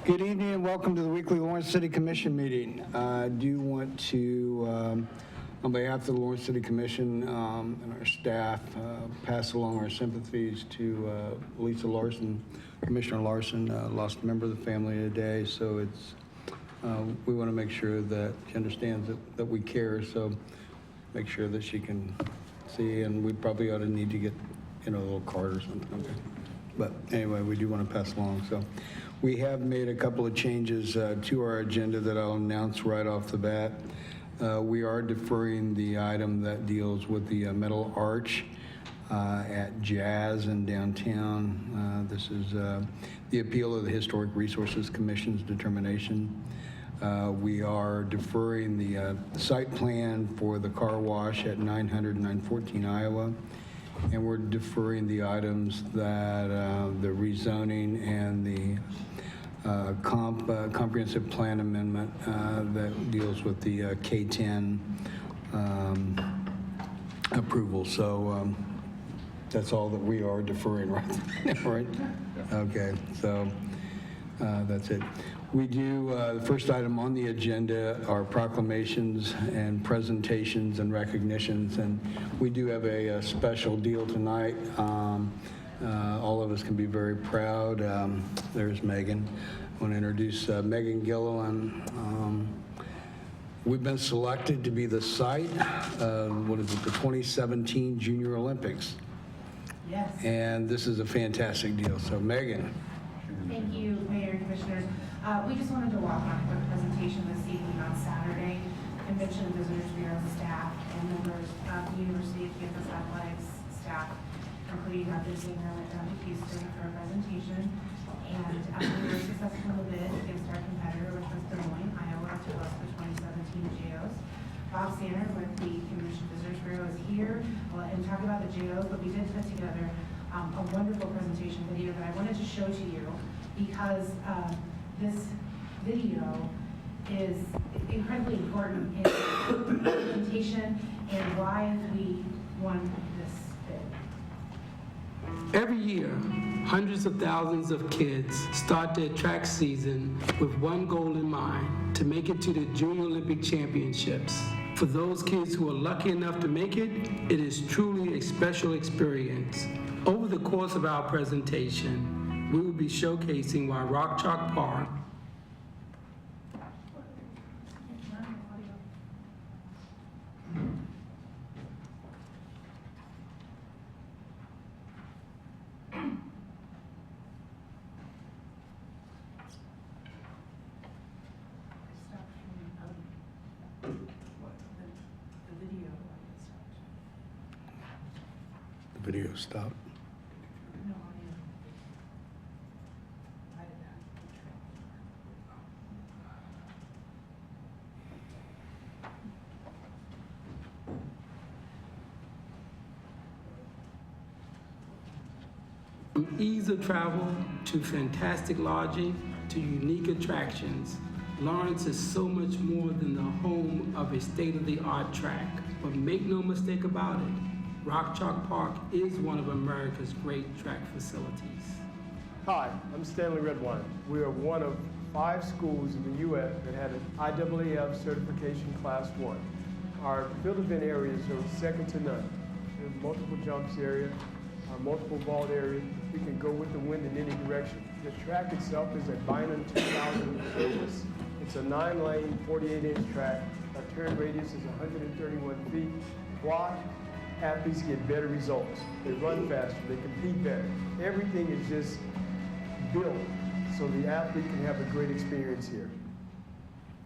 Good evening and welcome to the weekly Lawrence City Commission meeting. I do want to, on behalf of the Lawrence City Commission and our staff, pass along our sympathies to Lisa Larson. Commissioner Larson lost a member of the family today, so it's we want to make sure that she understands that we care, so make sure that she can see, and we probably ought to need to get, a little card or something. Okay. But anyway, we do want to pass along. So we have made a couple of changes to our agenda that I'll announce right off the bat. We are deferring the item that deals with the metal arch at Jazz in downtown. This is the appeal of the Historic Resources Commission's determination. We are deferring the site plan for the car wash at 900 914 Iowa. And we're deferring the items that the rezoning and the comprehensive plan amendment that deals with the K10 approval. So that's all that we are deferring right now, right? Okay, so that's it. We do, the first item on the agenda are proclamations and presentations and recognitions, and we do have a special deal tonight. All of us can be very proud. There's Megan. I want to introduce Megan Gilliland. We've been selected to be the site of, the 2017 Junior Olympics. Yes. And this is a fantastic deal. So Megan. Thank you, Mayor and Commissioners. We just wanted to walk on a quick presentation this evening on Saturday. Convention and Visitors Bureau staff and members of the University of Kansas Athletics staff, including Dr. Singer, went down to Houston for a presentation. And we were successful in the bid against our competitor, which was Des Moines, Iowa, to us for 2017 JOs. Bob Sander with the Convention Visitors Bureau is here and talk about the JOs, but we did put together a wonderful presentation video that I wanted to show to you because this video is incredibly important in the presentation and why we won this bid. Every year, hundreds of thousands of kids start their track season with one goal in mind: to make it to the Junior Olympic Championships. For those kids who are lucky enough to make it, it is truly a special experience. Over the course of our presentation, we will be showcasing why Rock Chalk Park The video stopped. From ease of travel to fantastic lodging to unique attractions, Lawrence is so much more than the home of a state-of-the-art track. But make no mistake about it, Rock Chalk Park is one of America's great track facilities. Hi, I'm Stanley Redwine. We are one of 5 schools in the U.S. that had an IAAF certification Class 1. Our field event areas are second to none. There's multiple jumps area, multiple vault areas. We can go with the wind in any direction. The track itself is a Bynum 2000 surface. It's a 9-lane, 48-inch track. Our turn radius is 131 feet. Why? Athletes get better results. They run faster, they compete better. Everything is just built so the athlete can have a great experience here.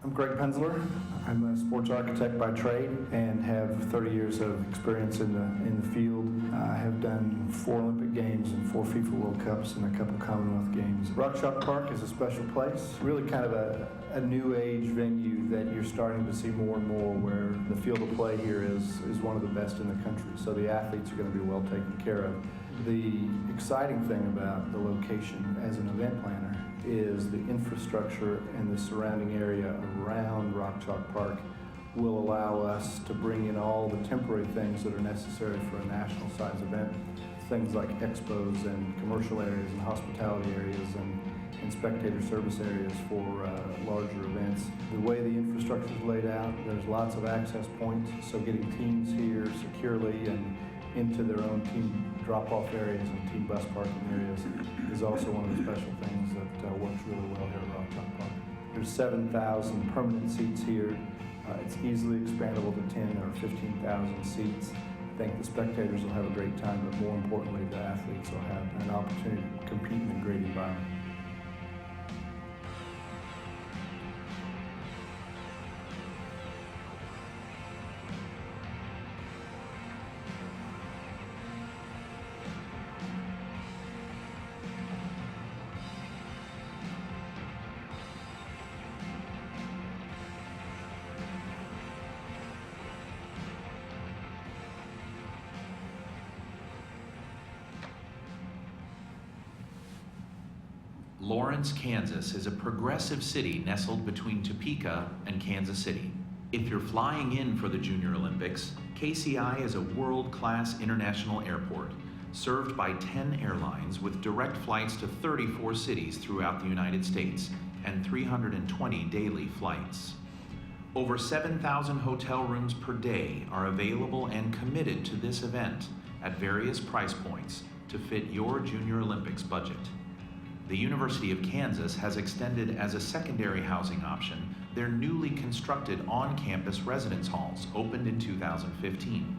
I'm Greg Penzler. I'm a sports architect by trade and have 30 years of experience in the field. I have done 4 Olympic Games and 4 FIFA World Cups and a couple Commonwealth Games. Rock Chalk Park is a special place, really kind of a new age venue that you're starting to see more and more, where the field of play here is one of the best in the country. So the athletes are going to be well taken care of. The exciting thing about the location as an event planner is the infrastructure and the surrounding area around Rock Chalk Park will allow us to bring in all the temporary things that are necessary for a national size event. things like expos and commercial areas and hospitality areas and spectator service areas for larger events. The way the infrastructure is laid out, there's lots of access points, so getting teams here securely and into their own team drop-off areas and team bus parking areas is also one of the special things that works really well here at Rock Chalk Park. There's 7,000 permanent seats here. It's easily expandable to 10 or 15,000 seats. I think the spectators will have a great time, but more importantly, the athletes will have an opportunity to compete in a great environment. Lawrence, Kansas is a progressive city nestled between Topeka and Kansas City. If you're flying in for the Junior Olympics, KCI is a world-class international airport, served by 10 airlines with direct flights to 34 cities throughout the United States and 320 daily flights. Over 7,000 hotel rooms per day are available and committed to this event at various price points to fit your Junior Olympics budget. The University of Kansas has extended as a secondary housing option their newly constructed on-campus residence halls opened in 2015.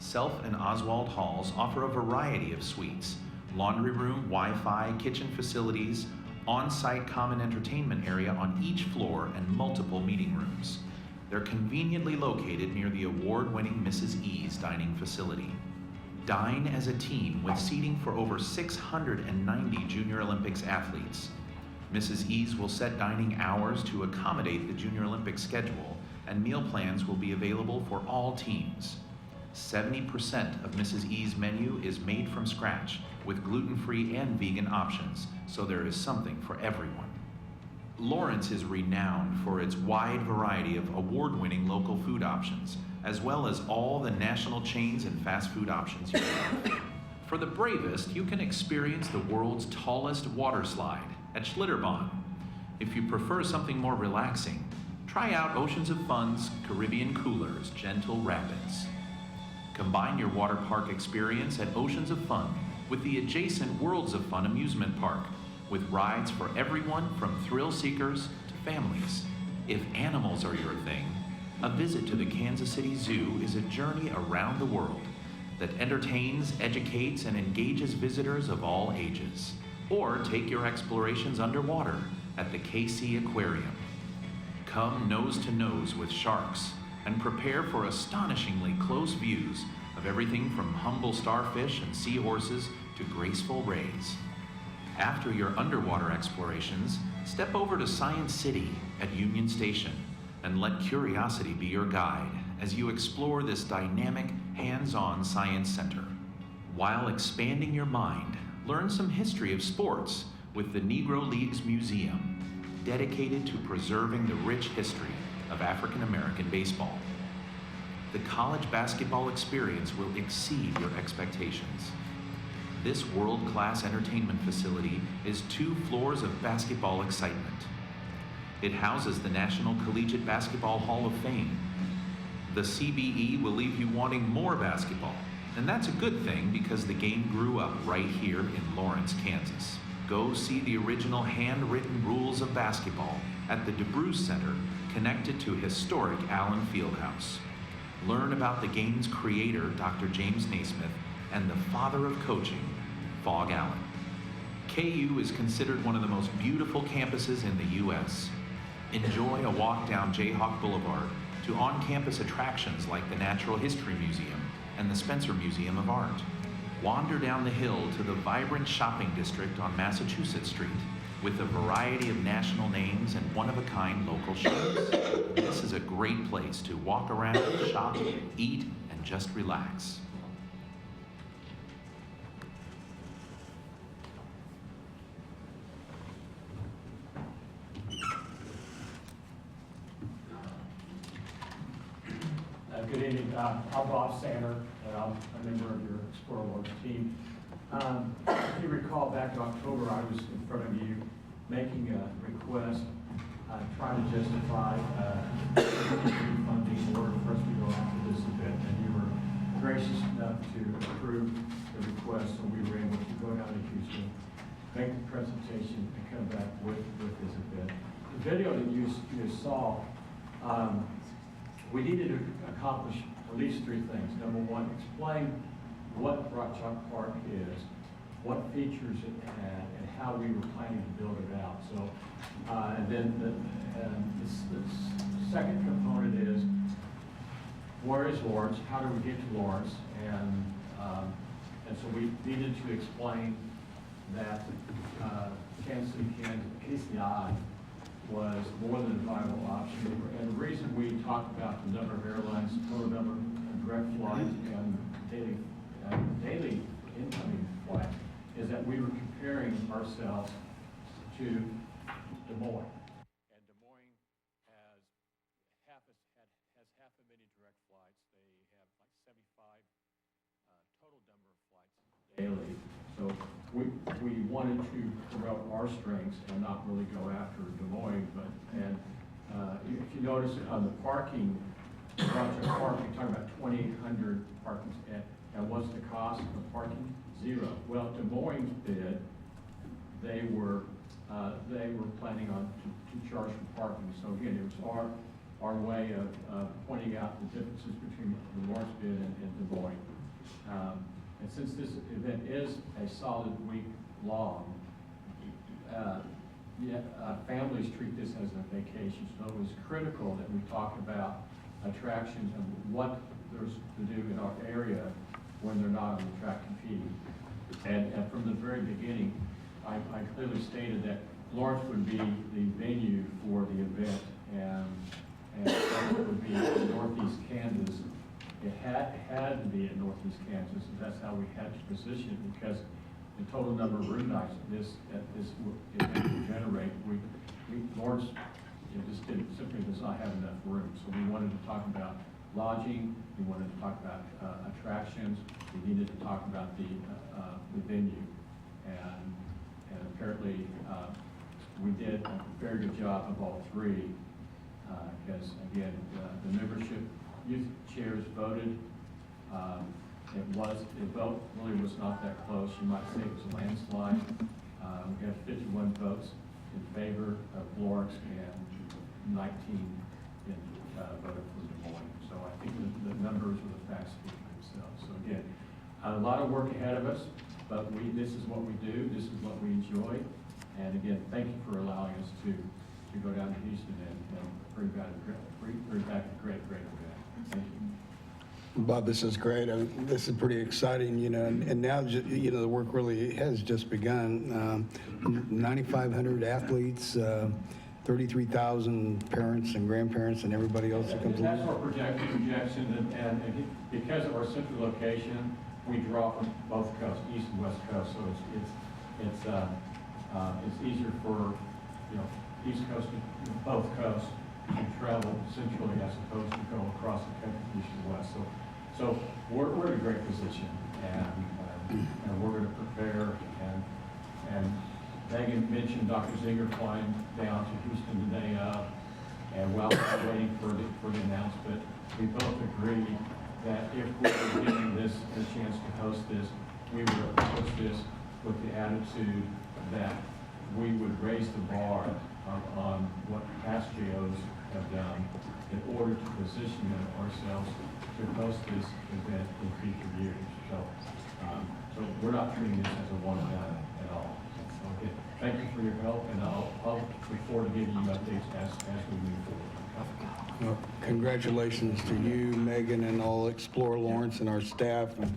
Self and Oswald halls offer a variety of suites, laundry room, Wi-Fi, kitchen facilities, on-site common entertainment area on each floor, and multiple meeting rooms. They're conveniently located near the award-winning Mrs. E's dining facility. Dine as a team with seating for over 690 Junior Olympics athletes. Mrs. E's will set dining hours to accommodate the Junior Olympics schedule, and meal plans will be available for all teams. 70% of Mrs. E's menu is made from scratch with gluten-free and vegan options, so there is something for everyone. Lawrence is renowned for its wide variety of award-winning local food options, as well as all the national chains and fast food options you have. For the bravest, you can experience the world's tallest water slide at Schlitterbahn. If you prefer something more relaxing, try out Oceans of Fun's Caribbean Cooler's Gentle Rapids. Combine your water park experience at Oceans of Fun with the adjacent Worlds of Fun amusement park, with rides for everyone from thrill seekers to families. If animals are your thing, a visit to the Kansas City Zoo is a journey around the world that entertains, educates, and engages visitors of all ages. Or take your explorations underwater at the KC Aquarium. Come nose to nose with sharks and prepare for astonishingly close views of everything from humble starfish and seahorses to graceful rays. After your underwater explorations, step over to Science City at Union Station and let curiosity be your guide as you explore this dynamic, hands-on science center. While expanding your mind, learn some history of sports with the Negro Leagues Museum, dedicated to preserving the rich history of African American baseball. The college basketball experience will exceed your expectations. This world-class entertainment facility is 2 floors of basketball excitement. It houses the National Collegiate Basketball Hall of Fame. The CBE will leave you wanting more basketball, and that's a good thing because the game grew up right here in Lawrence, Kansas. Go see the original handwritten rules of basketball at the DeBruce Center, connected to historic Allen Fieldhouse. Learn about the game's creator, Dr. James Naismith, and the father of coaching, Phog Allen. KU is considered one of the most beautiful campuses in the U.S. Enjoy a walk down Jayhawk Boulevard to on-campus attractions like the Natural History Museum and the Spencer Museum of Art. Wander down the hill to the vibrant shopping district on Massachusetts Street with a variety of national names and one-of-a-kind local shops. This is a great place to walk around, shop, eat, and just relax. Good evening. I'm Bob Sander, and I'm a member of your Squirrel Works team. If you recall, back in October, I was in front of you making a request, trying to justify funding in order for us to go after this event, and you were gracious enough to approve the request, so we were able to go down to Houston, make the presentation, and come back with this event. The video that you saw, we needed to accomplish at least three things. Number one, explain what Rock Chalk Park is, what features it had, and how we were planning to build it out. So, and then the second component is, where is Lawrence? How do we get to Lawrence? And so we needed to explain that Kansas City, KCI was more than a viable option. And the reason we talked about the number of airlines, total number of direct flights, and daily incoming flights is that we were comparing ourselves to Des Moines. And Des Moines has half a many direct flights. They have like 75 total number of flights daily. So we wanted to promote our strengths and not really go after Des Moines. If you notice on the parking, Project Park, we're talking about 2,800 parking, and what's the cost of parking? Zero. Well, Des Moines bid, they were planning on to charge for parking. So again, it was our way of pointing out the differences between the Lawrence bid and Des Moines. And since this event is a solid week long, families treat this as a vacation. So it was critical that we talk about attractions and what there's to do in our area when they're not on the track competing. And from the very beginning, I clearly stated that Lawrence would be the venue for the event, and it would be in Northeast Kansas. It had to be in Northeast Kansas, and that's how we had to position it, because the total number of room nights this event would generate, Lawrence just simply does not have enough room. So we wanted to talk about lodging, we wanted to talk about attractions, we needed to talk about the venue, and apparently we did a very good job of all three, because again, the membership youth chairs voted. The vote really was not that close. You might say it was a landslide. We had 51 votes in favor of Lawrence and 19 voted for Des Moines. So I think the numbers or the facts speak for themselves. So again, a lot of work ahead of us, but this is what we do. This is what we enjoy. And again, thank you for allowing us to go down to Houston and bring back a great event. Thank you. Bob, this is great. This is pretty exciting, and now, the work really has just begun. 9,500 athletes, 33,000 parents and grandparents and everybody else that comes along. That's our projection, and because of our central location, we draw from both coasts, east and west coast, so it's easier for, east coast, both coasts to travel centrally as opposed to go across the country east and west. So we're in a great position, and we're going to prepare. And Megan mentioned Dr. Zinger flying down to Houston the day of, and while we're waiting for the announcement, we both agreed that if we were given a chance to host this, we would approach this with the attitude that we would raise the bar on what past JOs have done in order to position ourselves to host this event in future years. So we're not treating this as a one-time at all. So again, thank you for your help, and I'll look forward to giving you updates as we move forward. Well, congratulations to you, Megan, and all Explore Lawrence and our staff and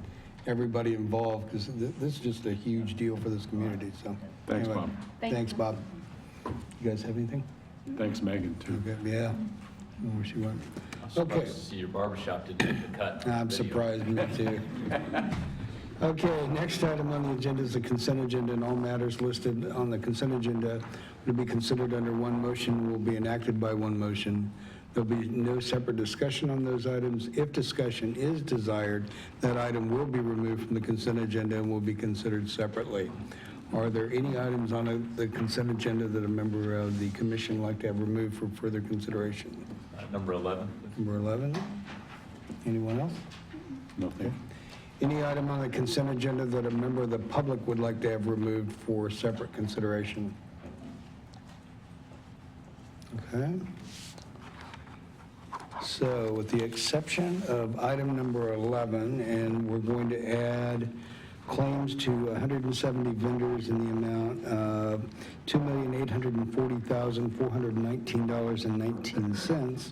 everybody involved, because this is just a huge deal for this community. So Thanks, anyway, Bob. Thanks, Bob. You guys have anything? Thanks, Megan, too. Okay, yeah. Where she went. I'm surprised Okay. to see your barbershop didn't make the cut. I'm Video. surprised, me too. Okay, next item on the agenda is the consent agenda, and all matters listed on the consent agenda will be considered under one motion, will be enacted by one motion. There'll be no separate discussion on those items. If discussion is desired, that item will be removed from the consent agenda and will be considered separately. Are there any items on the consent agenda that a member of the commission would like to have removed for further consideration? Number 11. Number 11. Anyone else? No, thank you. Any item on the consent agenda that a member of the public would like to have removed for separate consideration? Okay. So with the exception of item number 11, and we're going to add claims to 170 vendors in the amount of $2,840,419.19,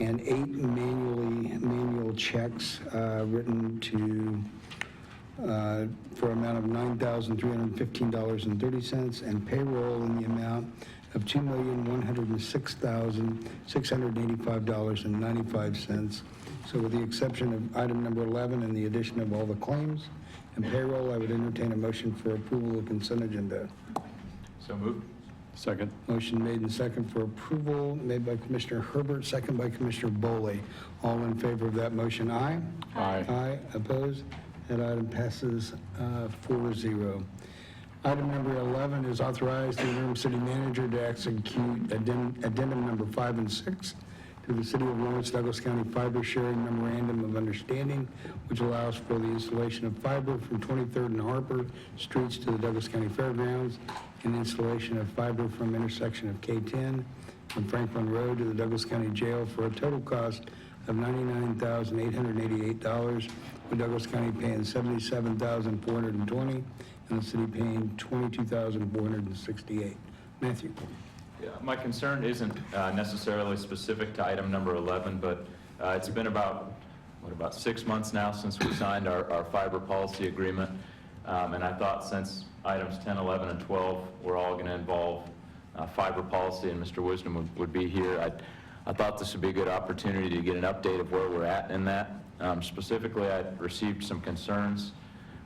and 8 manual checks written to for amount of $9,315.30, and payroll in the amount of $2,106,685.95. So with the exception of item number 11 and the addition of all the claims and payroll, I would entertain a motion for approval of consent agenda. So moved. Second. Motion made and second for approval, made by Commissioner Herbert, second by Commissioner Boley. All in favor of that motion, aye? Aye. Aye, opposed? That item passes 4-0. Item number 11 is authorize the interim city manager to execute addendum number 5 and 6 to the City of Lawrence Douglas County Fiber Sharing Memorandum of Understanding, which allows for the installation of fiber from 23rd and Harper Streets to the Douglas County Fairgrounds, and installation of fiber from intersection of K10 from Franklin Road to the Douglas County Jail for a total cost of $99,888, with Douglas County paying $77,420 and the city paying $22,468. Matthew. Yeah, my concern isn't necessarily specific to item number 11, but it's been about 6 months now since we signed our fiber policy agreement, and I thought since items 10, 11, and 12 were all going to involve fiber policy, and Mr. Wisdom would be here, I thought this would be a good opportunity to get an update of where we're at in that. Specifically, I received some concerns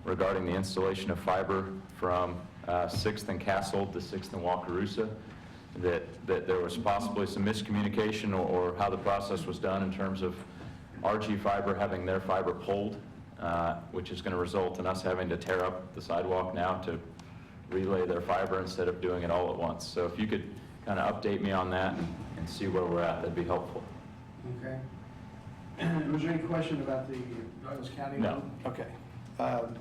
regarding the installation of fiber from 6th and Castle to 6th and Wakarusa, that there was possibly some miscommunication or how the process was done in terms of RG Fiber having their fiber pulled, which is going to result in us having to tear up the sidewalk now to relay their fiber instead of doing it all at once. So if you could kind of update me on that and see where we're at, that'd be helpful. Okay. Was there any question about the Douglas County? No. Okay. Of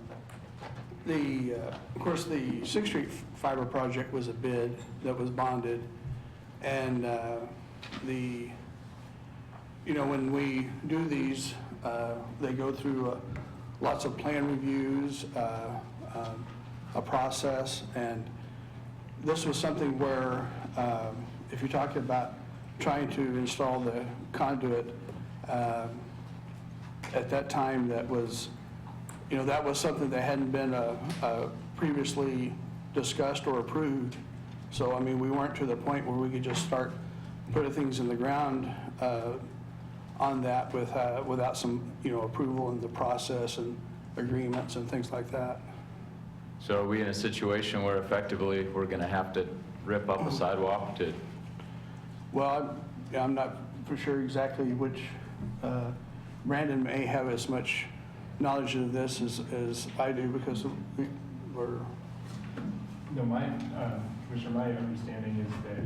course, the 6th Street fiber project was a bid that was bonded, and when we do these, they go through lots of plan reviews, a process, and this was something where if you're talking about trying to install the conduit, at that time that was something that hadn't been previously discussed or approved. So, I mean, we weren't to the point where we could just start putting things in the ground on that without some, approval in the process and agreements and things like that. So are we in a situation where effectively we're going to have to rip up a sidewalk to? Well, I'm not for sure exactly which, Brandon may have as much knowledge of this as I do, because we're... No, Commissioner, my understanding is that,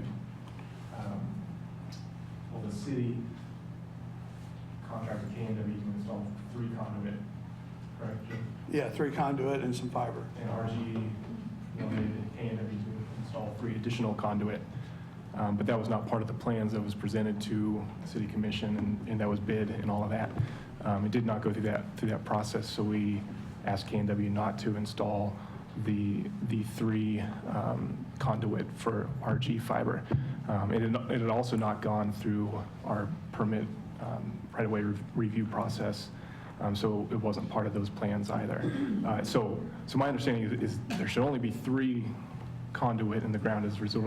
the city contracted K&W to install 3 conduit, correct, Jim? Yeah, 3 conduit and some fiber. And RG wanted K&W to install 3 additional conduit. But that was not part of the plans that was presented to the city commission, and that was bid and all of that. It did not go through that process, so we asked K&W not to install the 3 conduit for RG fiber. It had also not gone through our permit right-of-way review process, so it wasn't part of those plans either. So my understanding is there should only be 3 conduit in the ground as a result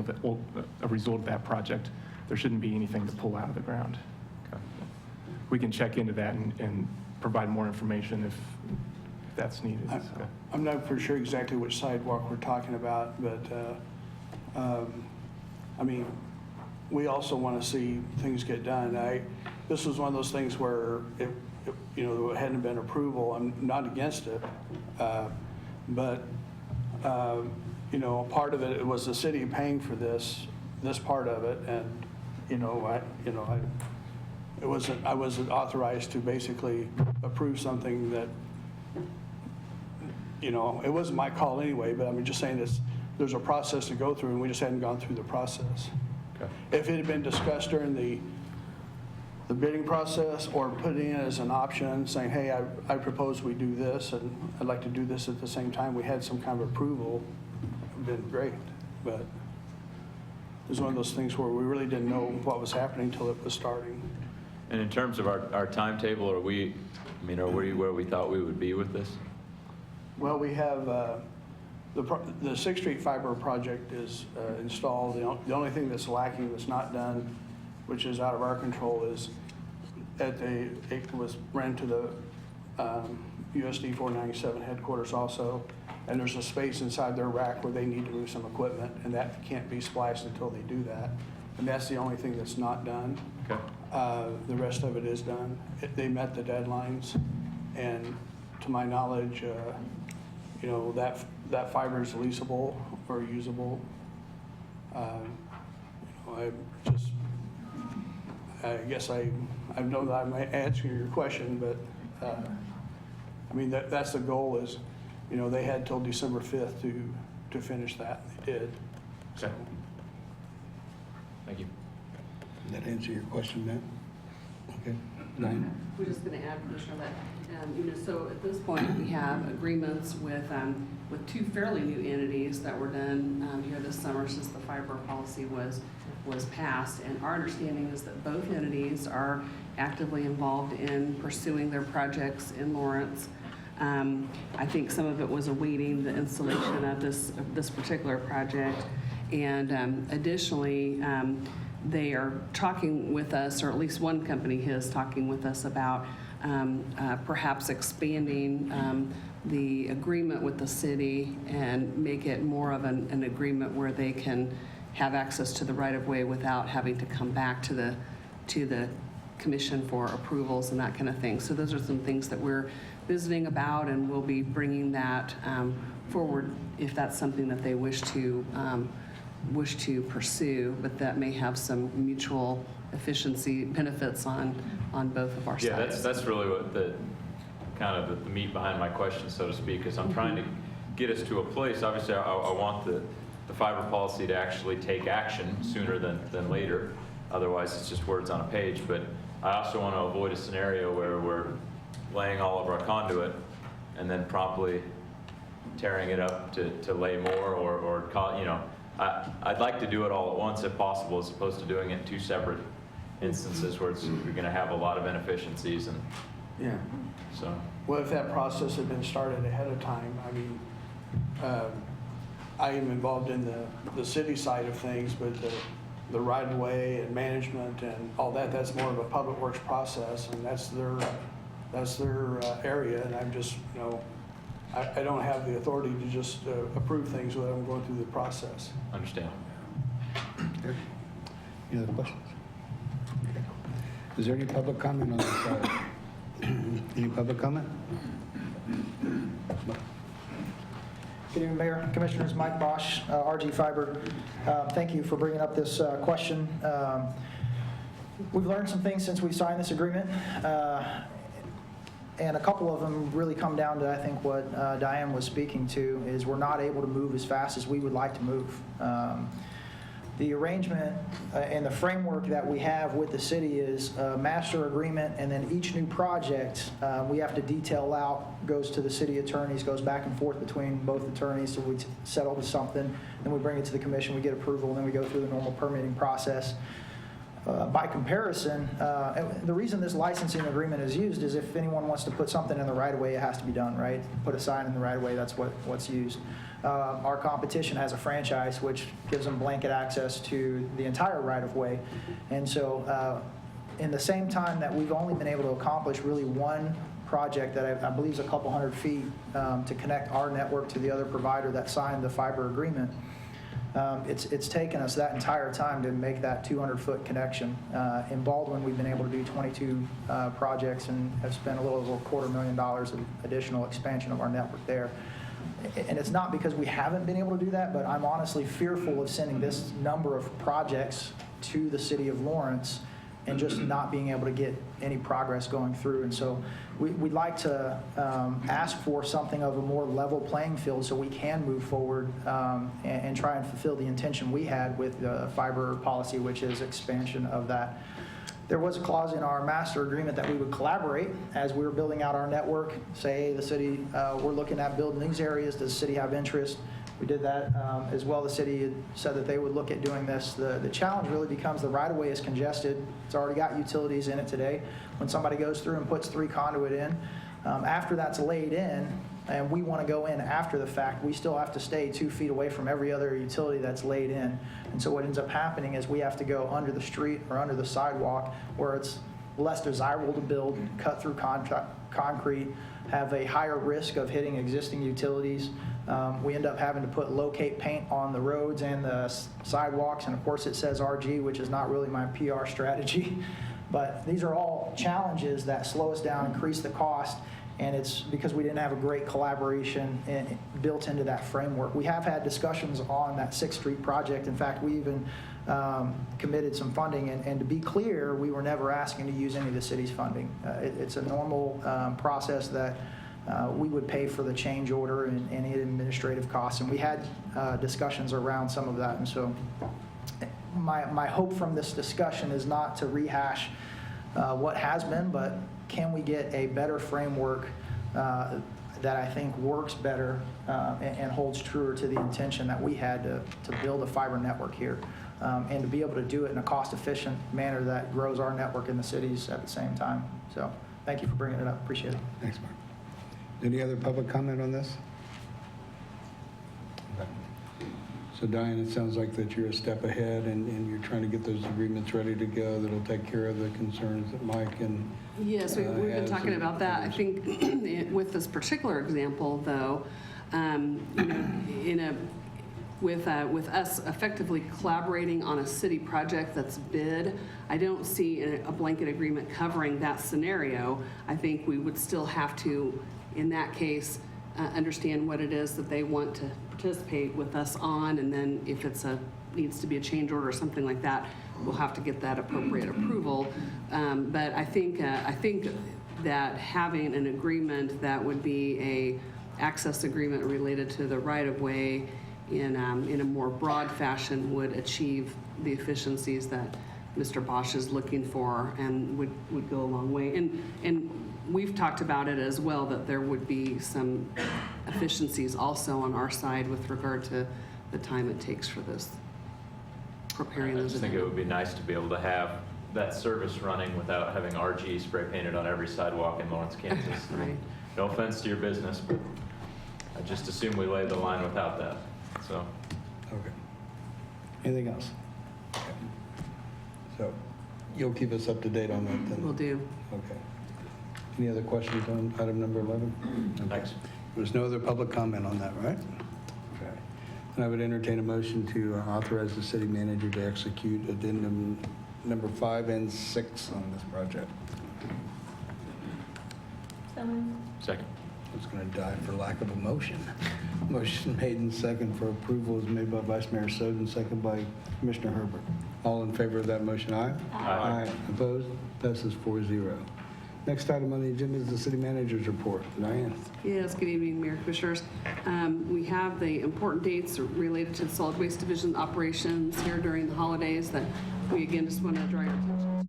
of that project. There shouldn't be anything to pull out of the ground. Okay. We can check into that and provide more information if that's needed. I'm not for sure exactly which sidewalk we're talking about, but I mean, we also want to see things get done. This was one of those things where if you know, there hadn't been approval, I'm not against it. But, you know, part of it was the city paying for this part of it. And, I wasn't authorized to basically approve something that, you know, it wasn't my call anyway, but I'm just saying there's a process to go through and we just hadn't gone through the process. Okay. If it had been discussed during the bidding process or put in as an option saying, hey, I propose we do this and I'd like to do this at the same time, we had some kind of approval, it'd been great. But it was one of those things where we really didn't know what was happening until it was starting. And in terms of our timetable, are we where we thought we would be with this? Well, we have, the 6th Street Fiber project is installed. The only thing that's lacking, that's not done, which is out of our control, is it was ran to the USD 497 headquarters also, and there's a space inside their rack where they need to move some equipment, and that can't be spliced until they do that. And that's the only thing that's not done. Okay. The rest of it is done. They met the deadlines, and to my knowledge, you know, that fiber is leasable or usable. I guess I know that I'm answering your question, but I mean, that's the goal is, you know, they had till December 5th to finish that. They did. Okay. Thank you. Did that answer your question, Matt? Okay. Diane? We're just going to add, Commissioner, that, so at this point, we have agreements with 2 fairly new entities that were done here this summer since the fiber policy was passed. And our understanding is that both entities are actively involved in pursuing their projects in Lawrence. I think some of it was awaiting the installation of this particular project. And additionally, they are talking with us, or at least one company is talking with us about perhaps expanding the agreement with the city and make it more of an agreement where they can have access to the right-of-way without having to come back to the commission for approvals and that kind of thing. So those are some things that we're visiting about, and we'll be bringing that forward if that's something that they wish to pursue, but that may have some mutual efficiency benefits on both of our sides. Yeah, that's really what the meat behind my question, so to speak, is I'm trying to get us to a place. Obviously, I want the fiber policy to actually take action sooner than later. Otherwise, it's just words on a page. But I also want to avoid a scenario where we're laying all of our conduit and then promptly tearing it up to lay more or you know. I'd like to do it all at once if possible, as opposed to doing it in 2 separate instances where you're going to have a lot of inefficiencies. And yeah. So. Well, if that process had been started ahead of time, I mean, I am involved in the city side of things, but the right-of-way and management and all that, that's more of a public works process, and that's their area, and I'm just, you know, I don't have the authority to just approve things without I'm going through the process. Understand. Okay. Any other questions? Okay. Is there any public comment on this side? Any public comment? Good evening, Mayor, Commissioners. Mike Bosch, RG Fiber. Thank you for bringing up this question. We've learned some things since we signed this agreement. And a couple of them really come down to, I think, what Diane was speaking to, is we're not able to move as fast as we would like to move. The arrangement and the framework that we have with the city is a master agreement, and then each new project we have to detail out, goes to the city attorneys, goes back and forth between both attorneys, so we settle to something, then we bring it to the commission, we get approval, and then we go through the normal permitting process. By comparison, the reason this licensing agreement is used is if anyone wants to put something in the right-of-way, it has to be done, right? Put a sign in the right-of-way, that's what's used. Our competition has a franchise, which gives them blanket access to the entire right-of-way. And so in the same time that we've only been able to accomplish really one project that I believe is a couple hundred feet to connect our network to the other provider that signed the fiber agreement, It's taken us that entire time to make that 200-foot connection. In Baldwin, we've been able to do 22 projects and have spent a little over $250,000 of additional expansion of our network there. And it's not because we haven't been able to do that, but I'm honestly fearful of sending this number of projects to the city of Lawrence and just not being able to get any progress going through. And so we'd like to ask for something of a more level playing field so we can move forward and try and fulfill the intention we had with the fiber policy, which is expansion of that. There was a clause in our master agreement that we would collaborate as we were building out our network. Say the city, we're looking at building these areas. Does the city have interest? We did that as well. The city had said that they would look at doing this. The challenge really becomes the right-of-way is congested. It's already got utilities in it today. When somebody goes through and puts 3 conduit in, after that's laid in, and we want to go in after the fact, we still have to stay 2 feet away from every other utility that's laid in. And so what ends up happening is we have to go under the street or under the sidewalk where it's less desirable to build, cut through concrete, have a higher risk of hitting existing utilities. We end up having to put locate paint on the roads and the sidewalks, and of course it says RG, which is not really my PR strategy. But these are all challenges that slow us down, increase the cost, and it's because we didn't have a great collaboration built into that framework. We have had discussions on that 6th Street project. In fact, we even committed some funding, and to be clear, we were never asking to use any of the city's funding. It's a normal process that we would pay for the change order and any administrative costs, and we had discussions around some of that. And so my hope from this discussion is not to rehash what has been, but can we get a better framework that I think works better and holds truer to the intention that we had to build a fiber network here, and to be able to do it in a cost-efficient manner that grows our network in the cities at the same time. So thank you for bringing it up. Appreciate it. Thanks, Mark. Any other public comment on this? Okay. So Diane, it sounds like that you're a step ahead and you're trying to get those agreements ready to go that'll take care of the concerns that Mike and Yes, we've been talking about that. I think with this particular example, though, with us effectively collaborating on a city project that's bid, I don't see a blanket agreement covering that scenario. I think we would still have to, in that case, understand what it is that they want to participate with us on, and then if it's needs to be a change order or something like that, we'll have to get that appropriate approval. But I think that having an agreement that would be a access agreement related to the right-of-way in a more broad fashion would achieve the efficiencies that Mr. Bosch is looking for and would go a long way. And we've talked about it as well, that there would be some efficiencies also on our side with regard to the time it takes for this, preparing I those. just think it would be nice to be able to have that service running without having RG spray painted on every sidewalk in Lawrence, Kansas. Right. No offense to your business, but I just assume we lay the line without that. So. Okay. Anything else? Okay. So you'll keep us up to date on that then? Will do. Okay. Any other questions on item number 11? Okay. Thanks. There's no other public comment on that, right? Okay. And I would entertain a motion to authorize the city manager to execute addendum number 5 and 6 on this project. Second. It's going to die for lack of a motion. Motion made and second for approval is made by Vice Mayor Soden, second by Commissioner Herbert. All in favor of that motion, aye? Aye. Opposed? Passes 4-0. Next item on the agenda is the city manager's report. Diane. Yes, good evening, Mayor Commissioners. We have the important dates related to the solid waste division operations here during the holidays that we again just want to draw your attention to.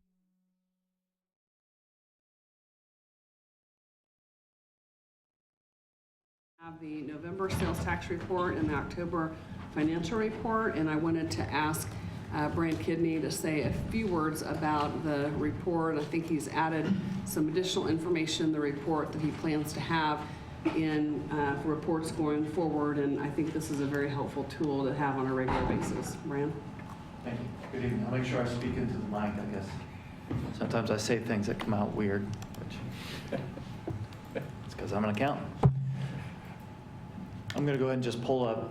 Have the November sales tax report and the October financial report, and I wanted to ask Brian Kidney to say a few words about the report. I think he's added some additional information in the report that he plans to have in reports going forward, and I think this is a very helpful tool to have on a regular basis. Brian? Thank you. Good evening. I'll make sure I speak into the mic, I guess. Sometimes I say things that come out weird, which it's because I'm an accountant. I'm going to go ahead and just pull up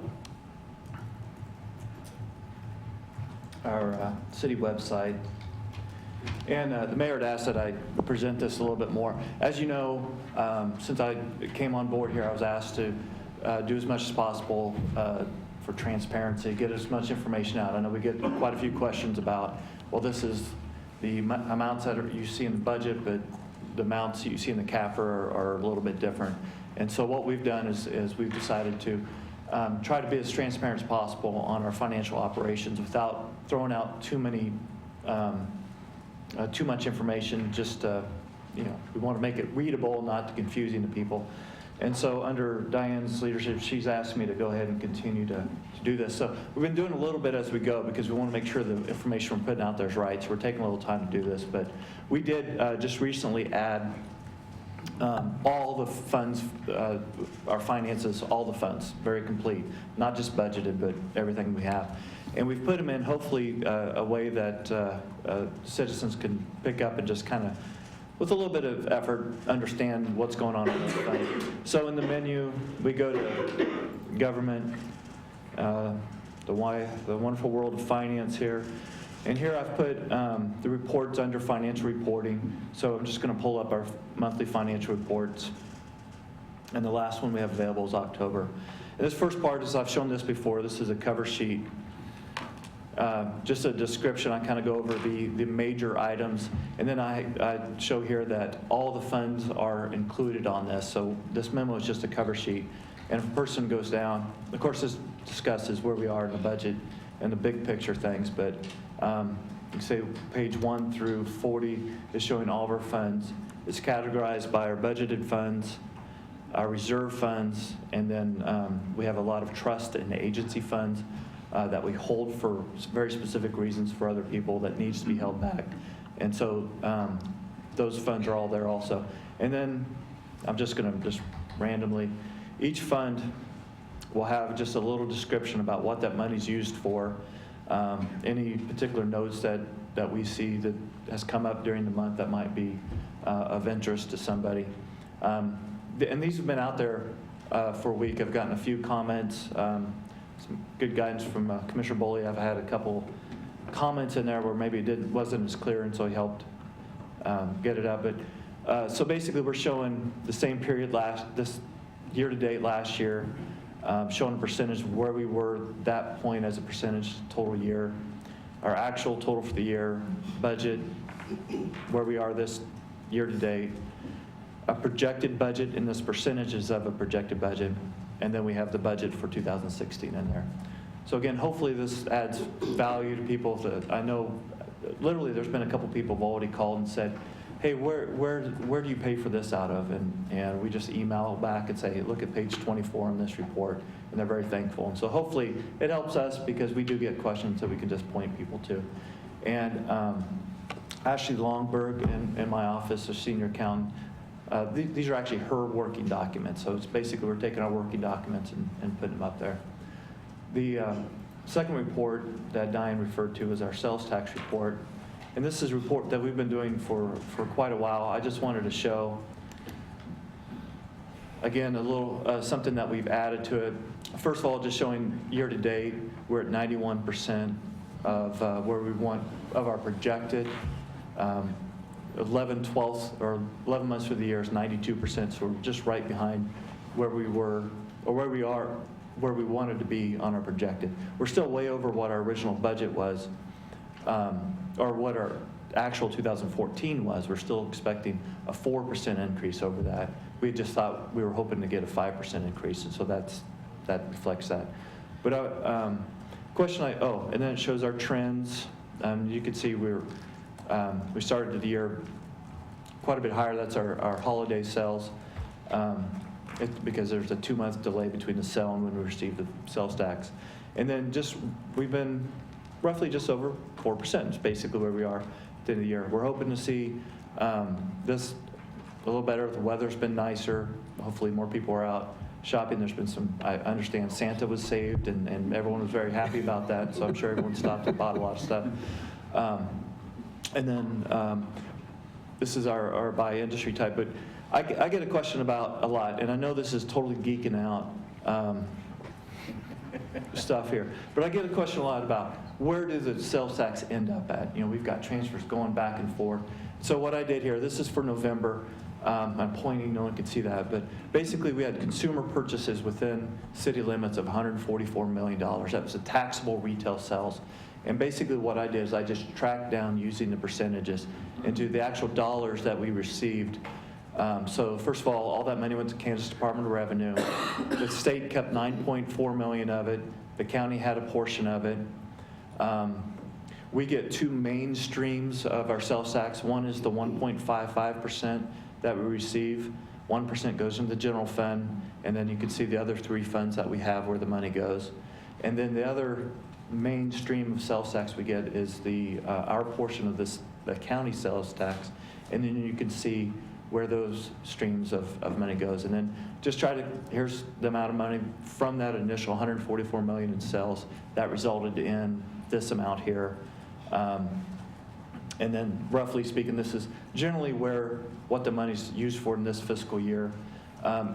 city website. And the mayor had asked that I present this a little bit more. As you know, since I came on board here, I was asked to do as much as possible for transparency, get as much information out. I know we get quite a few questions about, well, this is the amounts that you see in the budget, but the amounts you see in the CAFR are a little bit different. And so what we've done is we've decided to try to be as transparent as possible on our financial operations without throwing out too much information. Just we want to make it readable, not confusing to people. And so under Diane's leadership, she's asked me to go ahead and continue to do this. So we've been doing a little bit as we go because we want to make sure the information we're putting out there is right. So we're taking a little time to do this. But we did just recently add all the funds, our finances, all the funds, very complete, not just budgeted, but everything we have. And we've put them in hopefully a way that citizens can pick up and just kind of, with a little bit of effort, understand what's going on in those funds. So in the menu, we go to government, the wonderful world of finance here. And here I've put the reports under financial reporting. So I'm just going to pull up our monthly financial reports. And the last one we have available is October. And this first part, as I've shown this before, this is a cover sheet. Just a description, I kind of go over the major items. And then I show here that all the funds are included on this. So this memo is just a cover sheet. And if a person goes down, of course this discusses where we are in the budget and the big picture things, but you can say page 1 through 40 is showing all of our funds. It's categorized by our budgeted funds, our reserve funds, and then we have a lot of trust and agency funds that we hold for very specific reasons for other people that needs to be held back. And so those funds are all there also. And then I'm just going to just randomly, each fund will have just a little description about what that money's used for, any particular notes that we see that has come up during the month that might be of interest to somebody. And these have been out there for a week. I've gotten a few comments, some good guidance from Commissioner Boley. I've had a couple comments in there where maybe it wasn't as clear, and so he helped get it up. But so basically, we're showing the same period this year to date last year, showing a percentage of where we were that point as a percentage total year, our actual total for the year, budget, where we are this year to date, a projected budget, and this percentages of a projected budget, and then we have the budget for 2016 in there. So again, hopefully this adds value to people. I know literally there's been a couple people who've already called and said, hey, where do you pay for this out of? And we just email back and say, hey, look at page 24 on this report, and they're very thankful. And so hopefully it helps us because we do get questions that we can just point people to. And Ashley Longberg in my office, a senior accountant, these are actually her working documents. So it's basically we're taking our working documents and putting them up there. The second report that Diane referred to is our sales tax report. And this is a report that we've been doing for quite a while. I just wanted to show, again, a little something that we've added to it. First of all, just showing year to date, we're at 91% of where we want of our projected. 11 months for the year is 92%, so we're just right behind where we were, or where we are, where we wanted to be on our projected. We're still way over what our original budget was, or what our actual 2014 was. We're still expecting a 4% increase over that. We just thought we were hoping to get a 5% increase, and so that reflects that. But and then it shows our trends. You can see we started the year quite a bit higher. That's our holiday sales, because there's a 2-month delay between the sale and when we receive the sales tax. And then we've been roughly just over 4% is basically where we are at the end of the year. We're hoping to see this a little better. The weather's been nicer. Hopefully more people are out shopping. There's been I understand Santa was saved, and everyone was very happy about that, so I'm sure everyone stopped and bought a lot of stuff. And then this is our by industry type, but I get a question about a lot, and I know this is totally geeking out. stuff here. But I get a question a lot about where do the sales tax end up at? You know, we've got transfers going back and forth. So what I did here, this is for November. I'm pointing, no one can see that, but basically we had consumer purchases within city limits of $144 million. That was the taxable retail sales. And basically what I did is I just tracked down using the percentages into the actual dollars that we received. So first of all that money went to Kansas Department of Revenue. The state kept $9.4 million of it. The county had a portion of it. We get two main streams of our sales tax. One is the 1.55% that we receive. 1% goes into the general fund, and then you can see the other three funds that we have where the money goes. And then the other main stream of sales tax we get is our portion of the county sales tax, and then you can see where those streams of money goes. And then just here's the amount of money from that initial $144 million in sales that resulted in this amount here. And then roughly speaking, this is generally what the money's used for in this fiscal year.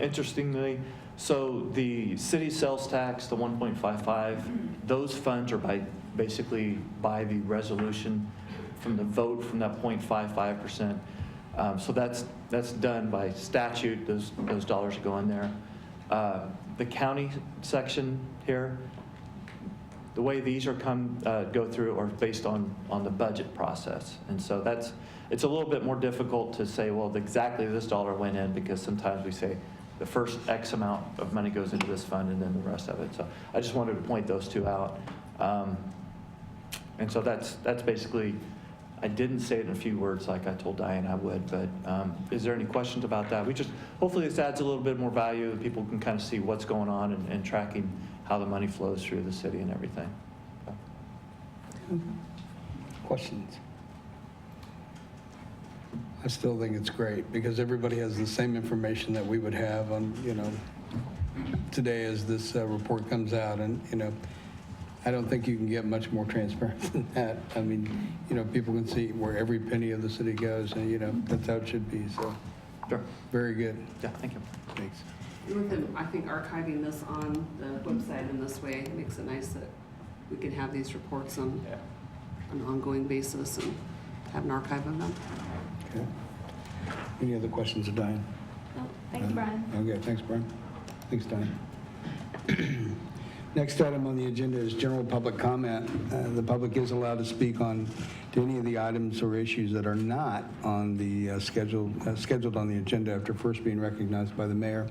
Interestingly, so the city sales tax, the 1.55, those funds are basically by the resolution from the vote from that 0.55%. So that's done by statute. Those dollars go in there. The county section here, the way these are go through are based on the budget process. And so it's a little bit more difficult to say, well, exactly this dollar went in, because sometimes we say the first X amount of money goes into this fund and then the rest of it. So I just wanted to point those two out. And so that's basically, I didn't say it in a few words like I told Diane I would, but is there any questions about that? Hopefully this adds a little bit more value that people can kind of see what's going on and tracking how the money flows through the city and everything. Questions? I still think it's great because everybody has the same information that we would have on, today as this report comes out. And, I don't think you can get much more transparent than that. I mean, people can see where every penny of the city goes, and, that's how it should be. So, Sure. Very good. Yeah, thank you. Thanks. With them, I think archiving this on the website in this way makes it nice that we can have these reports on an ongoing basis and have an archive of them. Okay. Any other questions of Diane? No, thank you, Brian. Okay, thanks, Brian. Thanks, Diane. Next item on the agenda is general public comment. The public is allowed to speak to any of the items or issues that are not on the scheduled on the agenda after first being recognized by the mayor.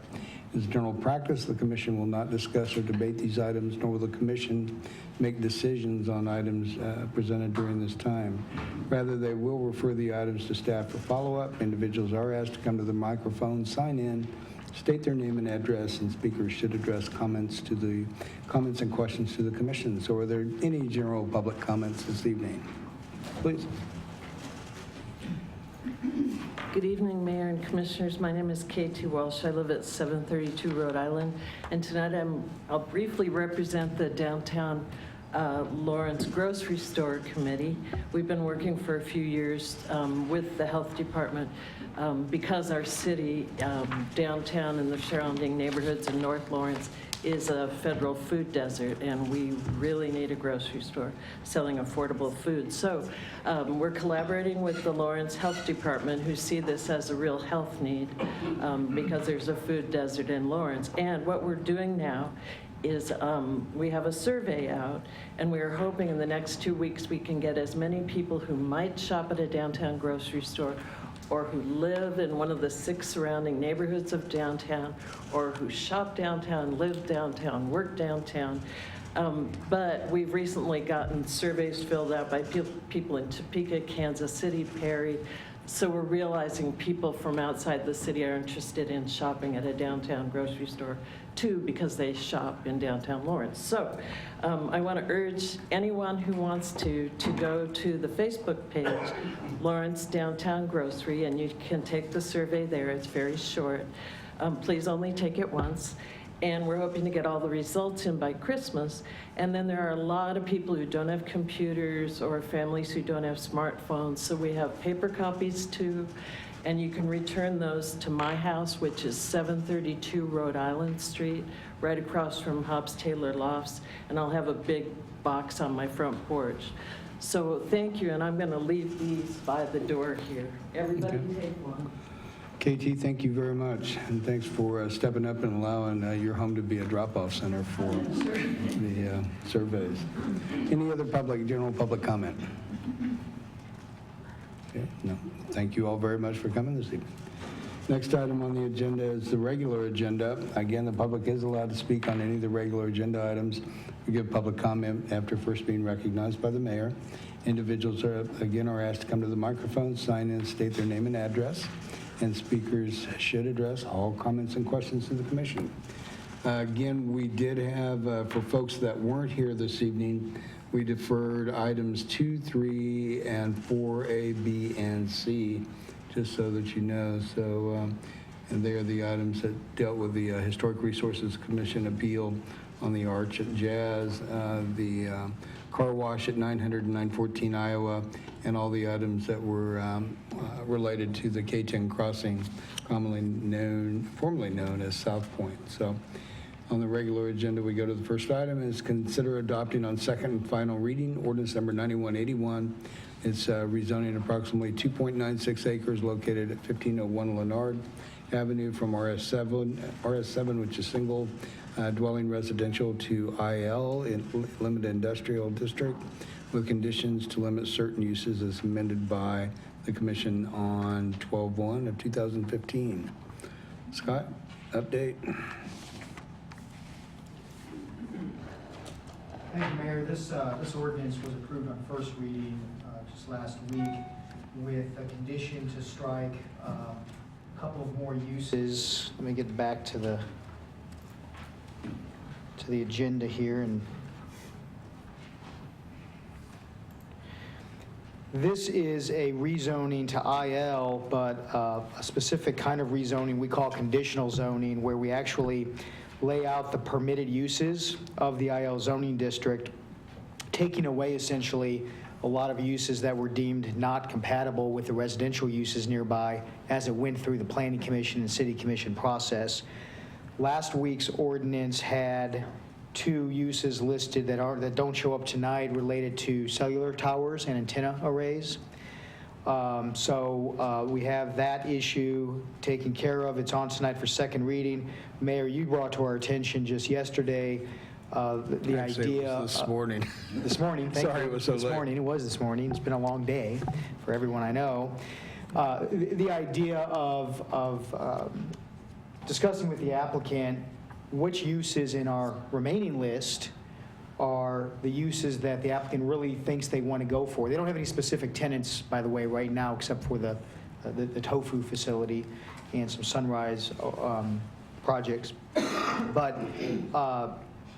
As a general practice, the commission will not discuss or debate these items, nor will the commission make decisions on items presented during this time. Rather, they will refer the items to staff for follow-up. Individuals are asked to come to the microphone, sign in, state their name and address, and speakers should address comments and questions to the commission. So are there any general public comments this evening? Please. Good evening, Mayor and Commissioners. My name is Katie Walsh. I live at 732 Rhode Island, and tonight I'll briefly represent the Downtown Lawrence Grocery Store Committee. We've been working for a few years with the Health Department because our city, downtown and the surrounding neighborhoods in North Lawrence is a federal food desert, and we really need a grocery store selling affordable food. So we're collaborating with the Lawrence Health Department, who see this as a real health need because there's a food desert in Lawrence. And what we're doing now is we have a survey out, and we are hoping in the next 2 weeks we can get as many people who might shop at a downtown grocery store or who live in one of the 6 surrounding neighborhoods of downtown, or who shop downtown, live downtown, work downtown. But we've recently gotten surveys filled out by people in Topeka, Kansas City, Perry. So we're realizing people from outside the city are interested in shopping at a downtown grocery store too, because they shop in downtown Lawrence. So I want to urge anyone who wants to go to the Facebook page, Lawrence Downtown Grocery, and you can take the survey there. It's very short. Please only take it once. And we're hoping to get all the results in by Christmas. And then there are a lot of people who don't have computers or families who don't have smartphones. So we have paper copies too. And you can return those to my house, which is 732 Rhode Island Street, right across from Hobbs Taylor Lofts, and I'll have a big box on my front porch. So thank you, and I'm going to leave these by the door here. Everybody take one. KT, thank you very much, and thanks for stepping up and allowing your home to be a drop-off center for the surveys. Any other general public comment? Okay, no. Thank you all very much for coming this evening. Next item on the agenda is the regular agenda. Again, the public is allowed to speak on any of the regular agenda items. We give public comment after first being recognized by the mayor. Individuals are asked to come to the microphone, sign in, state their name and address, and speakers should address all comments and questions to the commission. Again, we did have, for folks that weren't here this evening, we deferred items 2, 3, and 4A, B, and C, just so that you know. So, and they are the items that dealt with the Historic Resources Commission appeal on the Arch at Jazz, the car wash at 900 and 914 Iowa, and all the items that were related to the K-10 crossing, formerly known as South Point. So on the regular agenda, we go to the first item, is consider adopting on second and final reading ordinance number 9181. It's rezoning approximately 2.96 acres located at 1501 Leonard Avenue from RS7, which is single dwelling residential, to IL, in limited industrial district, with conditions to limit certain uses as amended by the commission on 12/1 of 2015. Scott, update. Thank you, Mayor. This ordinance was approved on first reading just last week with a condition to strike a couple of more uses. Let me get back to the agenda here. And this is a rezoning to IL, but a specific kind of rezoning we call conditional zoning, where we actually lay out the permitted uses of the IL zoning district, taking away essentially a lot of uses that were deemed not compatible with the residential uses nearby as it went through the Planning Commission and City Commission process. Last week's ordinance had 2 uses listed that don't show up tonight related to cellular towers and antenna arrays. So we have that issue taken care of. It's on tonight for second reading. Mayor, you brought to our attention just yesterday the Actually, idea. it was this morning. This morning, thank Sorry you. it was so This late. morning, it was this morning. It's been a long day for everyone I know. The idea of discussing with the applicant which uses in our remaining list are the uses that the applicant really thinks they want to go for. They don't have any specific tenants, by the way, right now, except for the tofu facility and some Sunrise projects. But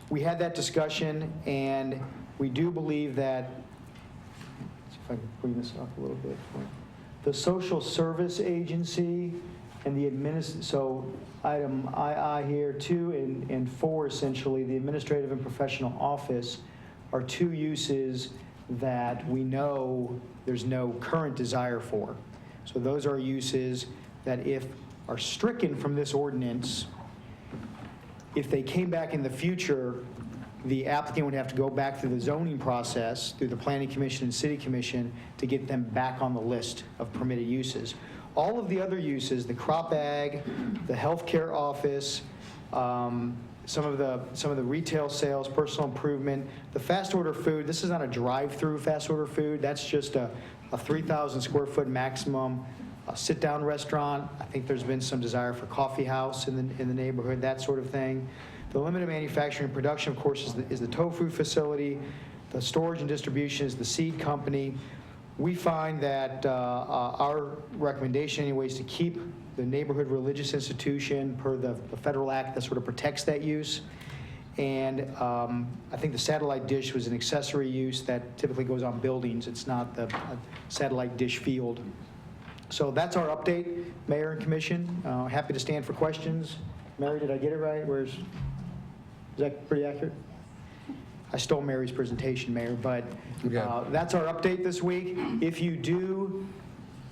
we had that discussion, and we do believe that, let's see if I can bring this up a little bit. The Social Service Agency and the so item II here, 2 and 4, essentially, the Administrative and Professional Office are 2 uses that we know there's no current desire for. So those are uses that if are stricken from this ordinance, if they came back in the future, the applicant would have to go back through the zoning process, through the Planning Commission and City Commission, to get them back on the list of permitted uses. All of the other uses, the crop ag, the healthcare office, some of the retail sales, personal improvement, the fast order food, this is not a drive-through fast order food, that's just a 3,000 square foot maximum, a sit-down restaurant. I think there's been some desire for coffee house in the neighborhood, that sort of thing. The limited manufacturing and production, of course, is the tofu facility. The storage and distribution is the seed company. We find that our recommendation anyway is to keep the neighborhood religious institution per the federal act that sort of protects that use. And I think the satellite dish was an accessory use that typically goes on buildings. It's not the satellite dish field. So that's our update, Mayor and Commission. Happy to stand for questions. Mary, did I get it right? Is that pretty accurate? I stole Mary's presentation, Mayor, but that's our update this week. If you do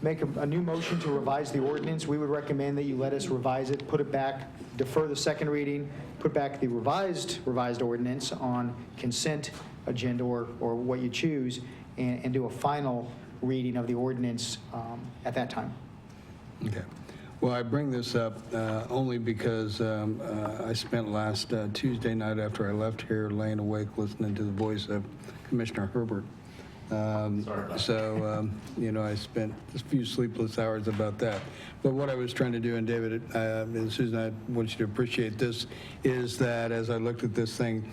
make a new motion to revise the ordinance, we would recommend that you let us revise it, put it back, defer the second reading, put back the revised ordinance on consent agenda or what you choose, and do a final reading of the ordinance at that time. Okay. Well, I bring this up only because I spent last Tuesday night after I left here laying awake listening to the voice of Commissioner Herbert. I spent a few sleepless hours about that. But what I was trying to do, and David and Susan, I want you to appreciate this, is that as I looked at this thing,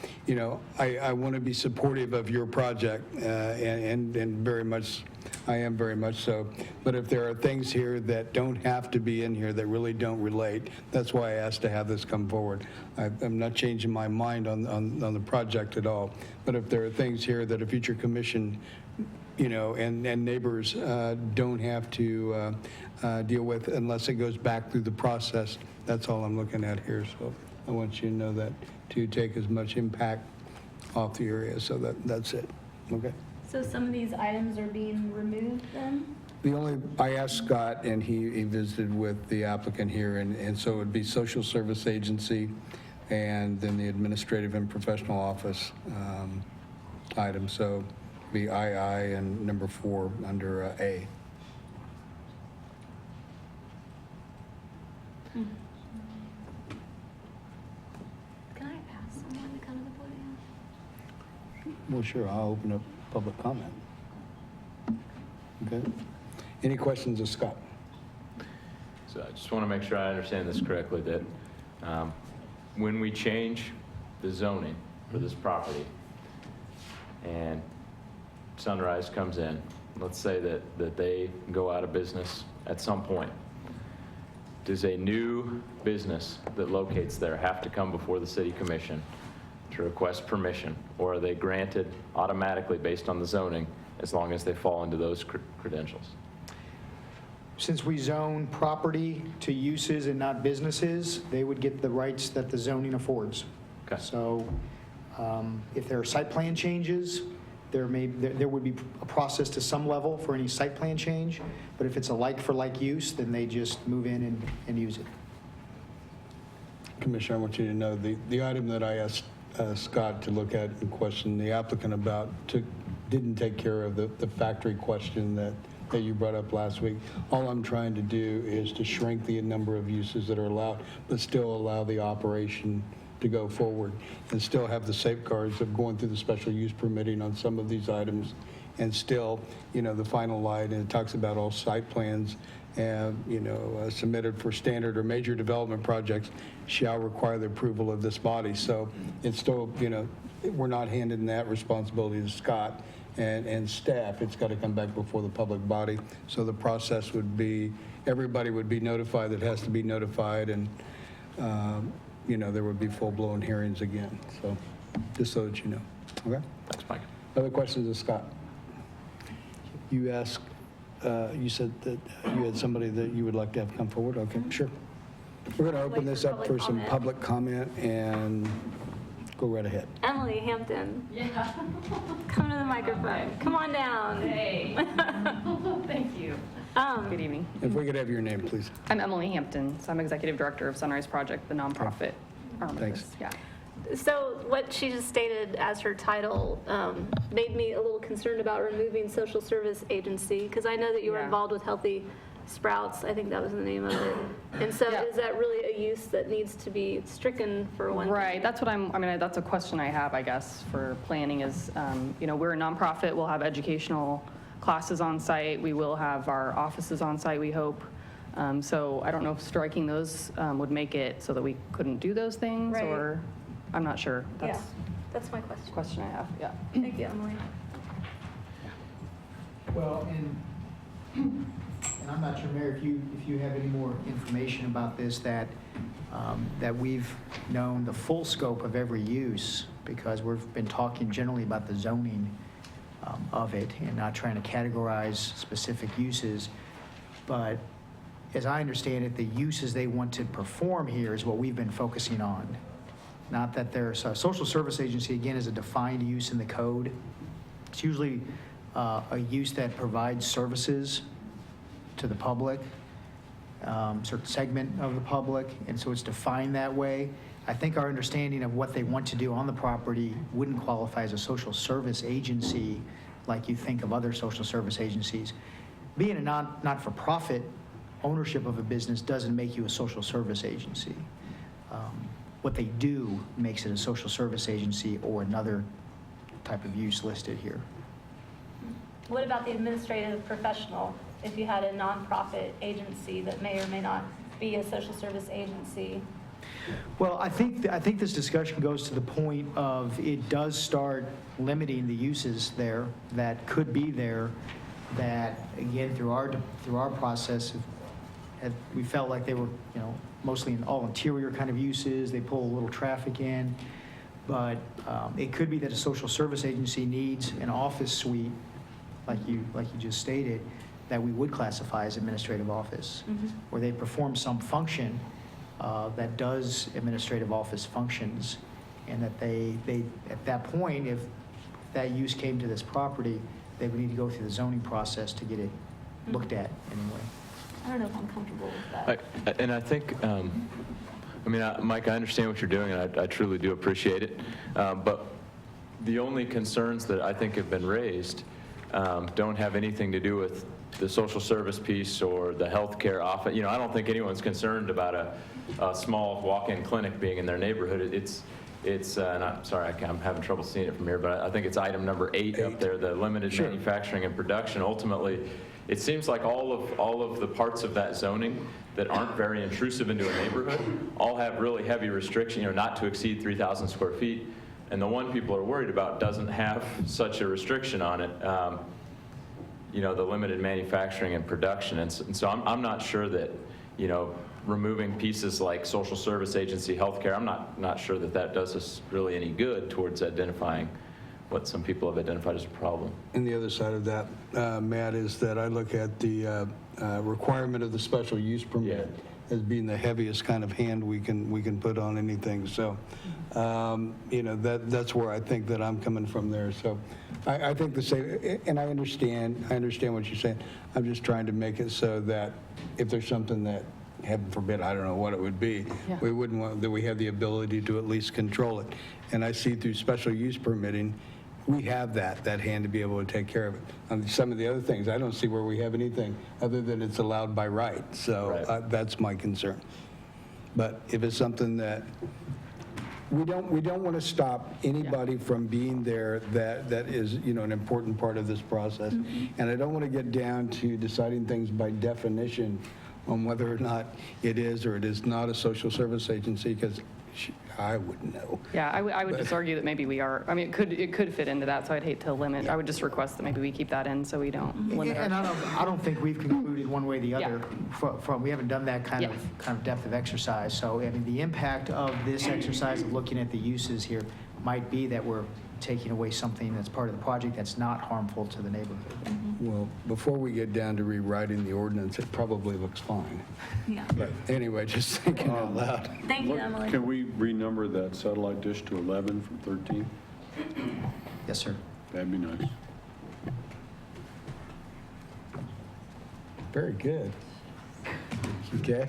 I want to be supportive of your project, and very much, I am very much so. But if there are things here that don't have to be in here that really don't relate, that's why I asked to have this come forward. I'm not changing my mind on the project at all. But if there are things here that a future commission and neighbors don't have to deal with unless it goes back through the process. That's all I'm looking at here. So I want you to know that to take as much impact off the area. So that's it. Okay. So some of these items are being removed then? I asked Scott, and he visited with the applicant here, and so it would be social service agency and then the administrative and professional office item. So be II and number 4 under A. Can I ask someone to come to the podium? Well, sure, I'll open up public comment. Okay. Any questions of Scott? So I just want to make sure I understand this correctly, that when we change the zoning for this property and Sunrise comes in, let's say that they go out of business at some point, does a new business that locates there have to come before the city commission to request permission, or are they granted automatically based on the zoning as long as they fall into those credentials? Since we zone property to uses and not businesses, they would get the rights that the zoning affords. Okay. So if there are site plan changes, there would be a process to some level for any site plan change, but if it's a like-for-like use, then they just move in and use it. Commissioner, I want you to know the item that I asked Scott to look at and question the applicant about didn't take care of the factory question that you brought up last week. All I'm trying to do is to shrink the number of uses that are allowed, but still allow the operation to go forward and still have the safeguards of going through the special use permitting on some of these items, and still, the final line, and it talks about all site plans submitted for standard or major development projects shall require the approval of this body. So it's still, we're not handing that responsibility to Scott and staff. It's got to come back before the public body. So the process would be, everybody would be notified that has to be notified, and there would be full-blown hearings again. So just so that you know. Okay? Thanks, Mike. Other questions of Scott? You asked, you said that you had somebody that you would like to have come forward. Okay, sure. We're going to open this up for some public comment, and go right ahead. Emily Hampton. Yeah. Come to the microphone. Come on down. Hey. Thank you. Good evening. If we could have your name, please. I'm Emily Hampton, so I'm Executive Director of Sunrise Project, the nonprofit arm of Thanks. this. Yeah. So what she just stated as her title made me a little concerned about removing social service agency, because I know that you were Yeah. involved with Healthy Sprouts. I think that was the name of it. And so Yeah. is that really a use that needs to be stricken for one thing? Right, that's what that's a question I have, I guess, for planning is, we're a nonprofit, we'll have educational classes on site, we will have our offices on site, we hope. So I don't know if striking those would make it so that we couldn't do those things, Right. or, I'm not sure. Yeah, That's that's my question. the question I have, yeah. Thank you, Emily. Well, and I'm not sure, Mayor, if you have any more information about this, that we've known the full scope of every use, because we've been talking generally about the zoning of it and not trying to categorize specific uses. But as I understand it, the uses they want to perform here is what we've been focusing on. Not that there's a social service agency, again, is a defined use in the code. It's usually a use that provides services to the public, certain segment of the public, and so it's defined that way. I think our understanding of what they want to do on the property wouldn't qualify as a social service agency like you think of other social service agencies. Being a not-for-profit ownership of a business doesn't make you a social service agency. What they do makes it a social service agency or another type of use listed here. What about the administrative professional? If you had a nonprofit agency that may or may not be a social service agency? Well, I think this discussion goes to the point of it does start limiting the uses there that could be there, that, again, through our process, we felt like they were, mostly in all interior kind of uses. They pull a little traffic in. But it could be that a social service agency needs an office suite, like you just stated, that we would classify as administrative office, where they perform some function that does administrative office functions, and that they at that point, if that use came to this property, they would need to go through the zoning process to get it looked at anyway. I don't know if I'm comfortable with that. And I think, Mike, I understand what you're doing, and I truly do appreciate it. But the only concerns that I think have been raised don't have anything to do with the social service piece or the healthcare office. I don't think anyone's concerned about a small walk-in clinic being in their neighborhood. It's and I'm sorry, I'm having trouble seeing it from here, but I think it's item number 8 up there, the limited manufacturing and production. Ultimately, it seems like all of the parts of that zoning that aren't very intrusive into a neighborhood all have really heavy restriction, not to exceed 3,000 square feet. And the one people are worried about doesn't have such a restriction on it, the limited manufacturing and production. And so I'm not sure that, removing pieces like social service agency, healthcare, I'm not sure that does us really any good towards identifying what some people have identified as a problem. And the other side of that, Matt, is that I look at the requirement of the special use permit as being the heaviest kind of hand we can put on anything. So, that's where I think that I'm coming from there. So, I think the same, and I understand what you're saying. I'm just trying to make it so that if there's something that, heaven forbid, I don't know what it would be, we wouldn't want that we have the ability to at least control it. And I see through special use permitting, we have that hand to be able to take care of it. On some of the other things, I don't see where we have anything other than it's allowed by right. So that's my concern. But if it's something that we don't want to stop anybody from being there, that is an important part of this process. And I don't want to get down to deciding things by definition on whether or not it is or it is not a social service agency, because I wouldn't know. Yeah, I would just argue that maybe we are. It could fit into that, so I'd hate to limit. I would just request that maybe we keep that in so we don't limit. And I don't think we've concluded one way or the other. We haven't done that kind of depth of exercise. So the impact of this exercise of looking at the uses here might be that we're taking away something that's part of the project that's not harmful to the neighborhood. Well, before we get down to rewriting the ordinance, it probably looks fine. Yeah. But anyway, just thinking out loud. Thank you, Emily. Can we renumber that satellite dish to 11 from 13? Yes, sir. That'd be nice. Very good. Okay.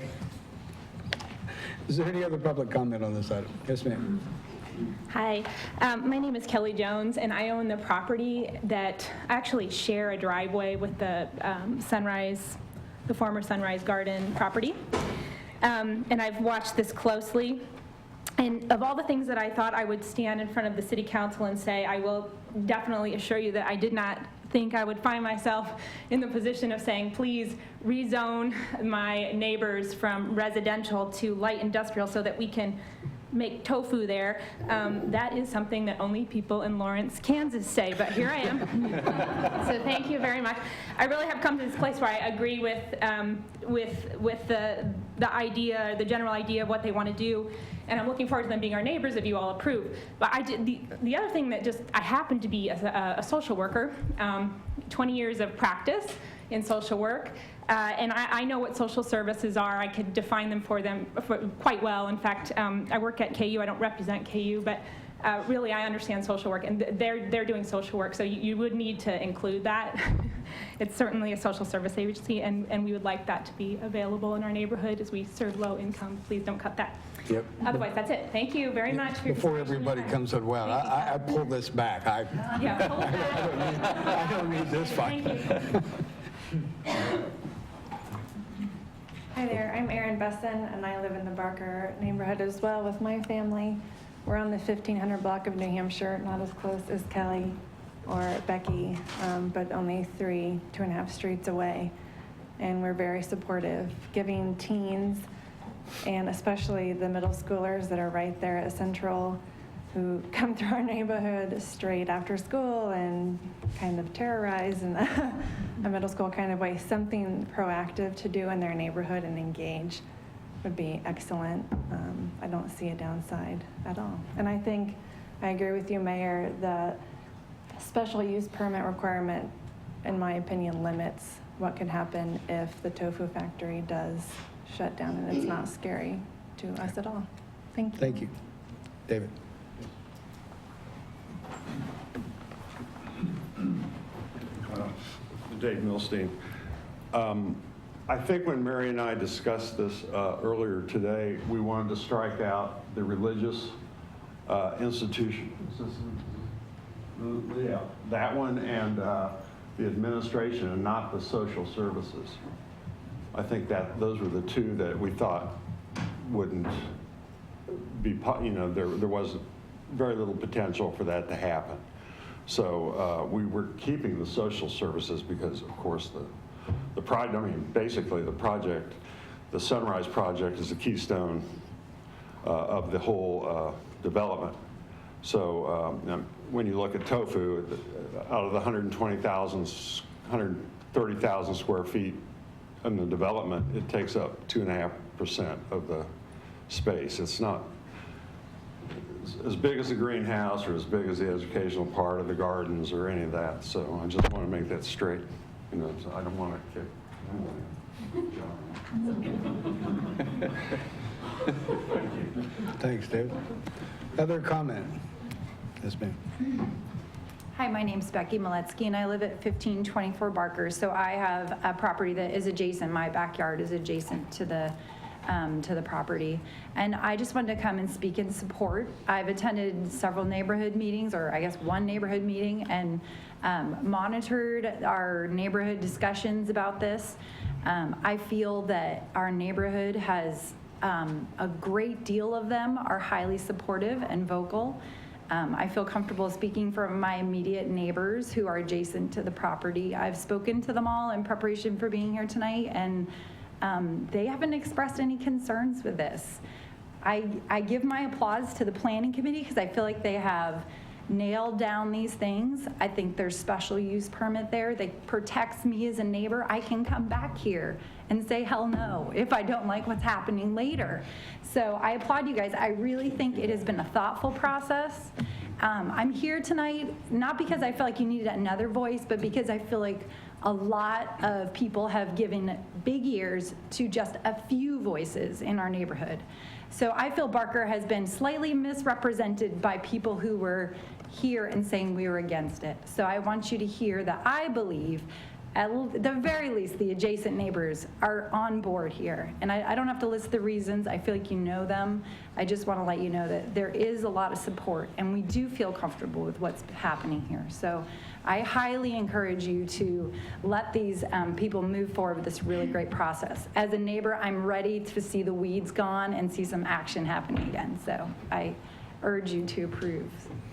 Is there any other public comment on this item? Yes, ma'am. Hi, my name is Kelly Jones, and I own the property that actually share a driveway with the former Sunrise Garden property. And I've watched this closely. And of all the things that I thought I would stand in front of the city council and say, I will definitely assure you that I did not think I would find myself in the position of saying, please rezone my neighbors from residential to light industrial so that we can make tofu there. That is something that only people in Lawrence, Kansas say, but here I am. So thank you very much. I really have come to this place where I agree with the idea, the general idea of what they want to do, and I'm looking forward to them being our neighbors if you all approve. But the other thing that I happen to be a social worker, 20 years of practice in social work, and I know what social services are. I could define them for them quite well. In fact, I work at KU. I don't represent KU, but really, I understand social work, and they're doing social work, so you would need to include that. It's certainly a social service agency, and we would like that to be available in our neighborhood as we serve low income. Please don't cut that. Yep. Otherwise, that's it. Thank you very much for your Before discussion everybody tonight. comes out, well, I pull this back. Yeah, pull it back. I don't need this fight. Thank you. Hi there, I'm Erin Besson, and I live in the Barker neighborhood as well with my family. We're on the 1500 block of New Hampshire, not as close as Kelly or Becky, but only 2.5 streets away. And we're very supportive, giving teens, and especially the middle schoolers that are right there at Central, who come through our neighborhood straight after school and kind of terrorize in a middle school kind of way, something proactive to do in their neighborhood and engage would be excellent. I don't see a downside at all. And I think, I agree with you, Mayor, the special use permit requirement, in my opinion, limits what could happen if the tofu factory does shut down, and it's not scary to us at all. Thank you. Thank you. David. Dave Milstein. I think when Mary and I discussed this earlier today, we wanted to strike out the religious institution. Yeah, that one and the administration, and not the social services. I think that those were the two that we thought wouldn't be, there was very little potential for that to happen. So we were keeping the social services because, of course, basically the project, the Sunrise Project is the keystone of the whole development. So when you look at tofu, out of the 130,000 square feet in the development, it takes up 2.5% of the space. It's not as big as the greenhouse or as big as the educational part of the gardens or any of that. So I just want to make that straight. So I don't want to kick. Thanks, David. Other comment? Yes, ma'am. Hi, my name's Becky Maletsky, and I live at 1524 Barker. So I have a property that is adjacent. My backyard is adjacent to the property. And I just wanted to come and speak in support. I've attended several neighborhood meetings, or I guess one neighborhood meeting, and monitored our neighborhood discussions about this. I feel that our neighborhood has a great deal of them are highly supportive and vocal. I feel comfortable speaking for my immediate neighbors who are adjacent to the property. I've spoken to them all in preparation for being here tonight, and they haven't expressed any concerns with this. I give my applause to the planning committee because I feel like they have nailed down these things. I think there's special use permit there that protects me as a neighbor. I can come back here and say hell no if I don't like what's happening later. So I applaud you guys. I really think it has been a thoughtful process. I'm here tonight not because I feel like you needed another voice, but because I feel like a lot of people have given big ears to just a few voices in our neighborhood. So I feel Barker has been slightly misrepresented by people who were here and saying we were against it. So I want you to hear that I believe, at the very least, the adjacent neighbors are on board here. And I don't have to list the reasons. I feel like you know them. I just want to let you know that there is a lot of support, and we do feel comfortable with what's happening here. So I highly encourage you to let these people move forward with this really great process. As a neighbor, I'm ready to see the weeds gone and see some action happening again. So I urge you to approve.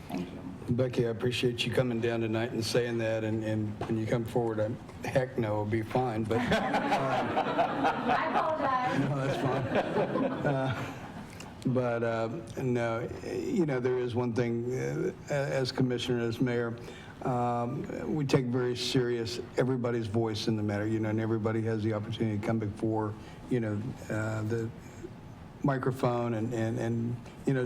Thank you. Becky, I appreciate you coming down tonight and saying that, and when you come forward, heck no, it'll be fine, but... I apologize. No, that's fine. No, there is one thing, as commissioner, as mayor, we take very serious everybody's voice in the matter, and everybody has the opportunity to come before, the microphone and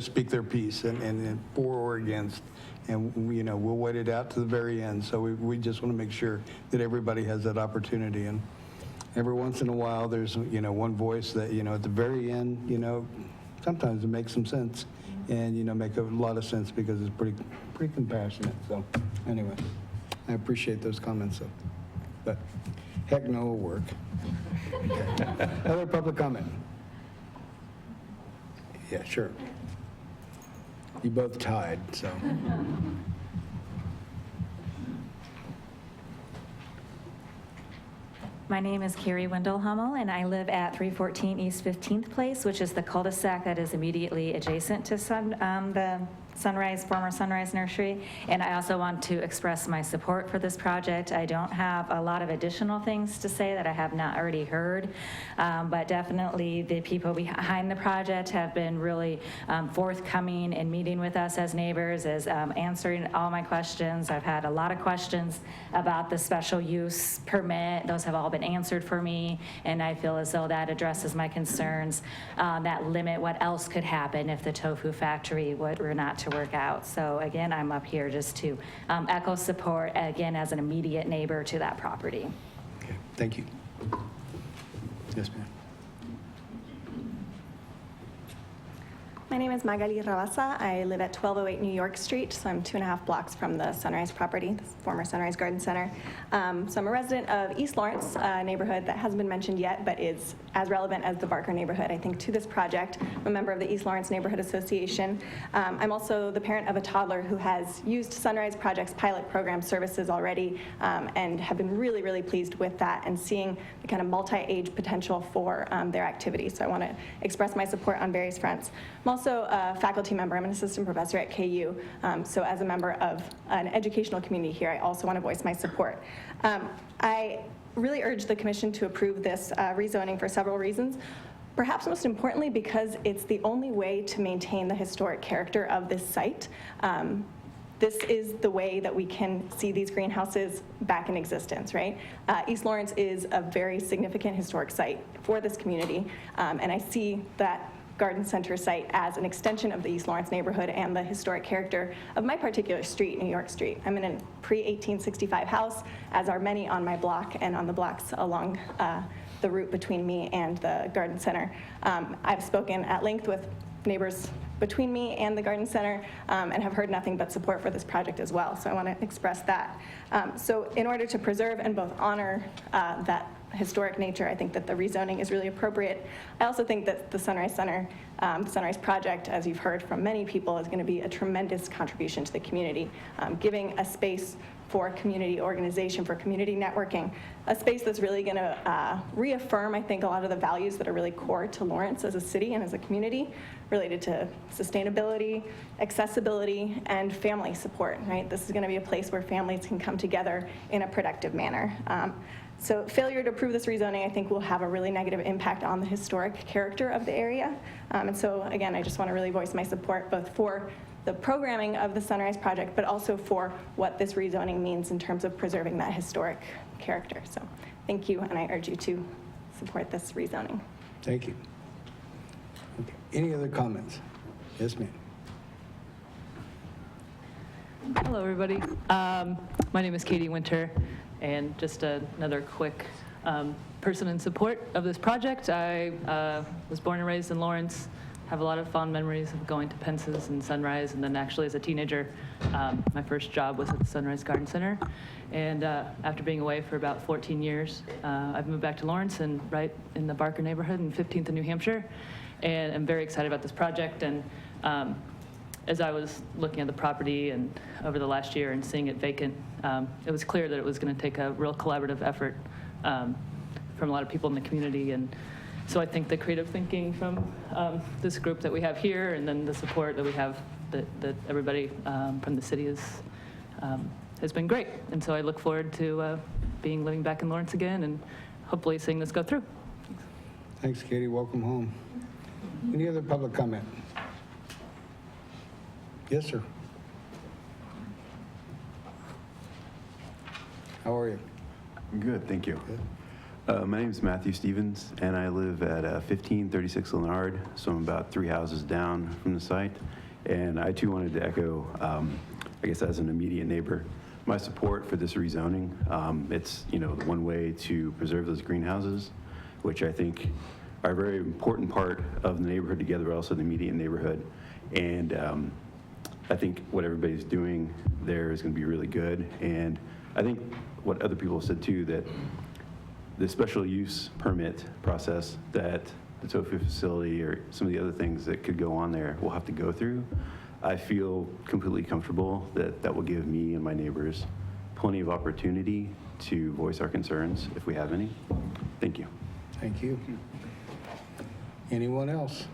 speak their piece and for or against. And, we'll wait it out to the very end. So we just want to make sure that everybody has that opportunity. And every once in a while, there's, one voice that, at the very end, sometimes it makes some sense. and, make a lot of sense because it's pretty compassionate. So anyway, I appreciate those comments. So, but heck no will work. Other public comment? Yeah, sure. You both tied, so. My name is Carrie Wendell Hummel, and I live at 314 East 15th Place, which is the cul-de-sac that is immediately adjacent to the former Sunrise Nursery. And I also want to express my support for this project. I don't have a lot of additional things to say that I have not already heard, but definitely the people behind the project have been really forthcoming in meeting with us as neighbors, as answering all my questions. I've had a lot of questions about the special use permit. Those have all been answered for me, and I feel as though that addresses my concerns that limit what else could happen if the tofu factory were not to work out. So again, I'm up here just to echo support, again, as an immediate neighbor to that property. Okay, thank you. Yes, ma'am. My name is Magali Rabasa. I live at 1208 New York Street, so I'm 2.5 blocks from the Sunrise property, the former Sunrise Garden Center. So I'm a resident of East Lawrence, a neighborhood that hasn't been mentioned yet, but is as relevant as the Barker neighborhood, I think, to this project. I'm a member of the East Lawrence Neighborhood Association. I'm also the parent of a toddler who has used Sunrise Project's pilot program services already, and have been really, really pleased with that and seeing the kind of multi-age potential for their activities. So I want to express my support on various fronts. I'm also a faculty member. I'm an assistant professor at KU. So as a member of an educational community here, I also want to voice my support. I really urge the commission to approve this rezoning for several reasons. Perhaps most importantly, because it's the only way to maintain the historic character of this site. This is the way that we can see these greenhouses back in existence, right? East Lawrence is a very significant historic site for this community, and I see that Garden Center site as an extension of the East Lawrence neighborhood and the historic character of my particular street, New York Street. I'm in a pre-1865 house, as are many on my block and on the blocks along the route between me and the Garden Center. I've spoken at length with neighbors between me and the Garden Center, and have heard nothing but support for this project as well. So I want to express that. So in order to preserve and both honor that historic nature, I think that the rezoning is really appropriate. I also think that the Sunrise Center, the Sunrise Project, as you've heard from many people, is going to be a tremendous contribution to the community, giving a space for community organization, for community networking, a space that's really going to reaffirm, I think, a lot of the values that are really core to Lawrence as a city and as a community, related to sustainability, accessibility, and family support, right? This is going to be a place where families can come together in a productive manner. So failure to approve this rezoning, I think, will have a really negative impact on the historic character of the area. And so, again, I just want to really voice my support both for the programming of the Sunrise Project, but also for what this rezoning means in terms of preserving that historic character. So thank you, and I urge you to support this rezoning. Thank you. Okay. Any other comments? Yes, ma'am. Hello, everybody. My name is Katie Winter, and just another quick person in support of this project. I was born and raised in Lawrence, have a lot of fond memories of going to Pence's and Sunrise, and then actually as a teenager, my first job was at the Sunrise Garden Center. And after being away for about 14 years, I've moved back to Lawrence and right in the Barker neighborhood in 15th and New Hampshire. And I'm very excited about this project. And as I was looking at the property and over the last year and seeing it vacant, it was clear that it was going to take a real collaborative effort from a lot of people in the community. And so I think the creative thinking from this group that we have here, and then the support that we have that everybody from the city has been great. And so I look forward to living back in Lawrence again and hopefully seeing this go through. Thanks, Katie. Welcome home. Any other public comment? Yes, sir. How are you? Good, thank you. My name is Matthew Stevens, and I live at 1536 Leonard, so I'm about 3 houses down from the site. And I too wanted to echo, I guess as an immediate neighbor, my support for this rezoning. It's one way to preserve those greenhouses, which I think are a very important part of the neighborhood together, but also the immediate neighborhood. And I think what everybody's doing there is going to be really good. And I think what other people have said too, that the special use permit process that the tofu facility or some of the other things that could go on there will have to go through, I feel completely comfortable that that will give me and my neighbors plenty of opportunity to voice our concerns if we have any. Thank you. Thank you. Anyone else?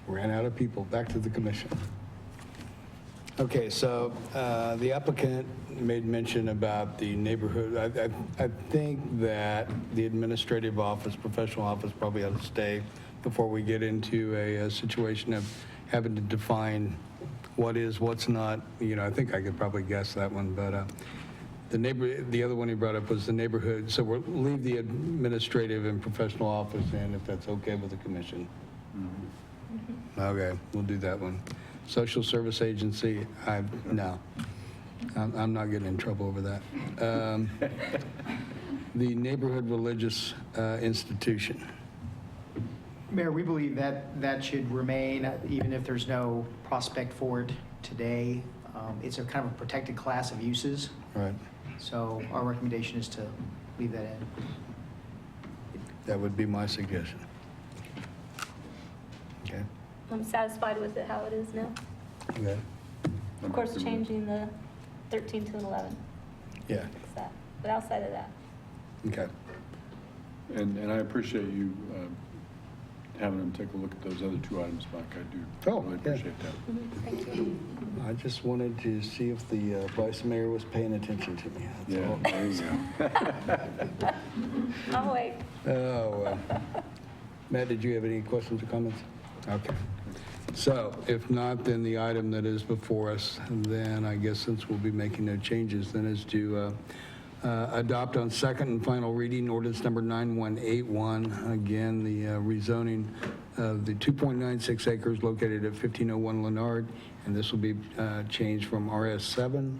Ran out of people. Back to the commission. Okay, so the applicant made mention about the neighborhood. I think that the administrative office, professional office probably ought to stay before we get into a situation of having to define what is, what's not. You know, I think I could probably guess that one, but the other one he brought up was the neighborhood. So we'll leave the administrative and professional office in if that's okay with the commission. Okay, we'll do that one. Social service agency, no. I'm not getting in trouble over that. The neighborhood religious institution. Mayor, we believe that that should remain, even if there's no prospect for it today. It's a kind of a protected class of uses. Right. So our recommendation is to leave that in. That would be my suggestion. Okay. I'm satisfied with it how it is now. Okay. Of course, changing the 13 to an 11. Yeah. Fix that. But outside of that, Okay. And I appreciate you having them take a look at those other two items, Mike. I do really appreciate that. thank you. I just wanted to see if the vice mayor was paying attention to me. That's all. There you go. I'll wait. Oh, Matt, did you have any questions or comments? Okay. So if not, then the item that is before us, then I guess since we'll be making no changes, then is to adopt on second and final reading ordinance number 9181. Again, the rezoning of the 2.96 acres located at 1501 Leonard, and this will be changed from RS7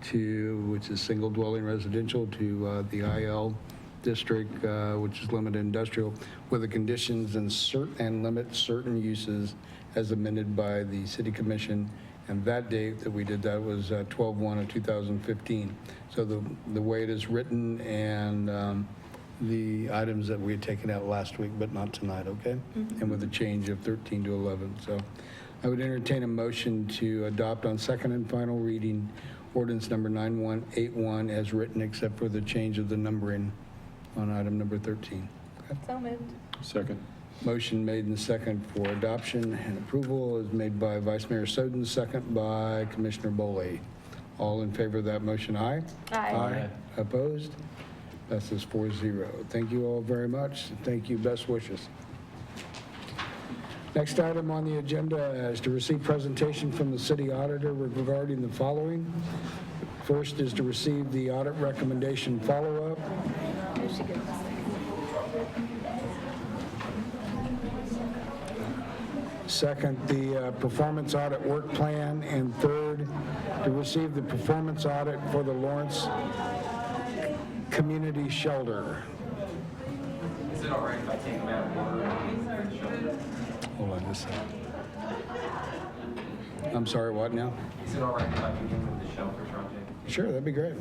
to, which is single dwelling residential, to the IL district, which is limited industrial, with the conditions and limit certain uses as amended by the city commission. And that date that we did that was 12/1/2015. So the way it is written and the items that we had taken out last week, but not tonight, okay? And with a change of 13 to 11. So I would entertain a motion to adopt on second and final reading ordinance number 9181 as written, except for the change of the numbering on item number 13. Okay. So moved. Second. Motion made and second for adoption and approval is made by Vice Mayor Soden, second by Commissioner Boley. All in favor of that motion, aye? Aye. Opposed? Passes 4-0. Thank you all very much. Thank you. Best wishes. Next item on the agenda is to receive presentation from the city auditor regarding the following. First is to receive the audit recommendation follow-up. There she goes. Second, the performance audit work plan. And third, to receive the performance audit for the Lawrence Community Shelter. Is it all right if I take them out of order? Hold on just a second. I'm sorry, what now? Is it all right if I begin with the shelter project? Sure, that'd be great.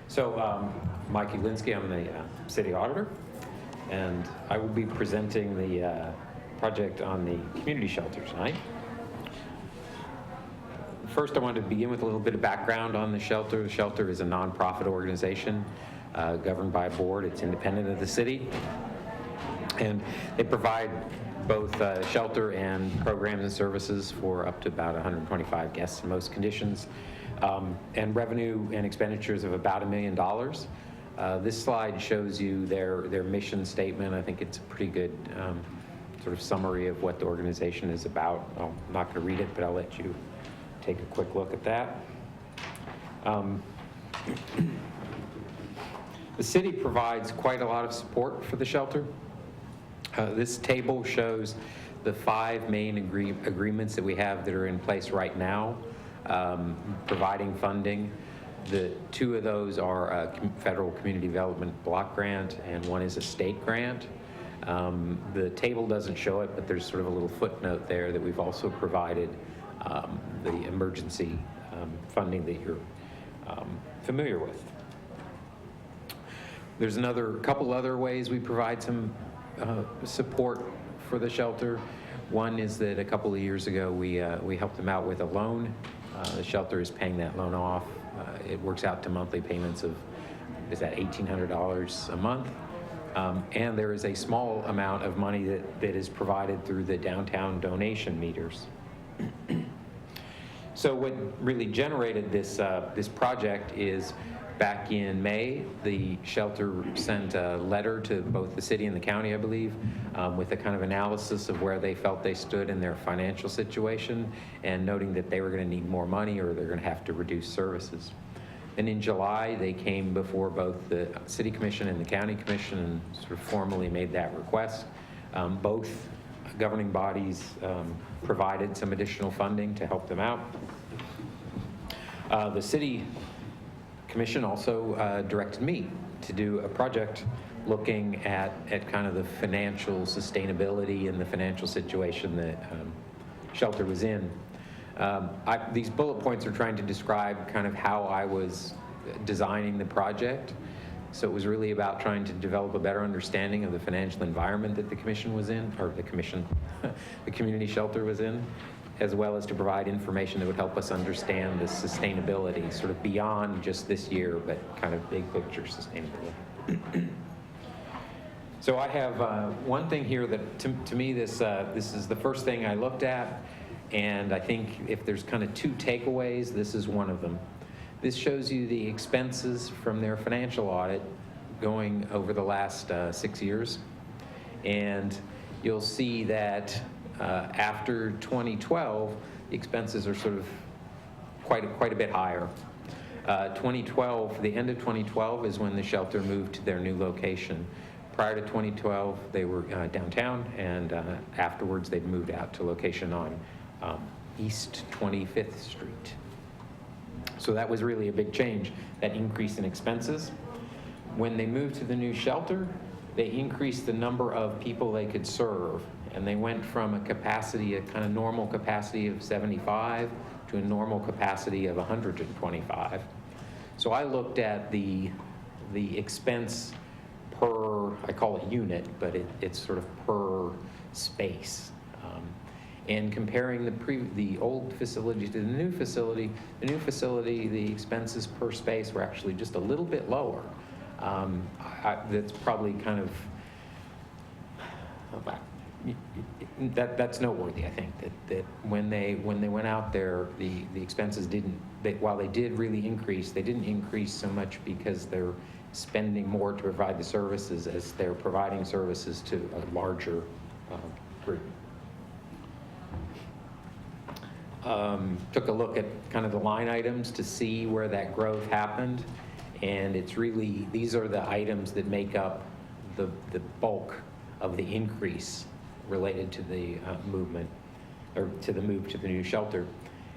So, Mike Ulinski, I'm the city auditor, and I will be presenting the project on the community shelter tonight. First, I wanted to begin with a little bit of background on the shelter. The shelter is a nonprofit organization governed by a board. It's independent of the city, and they provide both shelter and programs and services for up to about 125 guests in most conditions. And revenue and expenditures of about $1 million. This slide shows you their mission statement. I think it's a pretty good sort of summary of what the organization is about. I'm not going to read it, but I'll let you take a quick look at that. The city provides quite a lot of support for the shelter. This table shows the 5 main agreements that we have that are in place right now, providing funding. The two of those are a federal community development block grant, and one is a state grant. The table doesn't show it, but there's sort of a little footnote there that we've also provided the emergency funding that you're familiar with. There's couple other ways we provide some support for the shelter. One is that a couple of years ago, we helped them out with a loan. The shelter is paying that loan off. It works out to monthly payments of, is that $1,800 a month? And there is a small amount of money that is provided through the downtown donation meters. So what really generated this project is back in May, the shelter sent a letter to both the city and the county, I believe, with a kind of analysis of where they felt they stood in their financial situation and noting that they were going to need more money or they're going to have to reduce services. And in July, they came before both the city commission and the county commission and sort of formally made that request. Both governing bodies provided some additional funding to help them out. The city commission also directed me to do a project looking at kind of the financial sustainability and the financial situation that shelter was in. These bullet points are trying to describe kind of how I was designing the project. So it was really about trying to develop a better understanding of the financial environment that the commission was in, or the community shelter was in, as well as to provide information that would help us understand the sustainability, sort of beyond just this year, but kind of big picture sustainability. So I have one thing here that, to me, this is the first thing I looked at, and I think if there's kind of two takeaways, this is one of them. This shows you the expenses from their financial audit going over the last 6 years, and you'll see that after 2012, the expenses are sort of quite a bit higher. 2012, the end of 2012 is when the shelter moved to their new location. Prior to 2012, they were downtown, and afterwards they moved out to location on East 25th Street. So that was really a big change, that increase in expenses. When they moved to the new shelter, they increased the number of people they could serve, and they went from a capacity, a kind of normal capacity of 75 to a normal capacity of 125. So I looked at the expense per, I call it unit, but it's sort of per space. And comparing the old facility to the new facility, the expenses per space were actually just a little bit lower. That's probably kind of, that's noteworthy, I think, that when they went out there, the expenses while they did really increase, they didn't increase so much because they're spending more to provide the services as they're providing services to a larger group. Took a look at kind of the line items to see where that growth happened, and it's really, these are the items that make up the bulk of the increase related to the movement, or to the move to the new shelter.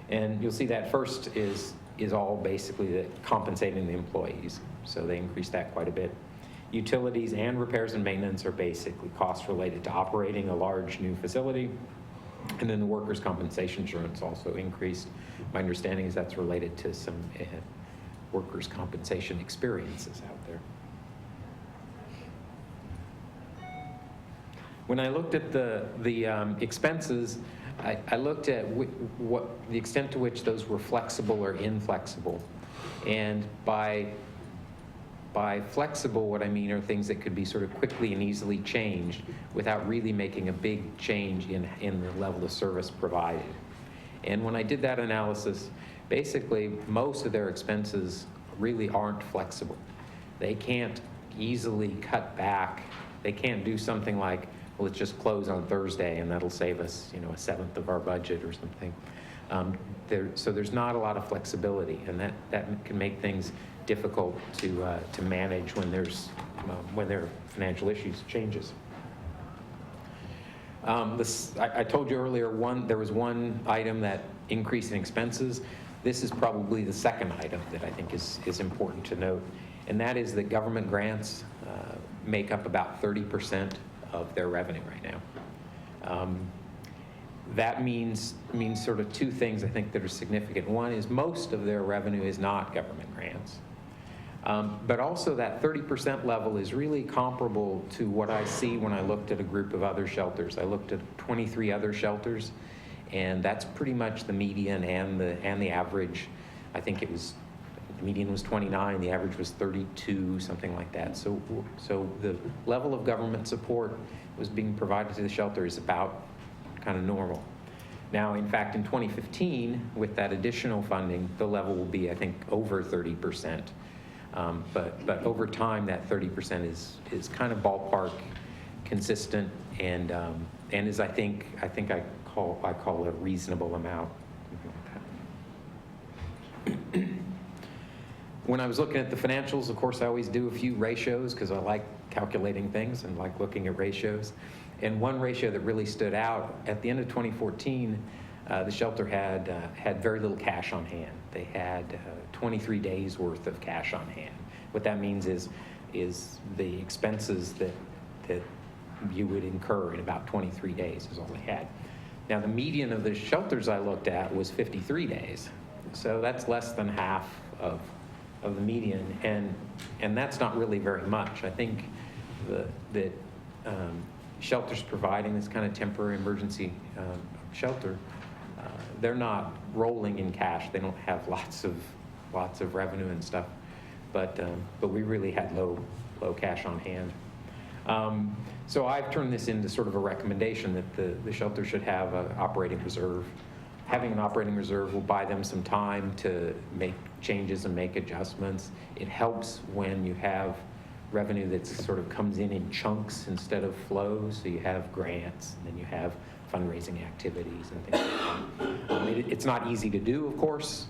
And you'll see that first is all basically compensating the employees, so they increased that quite a bit. Utilities and repairs and maintenance are basically costs related to operating a large new facility. And then the workers' compensation insurance also increased. My understanding is that's related to some workers' compensation experiences out there. When I looked at the expenses, I looked at what the extent to which those were flexible or inflexible. And by flexible, what I mean are things that could be sort of quickly and easily changed without really making a big change in the level of service provided. And when I did that analysis, basically most of their expenses really aren't flexible. They can't easily cut back. They can't do something like, well, let's just close on Thursday and that'll save us, a seventh of our budget or something. So there's not a lot of flexibility, and that can make things difficult to manage when there are financial changes. I told you earlier, there was one item that increase in expenses. This is probably the second item that I think is important to note, and that is that government grants make up about 30% of their revenue right now. That means sort of two things I think that are significant. One is most of their revenue is not government grants. But also that 30% level is really comparable to what I see when I looked at a group of other shelters. I looked at 23 other shelters, and that's pretty much the median and the average. I think the median was 29, the average was 32, something like that. So the level of government support was being provided to the shelter is about kind of normal. Now, in fact, in 2015, with that additional funding, the level will be, I think, over 30%. But over time, that 30% is kind of ballpark consistent, and is I think I call a reasonable amount. When I was looking at the financials, of course, I always do a few ratios because I like calculating things and like looking at ratios. And one ratio that really stood out at the end of 2014, the shelter had very little cash on hand. They had 23 days worth of cash on hand. What that means is the expenses that you would incur in about 23 days is all they had. Now, the median of the shelters I looked at was 53 days. So that's less than half of the median, and that's not really very much. I think that shelters providing this kind of temporary emergency shelter, they're not rolling in cash. They don't have lots of revenue and stuff, but we really had low cash on hand. So I've turned this into sort of a recommendation that the shelter should have an operating reserve. Having an operating reserve will buy them some time to make changes and make adjustments. It helps when you have revenue that sort of comes in chunks instead of flows. So you have grants, and then you have fundraising activities and things like that. It's not easy to do, of course,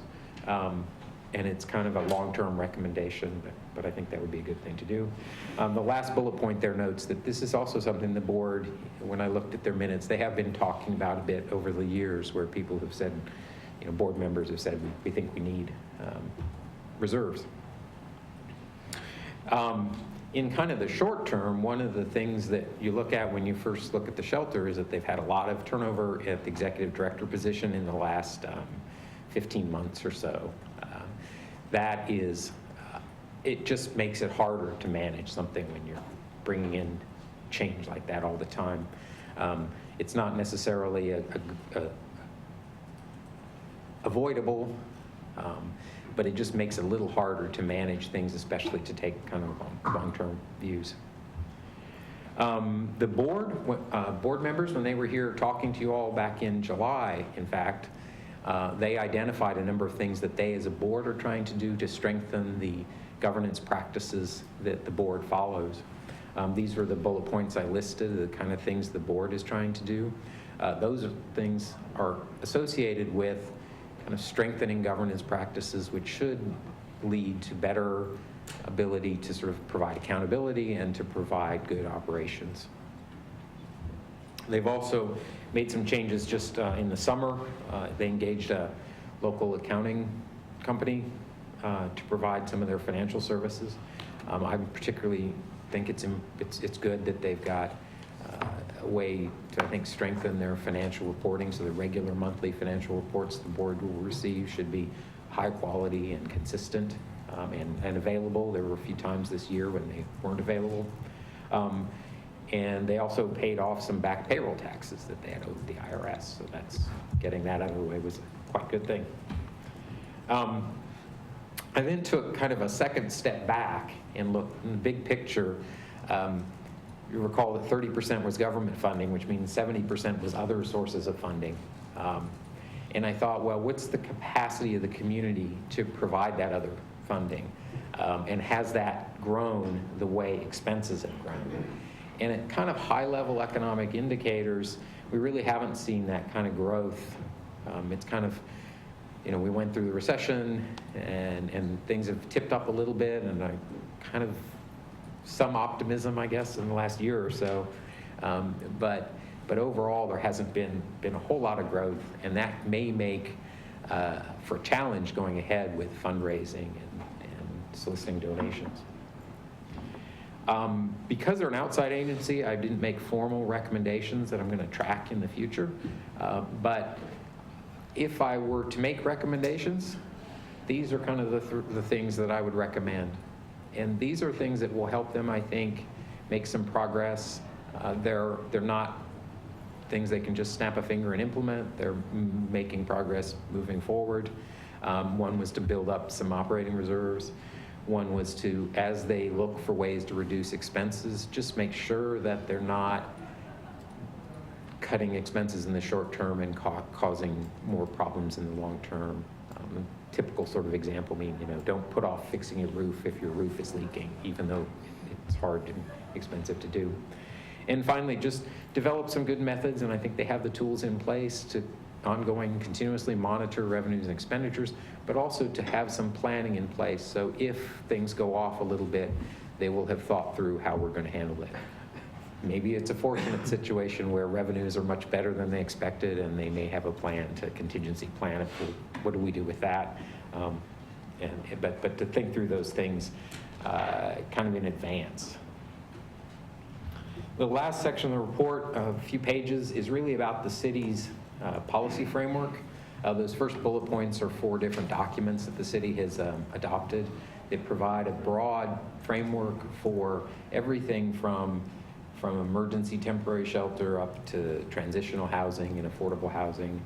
and it's kind of a long-term recommendation, but I think that would be a good thing to do. The last bullet point there notes that this is also something the board, when I looked at their minutes, they have been talking about a bit over the years, where people have said, board members have said, we think we need reserves. In kind of the short term, one of the things that you look at when you first look at the shelter is that they've had a lot of turnover at the executive director position in the last 15 months or so. That is, it just makes it harder to manage something when you're bringing in change like that all the time. It's not necessarily avoidable, but it just makes it a little harder to manage things, especially to take kind of long-term views. The board members, when they were here talking to you all back in July, in fact, they identified a number of things that they as a board are trying to do to strengthen the governance practices that the board follows. These were the bullet points I listed, the kind of things the board is trying to do. Those things are associated with kind of strengthening governance practices, which should lead to better ability to sort of provide accountability and to provide good operations. They've also made some changes just in the summer. They engaged a local accounting company to provide some of their financial services. I particularly think it's good that they've got a way to, I think, strengthen their financial reporting. So the regular monthly financial reports the board will receive should be high quality and consistent and available. There were a few times this year when they weren't available. And they also paid off some back payroll taxes that they had owed the IRS. So that's, getting that out of the way was a quite good thing. I then took kind of a second step back and looked in the big picture. You recall that 30% was government funding, which means 70% was other sources of funding. And I thought, well, what's the capacity of the community to provide that other funding? And has that grown the way expenses have grown? And at kind of high-level economic indicators, we really haven't seen that kind of growth. It's kind of, we went through the recession, and things have tipped up a little bit, and kind of some optimism, I guess, in the last year or so. But overall, there hasn't been a whole lot of growth, and that may make for a challenge going ahead with fundraising and soliciting donations. Because they're an outside agency, I didn't make formal recommendations that I'm going to track in the future. But if I were to make recommendations, these are kind of the things that I would recommend. And these are things that will help them, I think, make some progress. They're not things they can just snap a finger and implement. They're making progress moving forward. One was to build up some operating reserves. One was to, as they look for ways to reduce expenses, just make sure that they're not cutting expenses in the short term and causing more problems in the long term. Typical sort of example being, don't put off fixing your roof if your roof is leaking, even though it's hard and expensive to do. And finally, just develop some good methods, and I think they have the tools in place to continuously monitor revenues and expenditures, but also to have some planning in place. So if things go off a little bit, they will have thought through how we're going to handle it. Maybe it's a fortunate situation where revenues are much better than they expected, and they may have a contingency plan. What do we do with that? But to think through those things kind of in advance. The last section of the report, a few pages, is really about the city's policy framework. Those first bullet points are 4 different documents that the city has adopted. They provide a broad framework for everything from emergency temporary shelter up to transitional housing and affordable housing.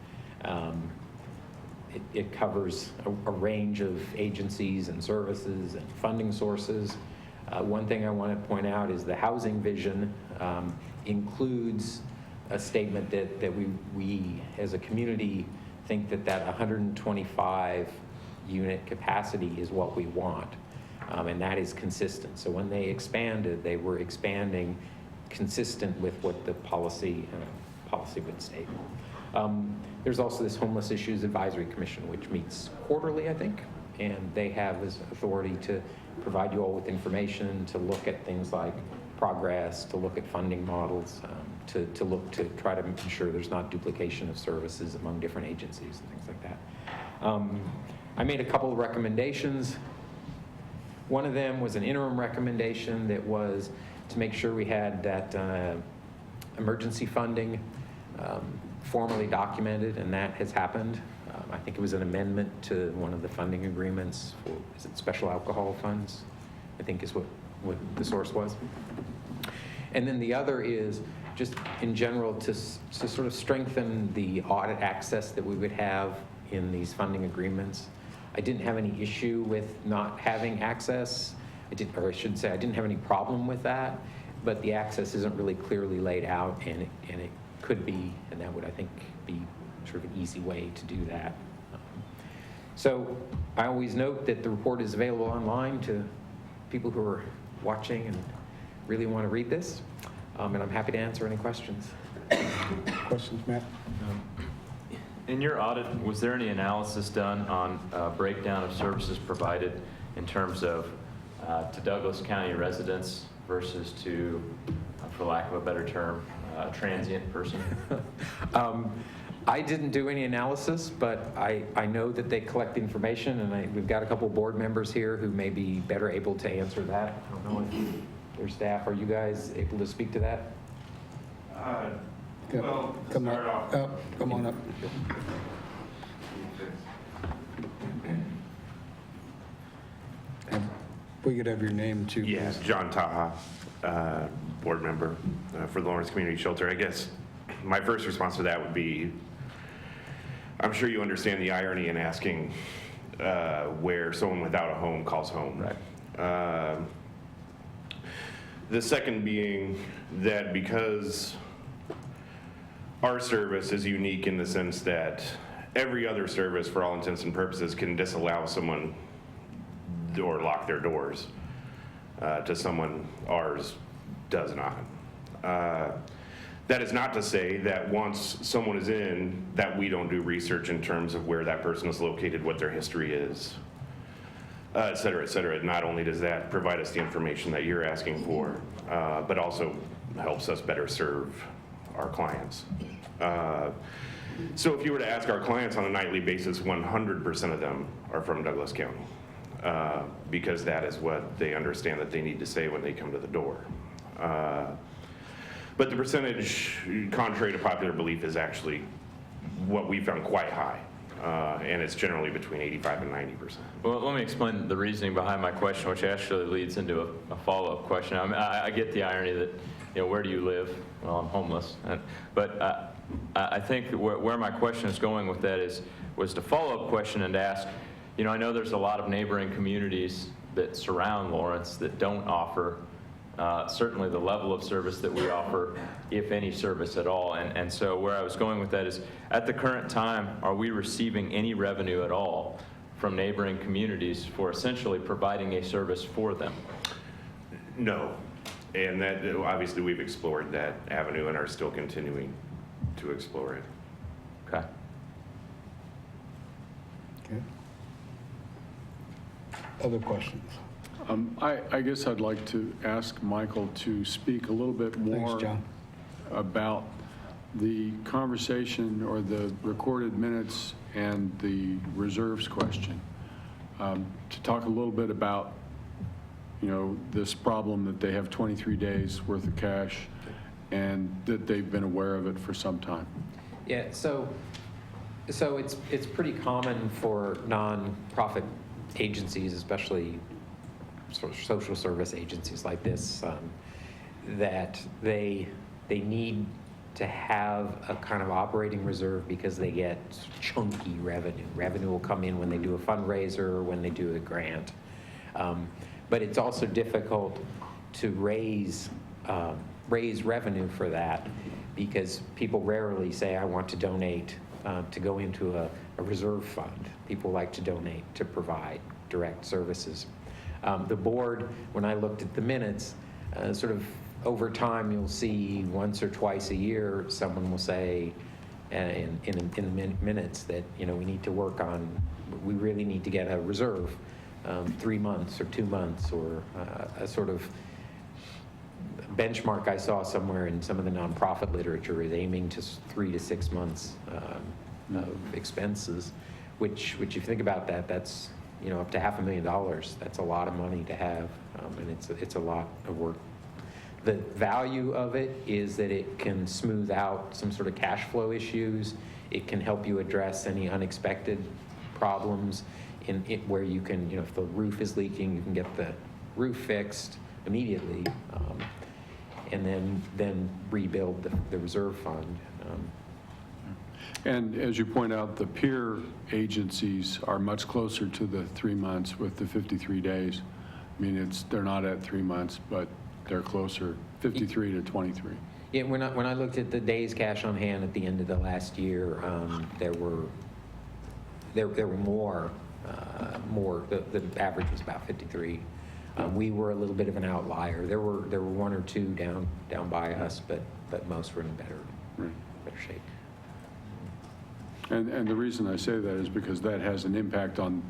It covers a range of agencies and services and funding sources. One thing I want to point out is the housing vision includes a statement that we as a community think that 125 unit capacity is what we want, and that is consistent. So when they expanded, they were expanding consistent with what the policy would state. There's also this Homeless Issues Advisory Commission, which meets quarterly, I think, and they have this authority to provide you all with information, to look at things like progress, to look at funding models, to look to try to ensure there's not duplication of services among different agencies and things like that. I made a couple of recommendations. One of them was an interim recommendation that was to make sure we had that emergency funding formally documented, and that has happened. I think it was an amendment to one of the funding agreements for, is it special alcohol funds? I think is what the source was. And then the other is just in general to sort of strengthen the audit access that we would have in these funding agreements. I didn't have any issue with not having access. I didn't have any problem with that, but the access isn't really clearly laid out, and it could be, and that would, I think, be sort of an easy way to do that. So I always note that the report is available online to people who are watching and really want to read this, and I'm happy to answer any questions. Questions, Matt? In your audit, was there any analysis done on breakdown of services provided in terms of to Douglas County residents versus to, for lack of a better term, a transient person? I didn't do any analysis, but I know that they collect the information, and we've got a couple board members here who may be better able to answer that. I don't know if their staff, are you guys able to speak to that? Well, come on up. We could have your name too. Yeah, please. John Taha, board member for the Lawrence Community Shelter. I guess my first response to that would be, I'm sure you understand the irony in asking where someone without a home calls home. Right. The second being that because our service is unique in the sense that every other service, for all intents and purposes, can disallow someone or lock their doors to someone. Ours does not. That is not to say that once someone is in, that we don't do research in terms of where that person is located, what their history is, et cetera, et cetera. Not only does that provide us the information that you're asking for, but also helps us better serve our clients. So if you were to ask our clients on a nightly basis, 100% of them are from Douglas County, because that is what they understand that they need to say when they come to the door. But the percentage, contrary to popular belief, is actually what we found quite high. And it's generally between 85 and 90%. Well, let me explain the reasoning behind my question, which actually leads into a follow-up question. I mean, I get the irony that, where do you live? Well, I'm homeless. But I think where my question is going with that was to follow-up question and to ask, I know there's a lot of neighboring communities that surround Lawrence that don't offer certainly the level of service that we offer, if any service at all. And so where I was going with that is, at the current time, are we receiving any revenue at all from neighboring communities for essentially providing a service for them? No. And that, obviously, we've explored that avenue and are still continuing to explore it. Okay. Okay. Other questions? I guess I'd like to ask Michael to speak a little bit more Thanks, John. about the conversation or the recorded minutes and the reserves question. To talk a little bit about, this problem that they have 23 days worth of cash and that they've been aware of it for some time. Yeah, so it's pretty common for nonprofit agencies, especially sort of social service agencies like this, that they need to have a kind of operating reserve because they get chunky revenue. Revenue will come in when they do a fundraiser or when they do a grant. But it's also difficult to raise revenue for that because people rarely say, I want to donate to go into a reserve fund. People like to donate to provide direct services. The board, when I looked at the minutes, sort of over time, you'll see once or twice a year, someone will say in the minutes that, we need to work on, we really need to get a reserve, 3 months or 2 months, or a sort of benchmark I saw somewhere in some of the nonprofit literature is aiming to 3 to 6 months of expenses, which if you think about that, that's up to $500,000. That's a lot of money to have, and it's a lot of work. The value of it is that it can smooth out some sort of cash flow issues. It can help you address any unexpected problems in it where you can, if the roof is leaking, you can get the roof fixed immediately, and then rebuild the reserve fund. And as you point out, the peer agencies are much closer to the 3 months with the 53 days. I mean, they're not at 3 months, but they're closer, 53 to 23. Yeah, when I looked at the days cash on hand at the end of the last year, there were more. The average was about 53. We were a little bit of an outlier. There were 1 or 2 down by us, but most were in better shape. And the reason I say that is because that has an impact on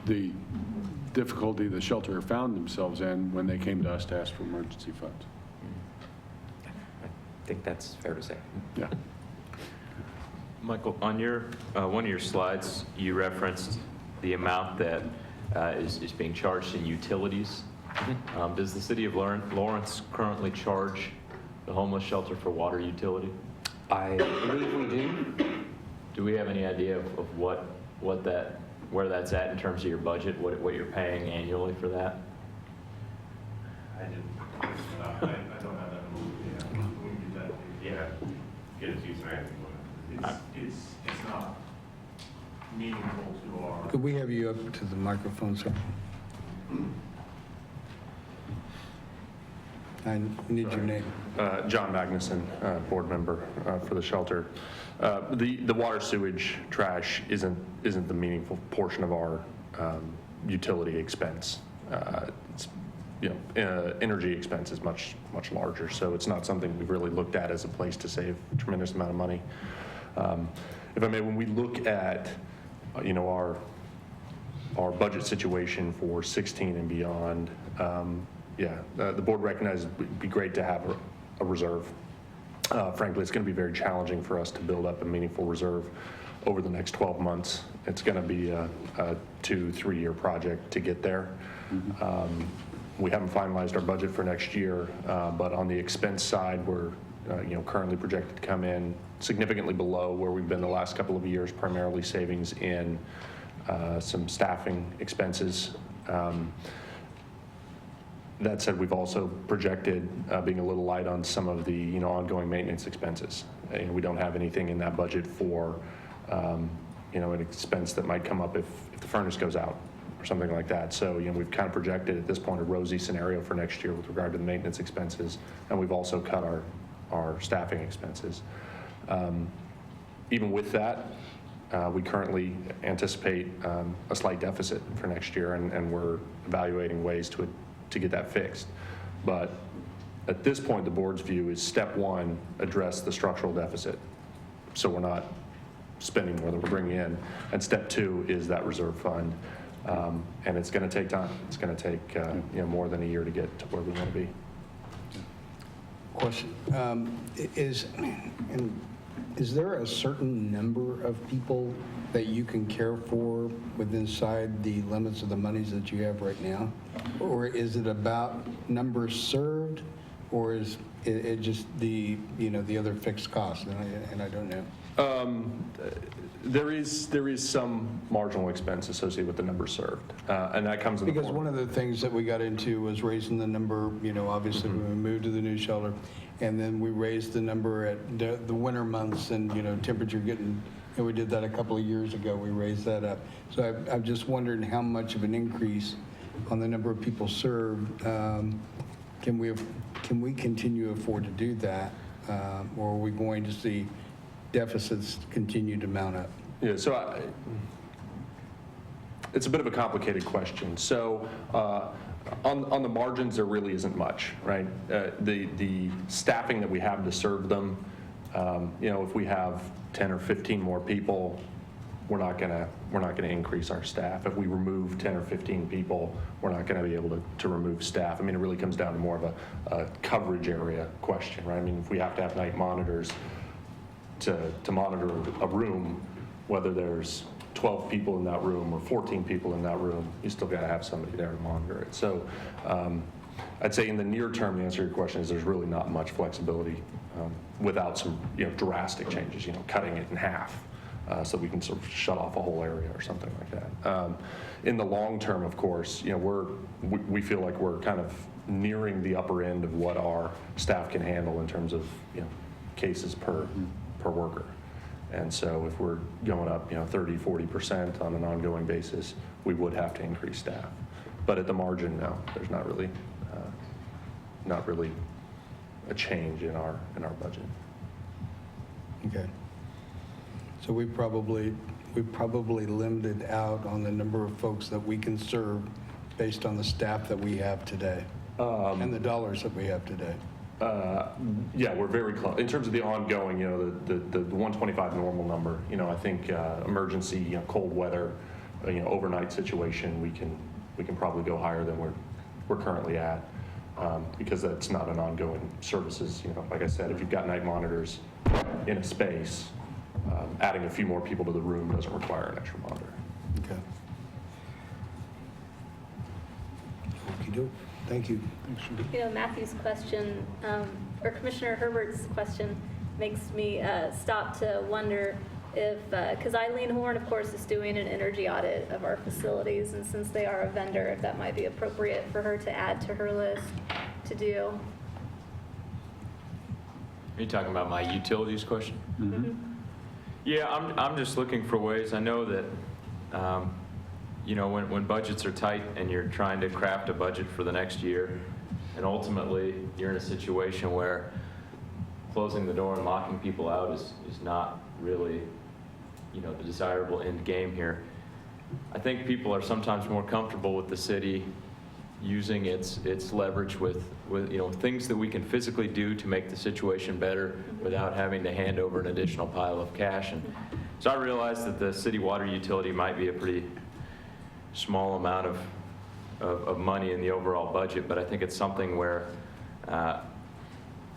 the difficulty the shelter found themselves in when they came to us to ask for emergency funds. I think that's fair to say. Yeah. Michael, on your one of your slides, you referenced the amount that is being charged in utilities. Does the city of Lawrence currently charge the homeless shelter for water utility? I believe we do. Do we have any idea of where that's at in terms of your budget, what you're paying annually for that? I don't have that. We can get that. Yeah, get it to you tonight. It's not meaningful to our. Could we have you up to the microphone, sir? I need your name. John Magnuson, board member for the shelter. The water, sewage, trash isn't the meaningful portion of our utility expense. It's, energy expense is much larger, so it's not something we've really looked at as a place to save a tremendous amount of money. If I may, when we look at our budget situation for 16 and beyond, the board recognizes it would be great to have a reserve. frankly, it's going to be very challenging for us to build up a meaningful reserve over the next 12 months. It's going to be a 2-3 year project to get there. We haven't finalized our budget for next year, but on the expense side, we're currently projected to come in significantly below where we've been the last couple of years, primarily savings in some staffing expenses. That said, we've also projected being a little light on some of the ongoing maintenance expenses. We don't have anything in that budget for an expense that might come up if the furnace goes out or something like that. So we've kind of projected at this point a rosy scenario for next year with regard to the maintenance expenses, and we've also cut our staffing expenses. Even with that, we currently anticipate a slight deficit for next year, and we're evaluating ways to get that fixed. But at this point, the board's view is step one, address the structural deficit, so we're not spending more than we're bringing in. And step two is that reserve fund, and it's going to take time. It's going to take more than a year to get to where we want to be. Question. Is there a certain number of people that you can care for inside the limits of the monies that you have right now? Or is it about numbers served, or is it just the other fixed costs? And I don't know. There is some marginal expense associated with the number served, and that comes in the Because form. one of the things that we got into was raising the number, obviously when we moved to the new shelter, and then we raised the number at the winter months and, temperature getting, we did that a couple of years ago, we raised that up. So I'm just wondering how much of an increase on the number of people served, can we continue to afford to do that, or are we going to see deficits continue to mount up? Yeah, so it's a bit of a complicated question. So on the margins, there really isn't much, right? The staffing that we have to serve them, if we have 10 or 15 more people, we're not gonna increase our staff. If we remove 10 or 15 people, we're not gonna be able to remove staff. I mean, it really comes down to more of a coverage area question, right? I mean, if we have to have night monitors to monitor a room, whether there's 12 people in that room or 14 people in that room, you still got to have somebody there to monitor it. So I'd say in the near term, the answer to your question is there's really not much flexibility without some drastic changes, cutting it in half so we can sort of shut off a whole area or something like that. In the long term, of course, we feel like we're kind of nearing the upper end of what our staff can handle in terms of cases per worker. And so if we're going up 30-40% on an ongoing basis, we would have to increase staff. But at the margin, no, there's not really a change in our budget. Okay. So we probably limited out on the number of folks that we can serve based on the staff that we have today and the dollars that we have today. Yeah, we're very close. In terms of the ongoing, the 125 normal number, I think emergency, cold weather, overnight situation, we can probably go higher than we're currently at because that's not an ongoing services. Like I said, if you've got night monitors in a space, adding a few more people to the room doesn't require an extra monitor. Okay. Okey-doke. Thank you. Matthew's question, or Commissioner Herbert's question, makes me stop to wonder if, because Eileen Horn, of course, is doing an energy audit of our facilities, and since they are a vendor, if that might be appropriate for her to add to her list to do. Are you talking about my utilities question? Mm-hmm. Yeah, I'm just looking for ways. I know that, when budgets are tight and you're trying to craft a budget for the next year, and ultimately you're in a situation where closing the door and locking people out is not really, the desirable end game here. I think people are sometimes more comfortable with the city using its leverage with things that we can physically do to make the situation better without having to hand over an additional pile of cash. And so I realize that the city water utility might be a pretty small amount of money in the overall budget, but I think it's something where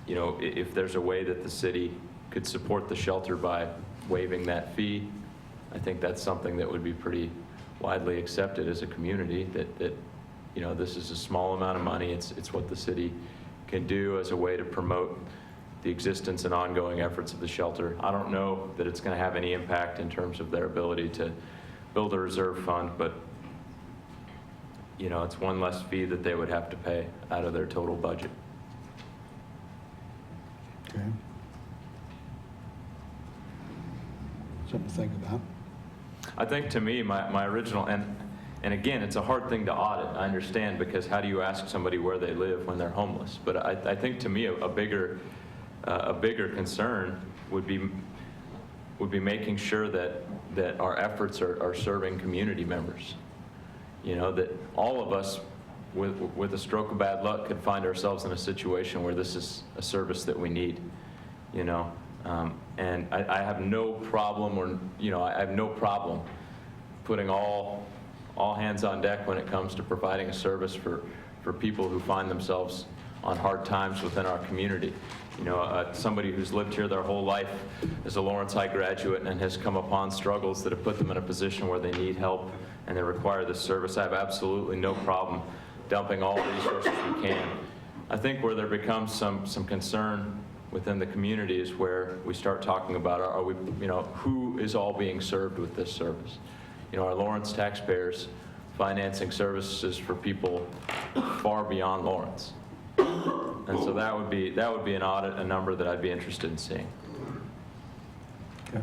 you know, if there's a way that the city could support the shelter by waiving that fee, I think that's something that would be pretty widely accepted as a community, that you know, this is a small amount of money. It's what the city can do as a way to promote the existence and ongoing efforts of the shelter. I don't know that it's going to have any impact in terms of their ability to build a reserve fund, but you know, it's one less fee that they would have to pay out of their total budget. Okay. Something to think about. I think to me, my original, and again, it's a hard thing to audit, I understand, because how do you ask somebody where they live when they're homeless? But I think to me, a bigger concern would be making sure that our efforts are serving community members. You know, that all of us, with a stroke of bad luck, could find ourselves in a situation where this is a service that we need, you know. And I have no problem, I have no problem putting all hands on deck when it comes to providing a service for people who find themselves on hard times within our community. You know, somebody who's lived here their whole life is a Lawrence High graduate and has come upon struggles that have put them in a position where they need help and they require this service. I have absolutely no problem dumping all the resources we can. I think where there becomes some concern within the community is where we start talking about, are we, you know, who is all being served with this service? You know, are Lawrence taxpayers financing services for people far beyond Lawrence? And so that would be an audit, a number that I'd be interested in seeing. Okay.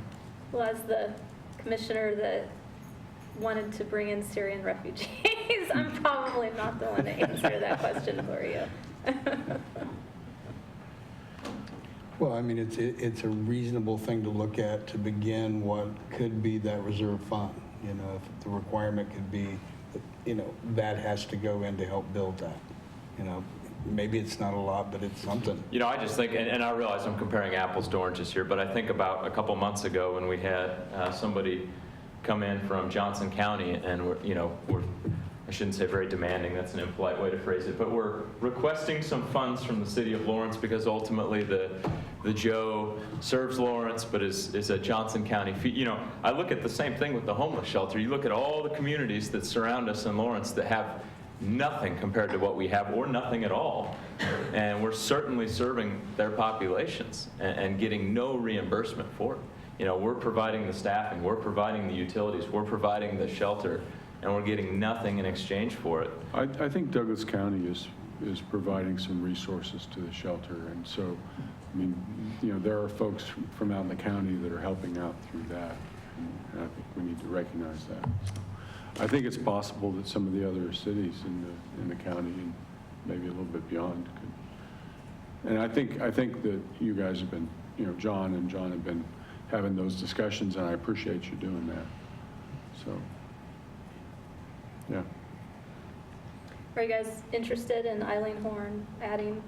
Well, as the commissioner that wanted to bring in Syrian refugees, I'm probably not the one to answer that question for you. Well, I mean, it's a reasonable thing to look at to begin what could be that reserve fund. You know, if the requirement could be, you know, that has to go in to help build that. You know, maybe it's not a lot, but it's something. You know, I just think, and I realize I'm comparing apples to oranges here, but I think about a couple months ago when we had somebody come in from Johnson County, and we're I shouldn't say very demanding, that's an impolite way to phrase it, but we're requesting some funds from the city of Lawrence because ultimately the Joe serves Lawrence but is a Johnson County fee. You know, I look at the same thing with the homeless shelter. You look at all the communities that surround us in Lawrence that have nothing compared to what we have, or nothing at all. And we're certainly serving their populations and getting no reimbursement for it. You know, we're providing the staffing, we're providing the utilities, we're providing the shelter, and we're getting nothing in exchange for it. I think Douglas County is providing some resources to the shelter, and so, I mean, you know, there are folks from out in the county that are helping out through that, and I think we need to recognize that. So I think it's possible that some of the other cities in the county and maybe a little bit beyond could. And I think that you guys have been, you know, John have been having those discussions, and I appreciate you doing that. So. Yeah. Are you guys interested in Eileen Horn adding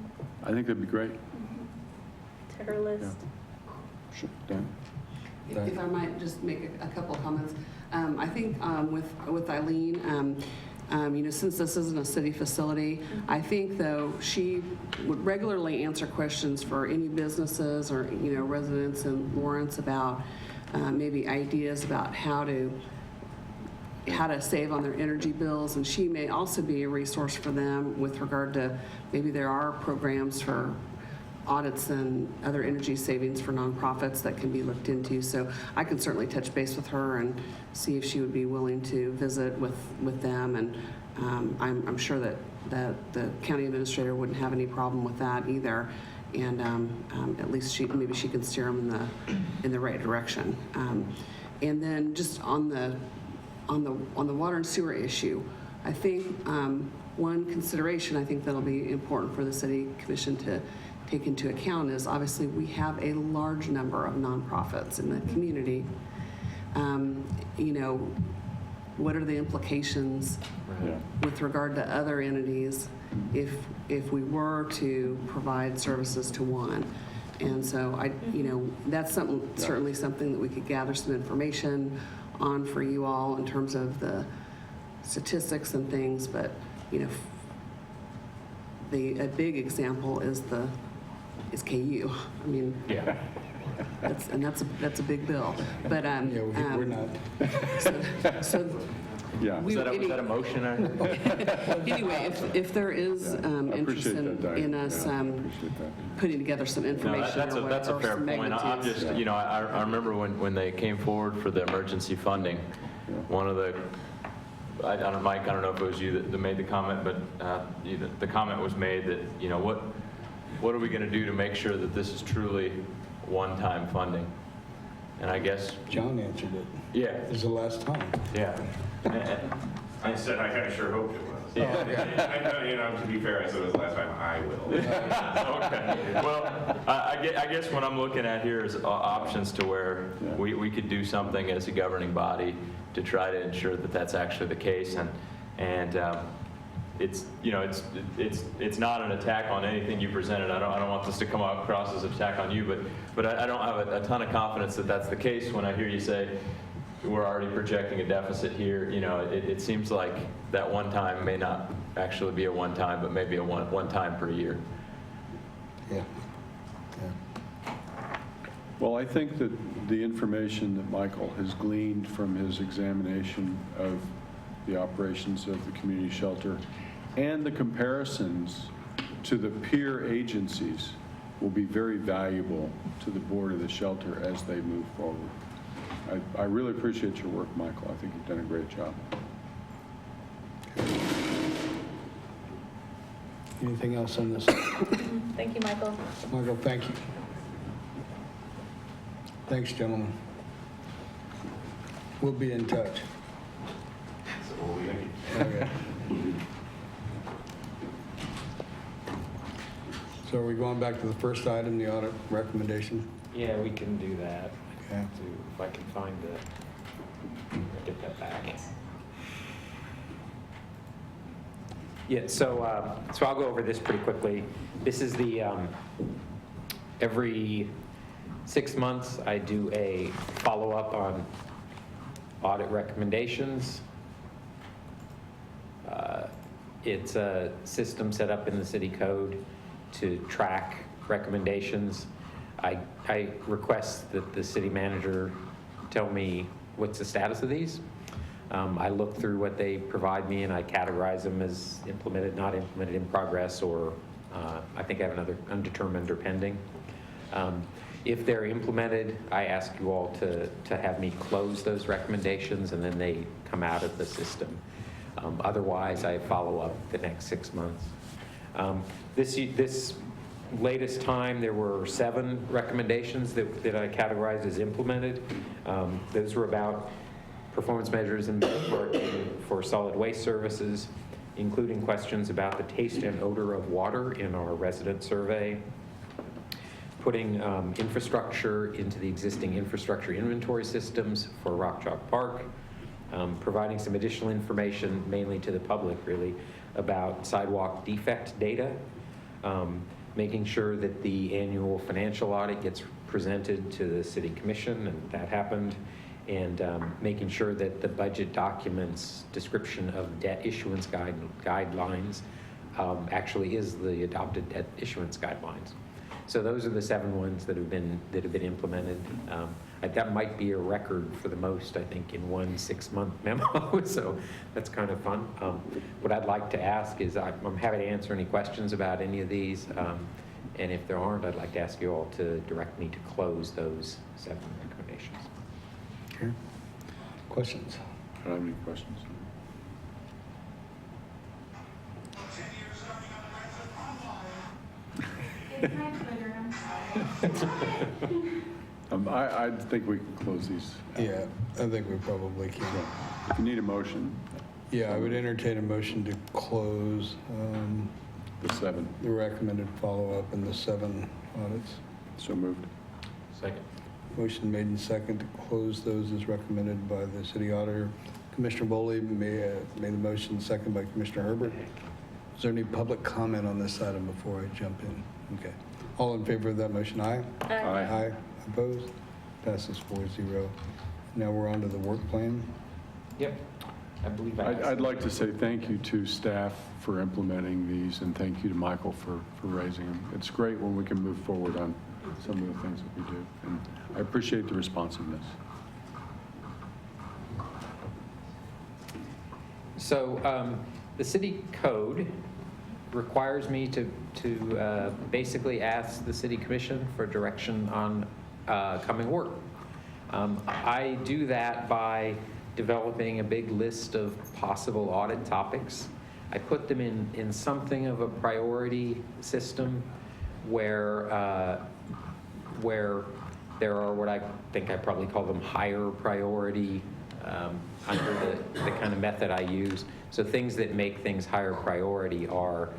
I think that'd be great. to her list? Yeah. Sure. Dan? If I might just make a couple of comments. I think with Eileen, you know, since this isn't a city facility, I think though she would regularly answer questions for any businesses or, you know, residents in Lawrence about maybe ideas about how to save on their energy bills, and she may also be a resource for them with regard to maybe there are programs for audits and other energy savings for nonprofits that can be looked into. So I can certainly touch base with her and see if she would be willing to visit with them, and I'm sure that the county administrator wouldn't have any problem with that either, and at least maybe she can steer them in the right direction. And then just on the water and sewer issue, I think one consideration I think that'll be important for the city commission to take into account is obviously we have a large number of nonprofits in the community. You know, what are the implications with regard to other entities if we were to provide services to one? And so you know, that's certainly something that we could gather some information on for you all in terms of the statistics and things, but you know, a big example is the is KU. I mean, Yeah. that's a big bill. But Yeah, we're not. so Yeah. we, Was that a motion? anyway, if there is interest appreciate in, that, Diane. us Yeah, I appreciate that. putting together some No, information that's or a whatever, that's a fair some point. I'm magnitudes. just, I remember when they came forward for the emergency funding, one of the, Mike, I don't know if it was you that made the comment, but the comment was made that, what are we going to do to make sure that this is truly one-time funding? And I guess, John answered it. yeah, This is the last time. yeah. I said I sure hoped it was. Yeah. To be fair, I said it was the last time I will. Okay. Well, I guess what I'm looking at here is options to where we could do something as a governing body to try to ensure that that's actually the case. And it's not an attack on anything you presented. I don't want this to come across as an attack on you, but I don't have a ton of confidence that that's the case when I hear you say, we're already projecting a deficit here. It seems like that one time may not actually be a one time, but maybe a one time per year. Yeah. Well, I think that the information that Michael has gleaned from his examination of the operations of the community shelter and the comparisons to the peer agencies will be very valuable to the board of the shelter as they move forward. I really appreciate your work, Michael. I think you've done a great job. Anything else on this? Thank you, Michael. Michael, thank you. Thanks, gentlemen. We'll be in touch. Okay. So are we going back to the first item, the audit recommendation? Yeah, we can do that. Okay. If I can find get that back. Yeah, so I'll go over this pretty quickly. This is the, every 6 months, I do a follow-up on audit recommendations. It's a system set up in the city code to track recommendations. I request that the city manager tell me what's the status of these. I look through what they provide me and I categorize them as implemented, not implemented, in progress, or I think I have another undetermined or pending. If they're implemented, I ask you all to have me close those recommendations and then they come out of the system. Otherwise, I follow up the next 6 months. This latest time, there were 7 recommendations that I categorized as implemented. Those were about performance measures and benchmarking for solid waste services, including questions about the taste and odor of water in our resident survey, putting infrastructure into the existing infrastructure inventory systems for Rock Chalk Park, providing some additional information, mainly to the public really, about sidewalk defect data, making sure that the annual financial audit gets presented to the city commission, and that happened, and making sure that the budget documents description of debt issuance guidelines actually is the adopted debt issuance guidelines. So those are the 7 ones that have been implemented. That might be a record for the most, I think, in one 6-month memo. So that's kind of fun. What I'd like to ask is I'm happy to answer any questions about any of these. And if there aren't, I'd like to ask you all to direct me to close those 7 recommendations. Okay. Questions? I don't have any questions. I think we can close these. Yeah, I think we probably can. If you need a motion, Yeah, I would entertain a motion to close the 7. the recommended follow-up and the 7 audits. So moved. Second. Motion made and second to close those as recommended by the city auditor. Commissioner Boley made the motion, second by Commissioner Herbert. Is there any public comment on this item before I jump in? Okay. All in favor of that motion, aye? Aye. Aye. Opposed? Passes 4-0. Now we're on to the work plan. Yep. I believe I'd like to say thank you to staff for implementing these, and thank you to Michael for raising them. It's great when we can move forward on some of the things that we do, and I appreciate the responsiveness. So the city code requires me to basically ask the city commission for direction on coming work. I do that by developing a big list of possible audit topics. I put them in something of a priority system where there are what I think I probably call them higher priority under the kind of method I use. So things that make things higher priority are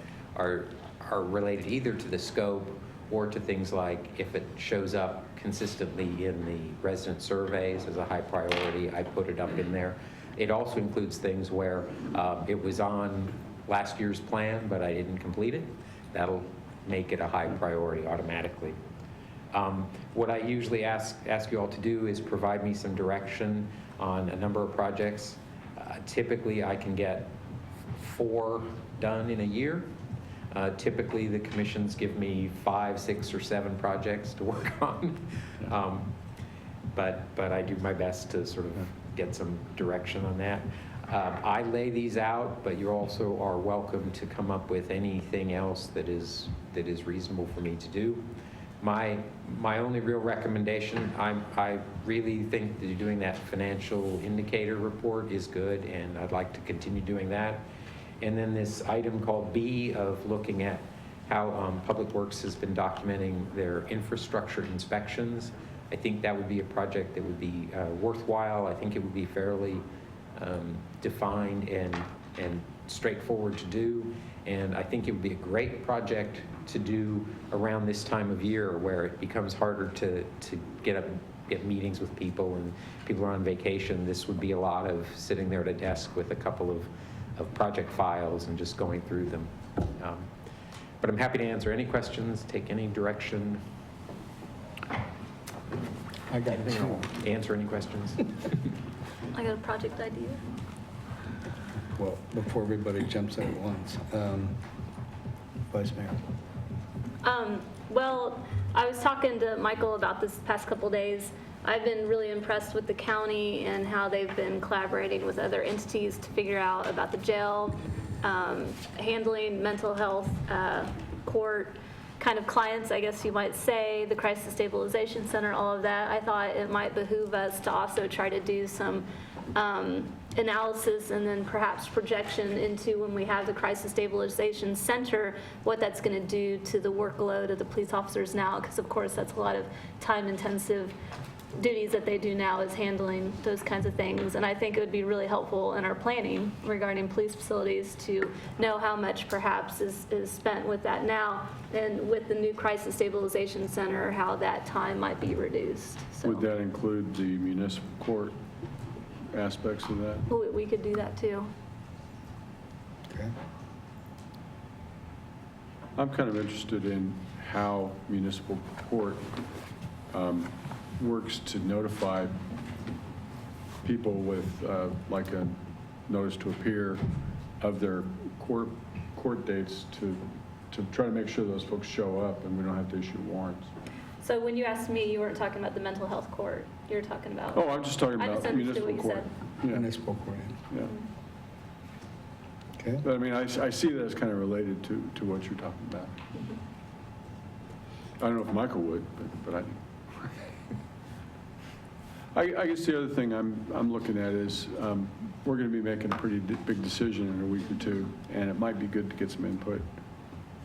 related either to the scope or to things like if it shows up consistently in the resident surveys as a high priority, I put it up in there. It also includes things where it was on last year's plan, but I didn't complete it. That'll make it a high priority automatically. What I usually ask you all to do is provide me some direction on a number of projects. Typically, I can get 4 done in a year. Typically, the commissions give me 5, 6, or 7 projects to work on. But I do my best to sort of get some direction on that. I lay these out, but you also are welcome to come up with anything else that is reasonable for me to do. My only real recommendation, I really think that doing that financial indicator report is good, and I'd like to continue doing that. And then this item called B of looking at how Public Works has been documenting their infrastructure inspections. I think that would be a project that would be worthwhile. I think it would be fairly defined and straightforward to do. And I think it would be a great project to do around this time of year where it becomes harder to get meetings with people and people are on vacation. This would be a lot of sitting there at a desk with a couple of project files and just going through them. But I'm happy to answer any questions, take any direction. I got Answer any questions. I got a project idea. Well, before everybody jumps in at once. Vice Mayor. Well, I was talking to Michael about this past couple days. I've been really impressed with the county and how they've been collaborating with other entities to figure out about the jail, handling mental health, court kind of clients, I guess you might say, the Crisis Stabilization Center, all of that. I thought it might behoove us to also try to do some analysis and then perhaps projection into when we have the Crisis Stabilization Center, what that's going to do to the workload of the police officers now, because of course that's a lot of time-intensive duties that they do now is handling those kinds of things. And I think it would be really helpful in our planning regarding police facilities to know how much perhaps is spent with that now, and with the new Crisis Stabilization Center, how that time might be reduced. So Would that include the municipal court aspects of that? we could do that too. Okay. I'm kind of interested in how municipal court works to notify people with like a notice to appear of their court dates to try to make sure those folks show up and we don't have to issue warrants. So when you asked me, you weren't talking about the mental health court. You were talking about. Oh, I'm just talking I about just understood municipal what you court. said. Yeah. Municipal court. Yeah. Okay. But I mean, I see that as kind of related to what you're talking about. I don't know if Michael would, but I do. I guess the other thing I'm looking at is we're going to be making a pretty big decision in a week or two, and it might be good to get some input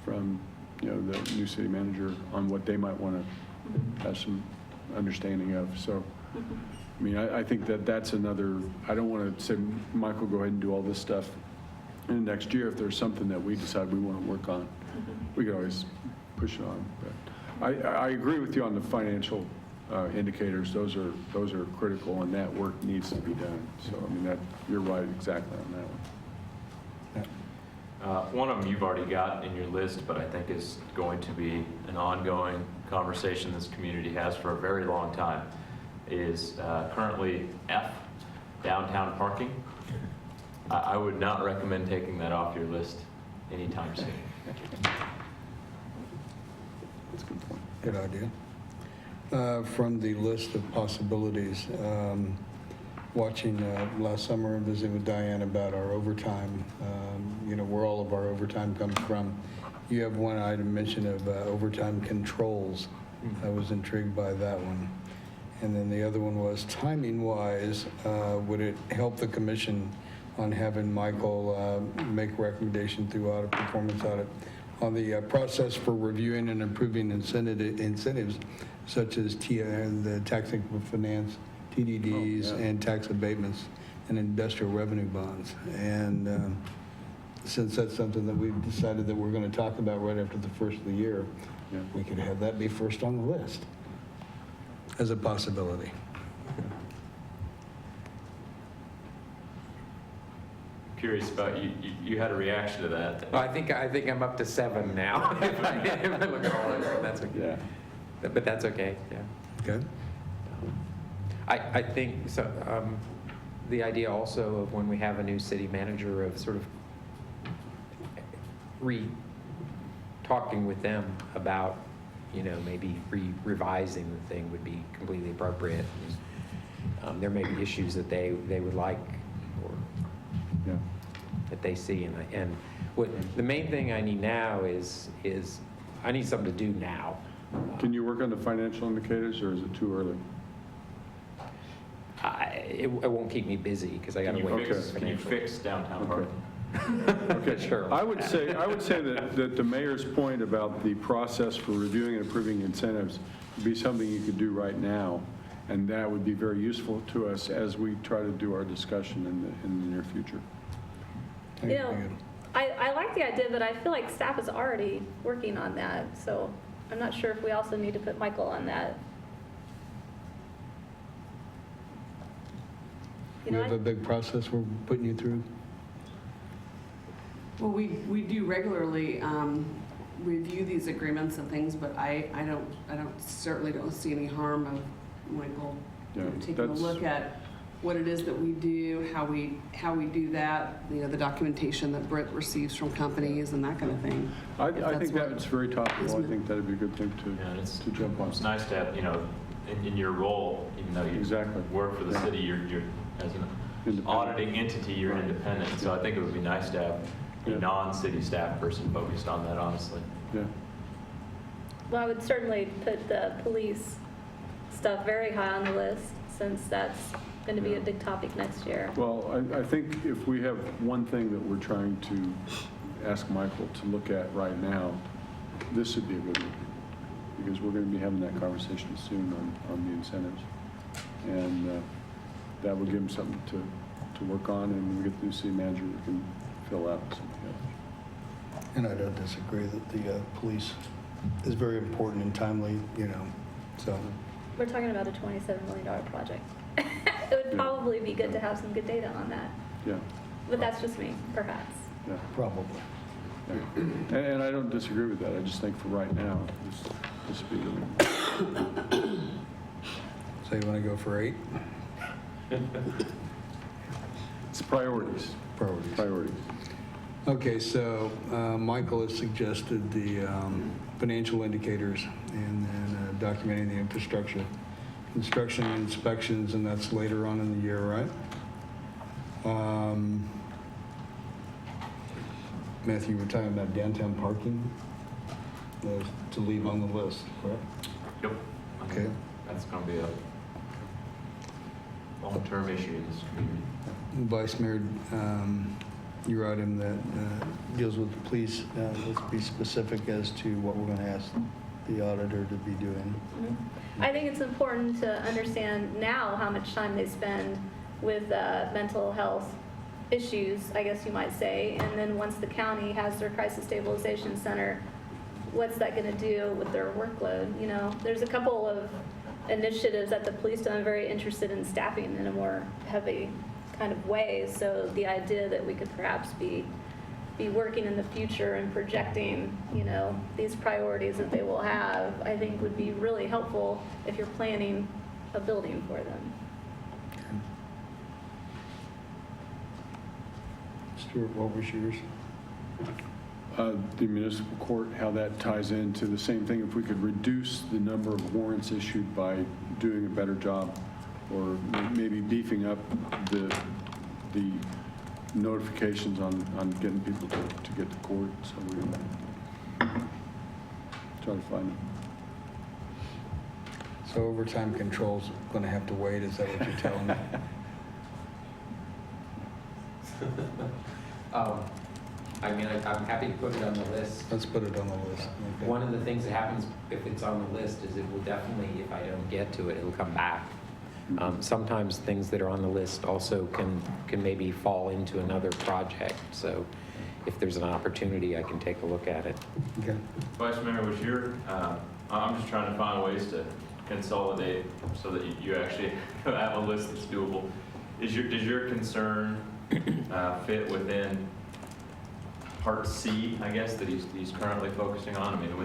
from the new city manager on what they might want to have some understanding of. So, I mean, I think that's another. I don't want to say, Michael, go ahead and do all this stuff in the next year. If there's something that we decide we want to work on, we could always push it on. But I agree with you on the financial indicators. Those are critical, and that work needs to be done. So I mean, you're right exactly on that one. One of them you've already got in your list, but I think is going to be an ongoing conversation this community has for a very long time, is currently F, downtown parking. I would not recommend taking that off your list anytime soon. That's a good point. Good idea. From the list of possibilities, watching last summer and visiting with Diane about our overtime, where all of our overtime comes from. You have one item mention of overtime controls. I was intrigued by that one. And then the other one was timing-wise, would it help the commission on having Michael make recommendation through audit, performance audit, on the process for reviewing and improving incentives such as the technical finance, TDDs, and tax abatements and industrial revenue bonds. And since that's something that we've decided that we're going to talk about right after the first of the year, we could have that be first on the list as a possibility. Curious about, you had a reaction to that. Well, I think I'm up to 7 now. If I look at all of it, that's okay. Yeah. But that's okay, yeah. Okay. I think so. The idea also of when we have a new city manager of sort of talking with them about, maybe revising the thing would be completely appropriate. There may be issues that they would like or that they see, and what the main thing I need now is I need something to do now. Can you work on the financial indicators, or is it too early? It won't keep me busy because I got to wait. Can you fix downtown parking? Okay, sure. I would say that the mayor's point about the process for reviewing and approving incentives would be something you could do right now, and that would be very useful to us as we try to do our discussion in the near future. I like the idea, but I feel like staff is already working on that, so I'm not sure if we also need to put Michael on that. We have a big process we're putting you through. Well, we do regularly review these agreements and things, but I certainly don't see any harm of Michael taking a look at what it is that we do, how we do that, the documentation that Britt receives from companies and that kind of thing. I think that's very topical. I think that'd be a good thing to jump on. It's nice to have, in your role, even though you work for the city, you're as an auditing entity, you're independent. So I think it would be nice to have a non-city staff person focused on that, honestly. Yeah. Well, I would certainly put the police stuff very high on the list, since that's going to be a big topic next year. Well, I think if we have one thing that we're trying to ask Michael to look at right now, this would be a good one, because we're going to be having that conversation soon on the incentives. And that would give him something to work on, and when we get the new city manager, we can fill out something else. And I don't disagree that the police is very important and timely, so. We're talking about a $27 million project. It would probably be good to have some good data on that. Yeah. But that's just me, perhaps. Yeah. Probably. Yeah. And I don't disagree with that. I just think for right now, this would be good. So you want to go for 8? It's priorities. Priorities. Okay, so Michael has suggested the financial indicators and then documenting the infrastructure, construction and inspections, and that's later on in the year, right? Matthew, we're talking about downtown parking to leave on the list, correct? Yep. Okay. That's going to be a long-term issue in this community. Vice Mayor, your item that deals with the police, let's be specific as to what we're going to ask the auditor to be doing. I think it's important to understand now how much time they spend with mental health issues, I guess you might say, and then once the county has their crisis stabilization center, what's that going to do with their workload? There's a couple of initiatives that the police do. I'm very interested in staffing in a more heavy kind of way, so the idea that we could perhaps be working in the future and projecting, these priorities that they will have, I think would be really helpful if you're planning a building for them. Stuart, what was yours? The municipal court, how that ties into the same thing, if we could reduce the number of warrants issued by doing a better job, or maybe beefing up the notifications on getting people to get to court, so we try to find them. So overtime control's going to have to wait, is that what you're telling me? I mean, I'm happy to put it on the list. Let's put it on the list. Okay. One of the things that happens if it's on the list is it will definitely, if I don't get to it, it'll come back. Sometimes things that are on the list also can maybe fall into another project. So if there's an opportunity, I can take a look at it. Okay. Vice Mayor, was your, I'm just trying to find ways to consolidate so that you actually have a list that's doable. Does your concern fit within Part C, I guess, that he's currently focusing on? I mean,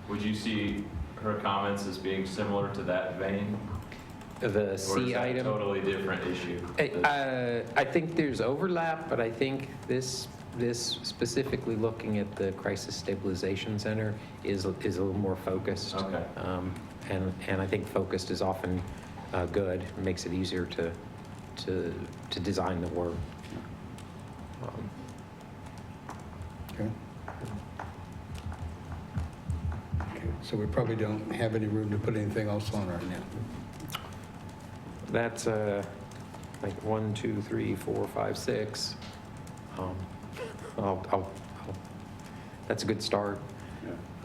would you see her comments as being similar to that vein? The Or is C that item? a totally different issue? I think there's overlap, but I think this specifically looking at the Crisis Stabilization Center is a little more focused. Okay. And I think focused is often good. It makes it easier to design the work. Okay. Okay, so we probably don't have any room to put anything else on right now. That's like 1, 2, 3, 4, 5, 6. That's a good start.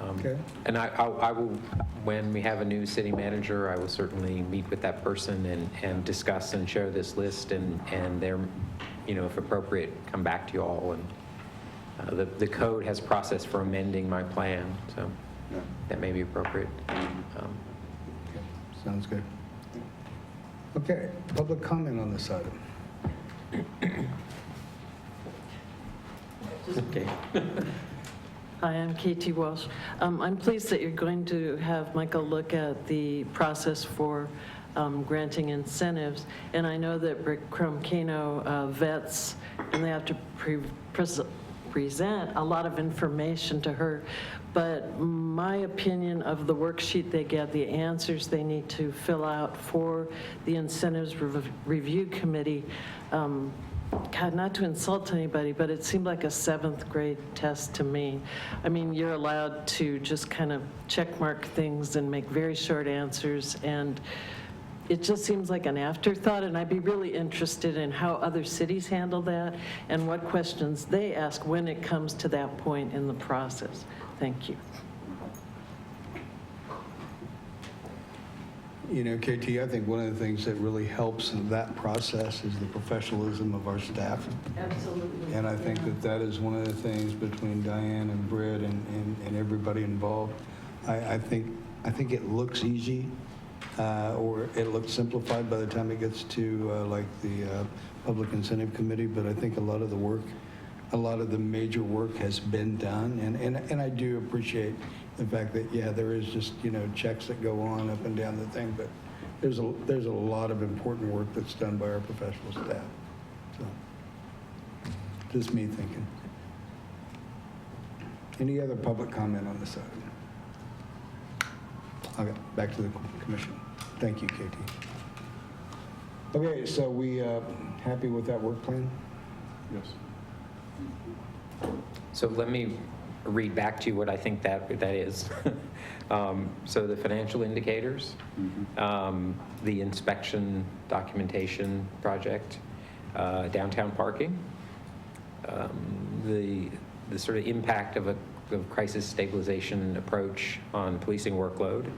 Okay. And I will, when we have a new city manager, I will certainly meet with that person and discuss and share this list and their, if appropriate, come back to you all. And the code has a process for amending my plan, so that may be appropriate. Sounds good. Okay, public comment on this item. Okay. Hi, I'm Katie Walsh. I'm pleased that you're going to have Michael look at the process for granting incentives. And I know that Rick Crumcano vets, and they have to present a lot of information to her. But my opinion of the worksheet they get, the answers they need to fill out for the Incentives Review Committee, God, not to insult anybody, but it seemed like a 7th grade test to me. I mean, you're allowed to just kind of check mark things and make very short answers, and it just seems like an afterthought, and I'd be really interested in how other cities handle that and what questions they ask when it comes to that point in the process. Thank you. KT, I think one of the things that really helps in that process is the professionalism of our staff. Absolutely. And I think that is one of the things between Diane and Britt and everybody involved. I think it looks easy, or it looks simplified by the time it gets to like the Public Incentive Committee, but I think a lot of the major work has been done. And I do appreciate the fact that, there is just, checks that go on up and down the thing, but there's a lot of important work that's done by our professional staff. So, just me thinking. Any other public comment on this item? Okay, back to the commission. Thank you, Katie. Okay, so we happy with that work plan? Yes. So let me read back to you what I think that is. So the financial indicators, the inspection documentation project, downtown parking, the sort of impact of a crisis stabilization approach on policing workload,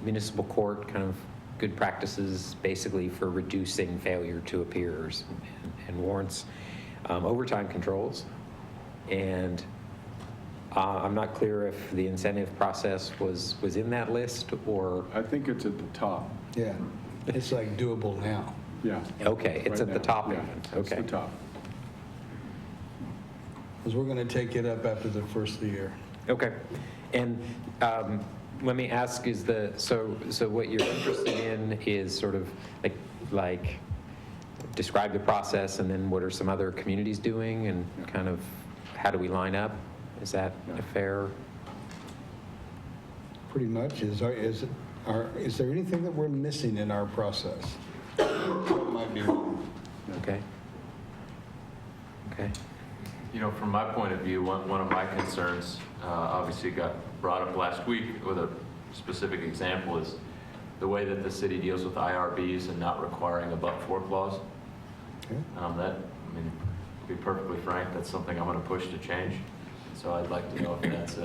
municipal court, kind of good practices basically for reducing failure to appears and warrants, overtime controls, and I'm not clear if the incentive process was in that list or... I think it's at the top. Yeah, it's like doable now. Yeah. Okay, it's Right at the now. top Yeah, even. it's Okay. the top. Because we're going to take it up after the first of the year. Okay. And let me ask, so what you're interested in is sort of like describe the process, and then what are some other communities doing, and kind of how do we line up? Is that a fair? Pretty much. Is there anything that we're missing in our process? What might be wrong? Okay. Okay. You know, from my point of view, one of my concerns, obviously got brought up last week with a specific example, is the way that the city deals with IRBs and not requiring a but-for clause. Okay. To be perfectly frank, that's something I'm going to push to change. So I'd like to know if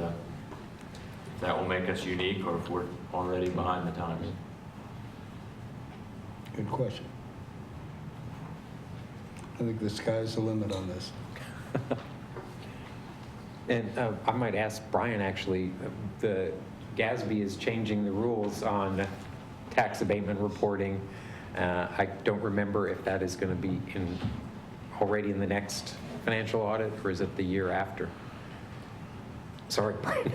that will make us unique, or if we're already behind the times. Good question. I think the sky's the limit on this. And I might ask Brian, actually, the GASB is changing the rules on tax abatement reporting. I don't remember if that is going to be already in the next financial audit, or is it the year after? Sorry, Brian.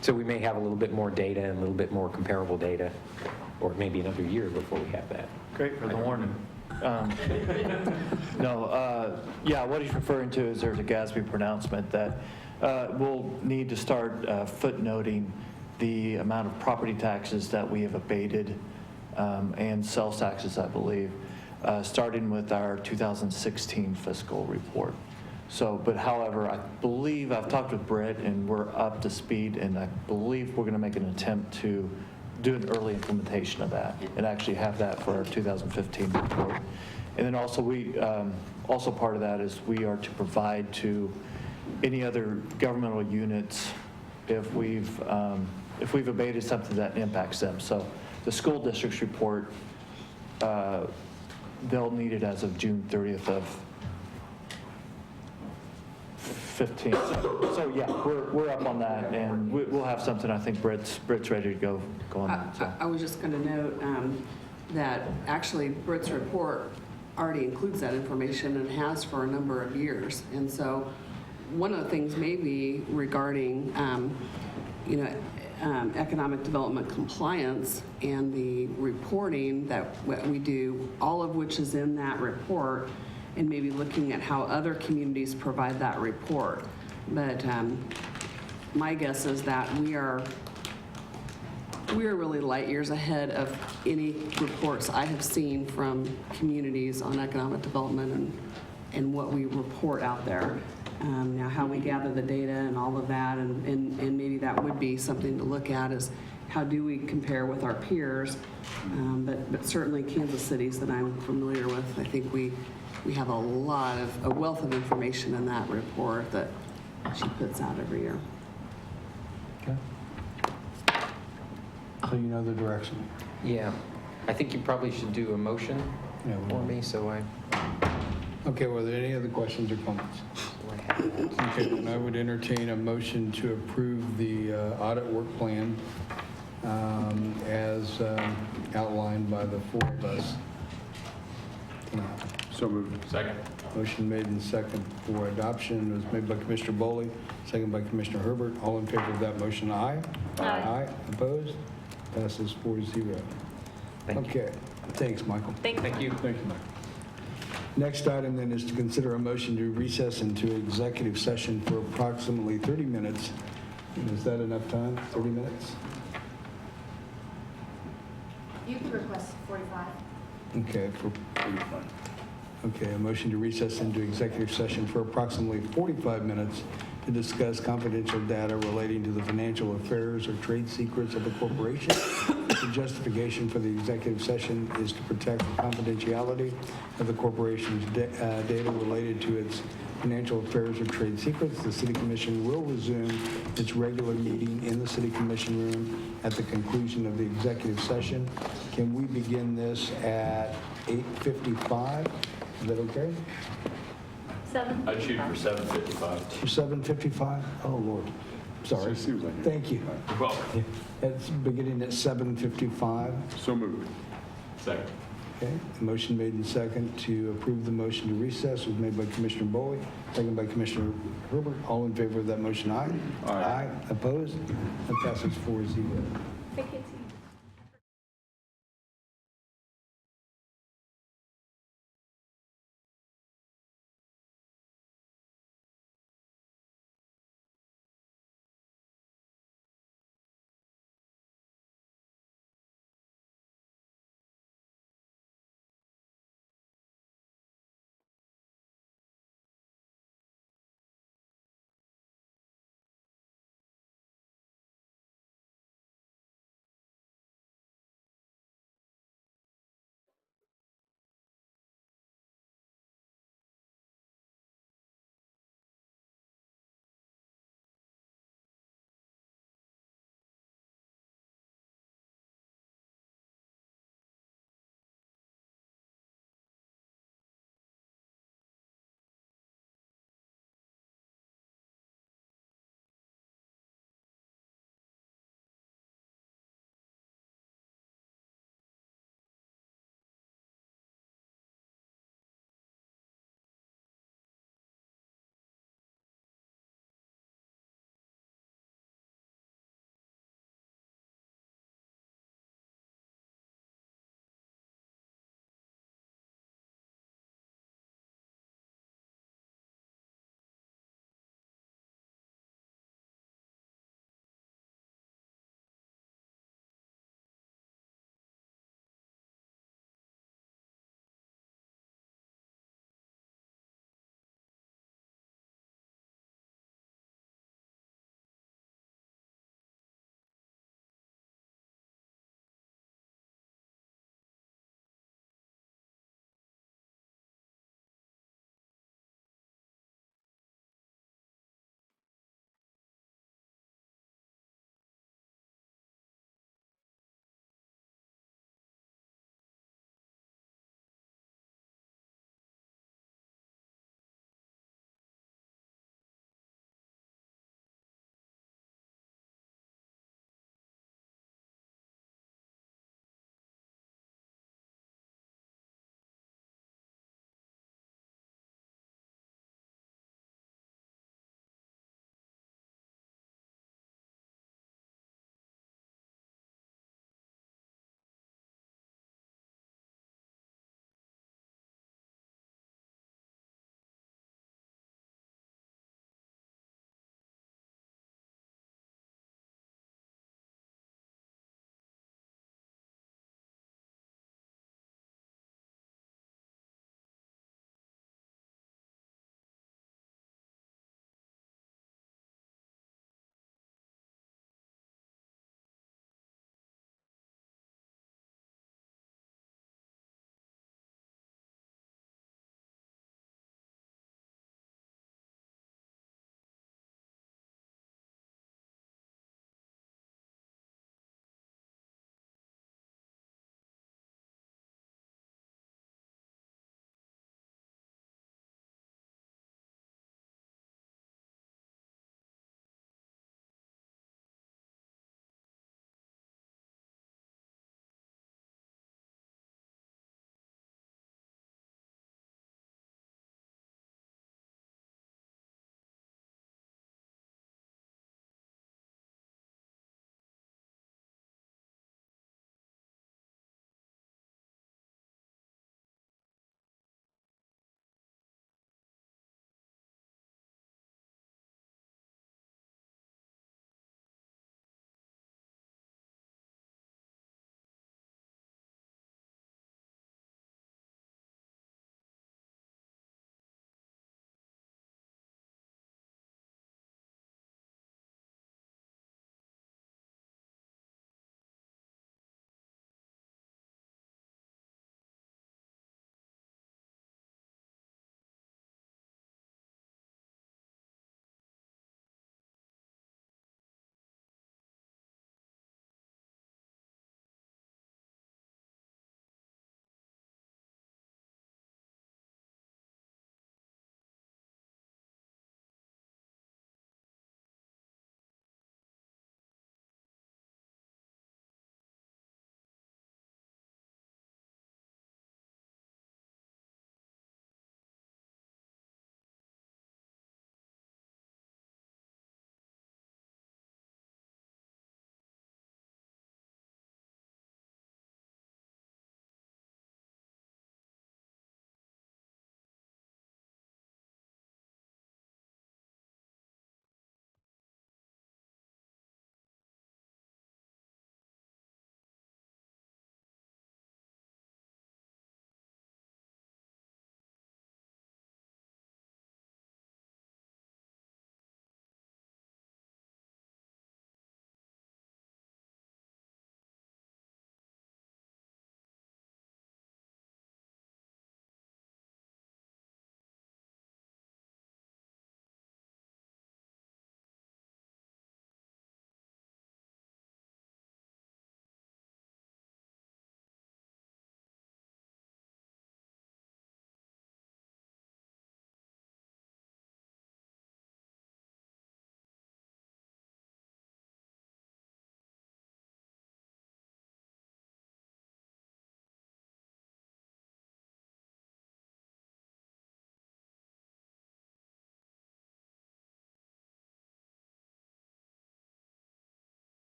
So we may have a little bit more data and a little bit more comparable data, or maybe another year before we have that. Great for the warning. Yeah, what he's referring to is there's a GASB pronouncement that we'll need to start footnoting the amount of property taxes that we have abated and sales taxes, I believe, starting with our 2016 fiscal report. So, but however, I believe I've talked with Britt and we're up to speed, and I believe we're going to make an attempt to do an early implementation of that and actually have that for our 2015 report. And then also also part of that is we are to provide to any other governmental units if we've abated something that impacts them. So the school district's report, they'll need it as of June 30th of 15. So yeah, we're up on that, and we'll have something. I think Britt's ready to go on that. So. I was just going to note that actually Britt's report already includes that information and has for a number of years. And so one of the things may be regarding, economic development compliance and the reporting that we do, all of which is in that report, and maybe looking at how other communities provide that report. But my guess is that we are really light years ahead of any reports I have seen from communities on economic development and what we report out there. Now, how we gather the data and all of that, and maybe that would be something to look at, is how do we compare with our peers. But certainly Kansas City's that I'm familiar with, I think we have a wealth of information in that report that she puts out every year. Okay. So you know the direction. Yeah. I think you probably should do a motion for me, so I... Okay, were there any other questions or comments? Okay, then I would entertain a motion to approve the audit work plan as outlined by the four of us tonight. So moved. Second. Motion made and second for adoption. It was made by Commissioner Boley, second by Commissioner Herbert. All in favor of that motion, aye. Aye. Aye. Opposed? Passes 4-0. Thank you. Okay. Thanks, Michael. Thank you. Thank you, Michael. Next item then is to consider a motion to recess into executive session for approximately 30 minutes. And is that enough time? 30 minutes? You can request 45. Okay, a motion to recess into executive session for approximately 45 minutes to discuss confidential data relating to the financial affairs or trade secrets of the corporation. The justification for the executive session is to protect the confidentiality of the corporation's data related to its financial affairs or trade secrets. The City Commission will resume its regular meeting in the City Commission room at the conclusion of the executive session. Can we begin this at 8:55? Is that okay? 7. I'd shoot for 7:55. 7:55? Oh, Lord. Sorry. Seems like it. Thank you. You're welcome. It's beginning at 7:55. So moved. Second. Okay. A motion made and second to approve the motion to recess was made by Commissioner Boley, second by Commissioner Herbert. All in favor of that motion, aye. Aye. Opposed? That passes 4-0. Thank you.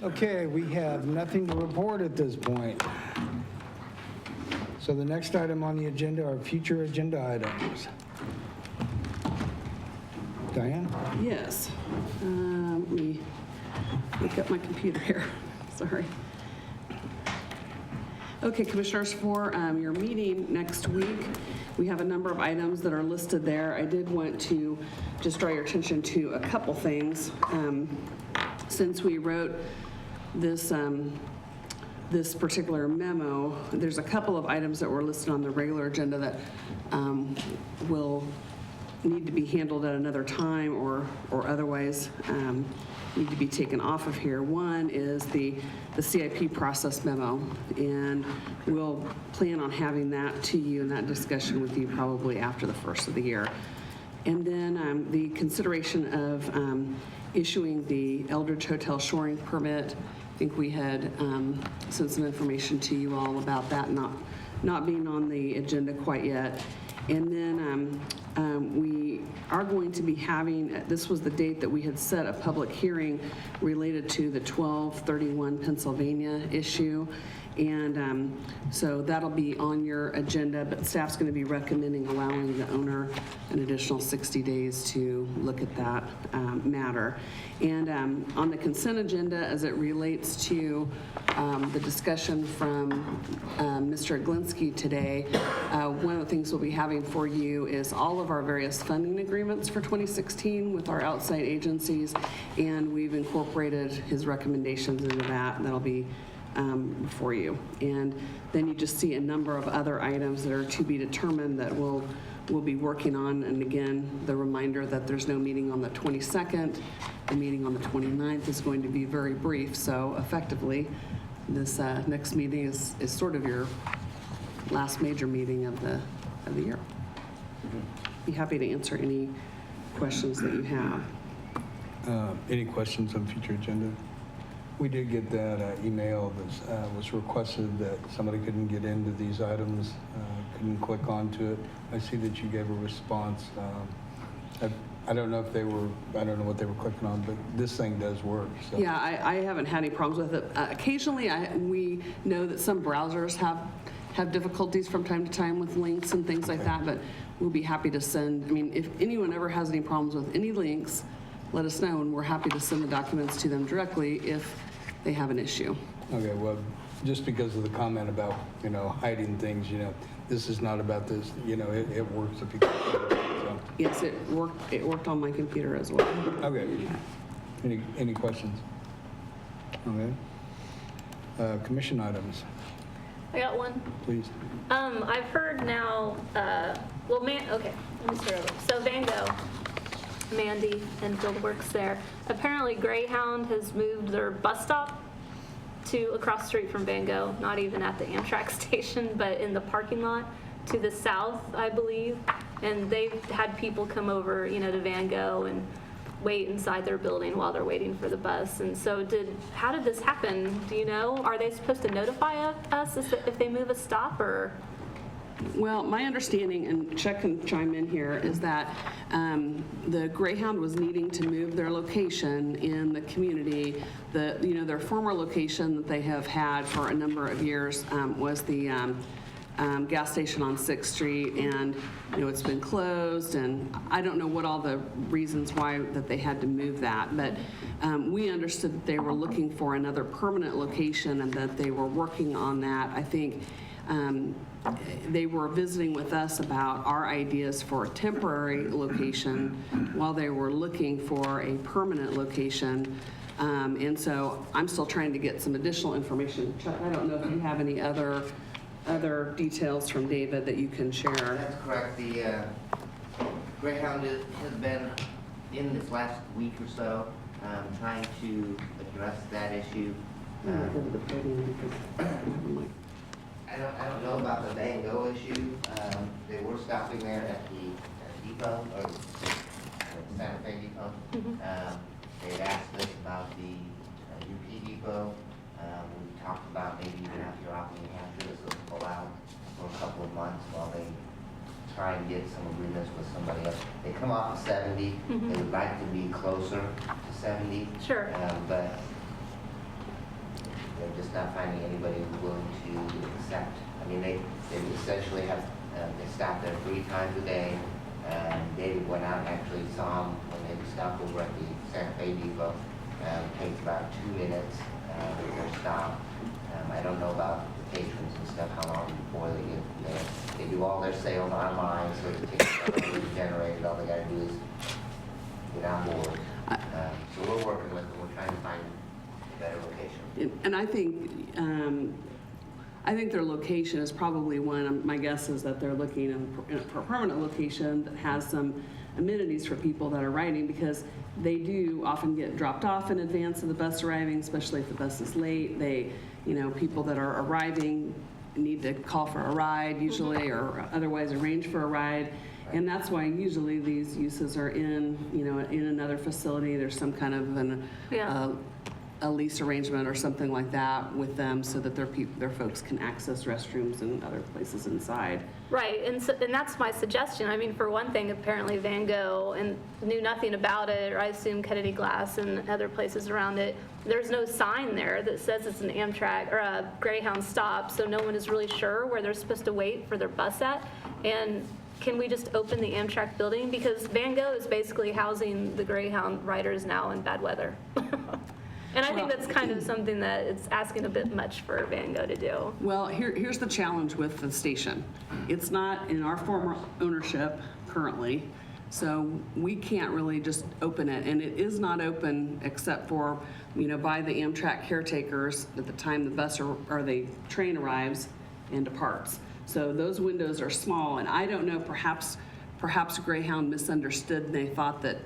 Okay, we have nothing to report at this point. So the next item on the agenda are future agenda items. Diane? Yes. Let me look up my computer here. Sorry. Okay, Commissioners, for your meeting next week, we have a number of items that are listed there. I did want to just draw your attention to a couple things. Since we wrote this this particular memo, there's a couple of items that were listed on the regular agenda that will need to be handled at another time or otherwise need to be taken off of here. One is the CIP process memo, and we'll plan on having that to you and that discussion with you probably after the first of the year. And then the consideration of issuing the Eldridge Hotel shoring permit. I think we had sent some information to you all about that not being on the agenda quite yet. And then we are going to be having, this was the date that we had set a public hearing related to the 1231 Pennsylvania issue. And so that'll be on your agenda, but staff's going to be recommending allowing the owner an additional 60 days to look at that matter. And on the consent agenda, as it relates to the discussion from Mr. Glinsky today, one of the things we'll be having for you is all of our various funding agreements for 2016 with our outside agencies, and we've incorporated his recommendations into that. That'll be for you. And then you just see a number of other items that are to be determined that we'll be working on. And again, the reminder that there's no meeting on the 22nd. The meeting on the 29th is going to be very brief. So effectively, this next meeting is sort of your last major meeting of the year. Be happy to answer any questions that you have. Any questions on future agenda? We did get that email that was requested that somebody couldn't get into these items, couldn't click onto it. I see that you gave a response. I don't know if they were, I don't know what they were clicking on, but this thing does work. So. Yeah, I haven't had any problems with it. Occasionally, we know that some browsers have difficulties from time to time with links and things like that, but we'll be happy to send. I mean, if anyone ever has any problems with any links, let us know, and we're happy to send the documents to them directly if they have an issue. Okay, well, just because of the comment about, hiding things, this is not about this, it works if you can. So. Yes, it worked on my computer as well. Okay. Any questions? Okay. Commission items. I got one. Please. I've heard now, okay, let me start over. So Van Gogh, Mandy and Bill works there. Apparently Greyhound has moved their bus stop to across the street from Van Gogh, not even at the Amtrak station, but in the parking lot to the south, I believe. And they've had people come over, to Van Gogh and wait inside their building while they're waiting for the bus. And so how did this happen? Do you know? Are they supposed to notify us if they move a stop, or? Well, my understanding, and Chuck can chime in here, is that the Greyhound was needing to move their location in the community. Their former location that they have had for a number of years was the gas station on 6th Street, and it's been closed, and I don't know what all the reasons why that they had to move that, but we understood that they were looking for another permanent location and that they were working on that. I think they were visiting with us about our ideas for a temporary location while they were looking for a permanent location. And so I'm still trying to get some additional information. Chuck, I don't know if you have any other details from David that you can share. That's correct. The Greyhound has been in this last week or so trying to address that issue. I don't know about the Van Gogh issue. They were stopping there at the depot, or Santa Fe depot. They had asked us about the UP depot. We talked about maybe even after Rocky, New Hampshire, this will pull out for a couple of months while they try and get some agreements with somebody else. They come off of 70. They would like to be closer to 70. Sure. But they're just not finding anybody willing to accept. I mean, they essentially have, they stop there 3 times a day. David went out and actually saw them when they stopped over at the Santa Fe Depot. It takes about 2 minutes with their stop. I don't know about the patrons and stuff, how long before they get there. They do all their sales online, so it takes forever to generate it. All they gotta do is get on board. So we're working with them, we're trying to find a better location. And I think their location is probably one, my guess is that they're looking for a permanent location that has some amenities for people that are riding, because they do often get dropped off in advance of the bus arriving, especially if the bus is late. People that are arriving need to call for a ride usually, or otherwise arrange for a ride. And that's why usually these uses are in another facility. There's some kind of a lease arrangement or something like that with them, so that their folks can access restrooms and other places inside. Right, and that's my suggestion. I mean, for one thing, apparently Van Gogh knew nothing about it, or I assume Kennedy Glass and other places around it. There's no sign there that says it's an Amtrak or a Greyhound stop, so no one is really sure where they're supposed to wait for their bus at. And can we just open the Amtrak building? Because Van Gogh is basically housing the Greyhound riders now in bad weather. And I think that's kind of something that it's asking a bit much for Van Gogh to do. Well, here's the challenge with the station. It's not in our former ownership currently, so we can't really just open it. And it is not open except for, by the Amtrak caretakers at the time the bus or the train arrives and departs. So those windows are small, and I don't know, perhaps Greyhound misunderstood and they thought that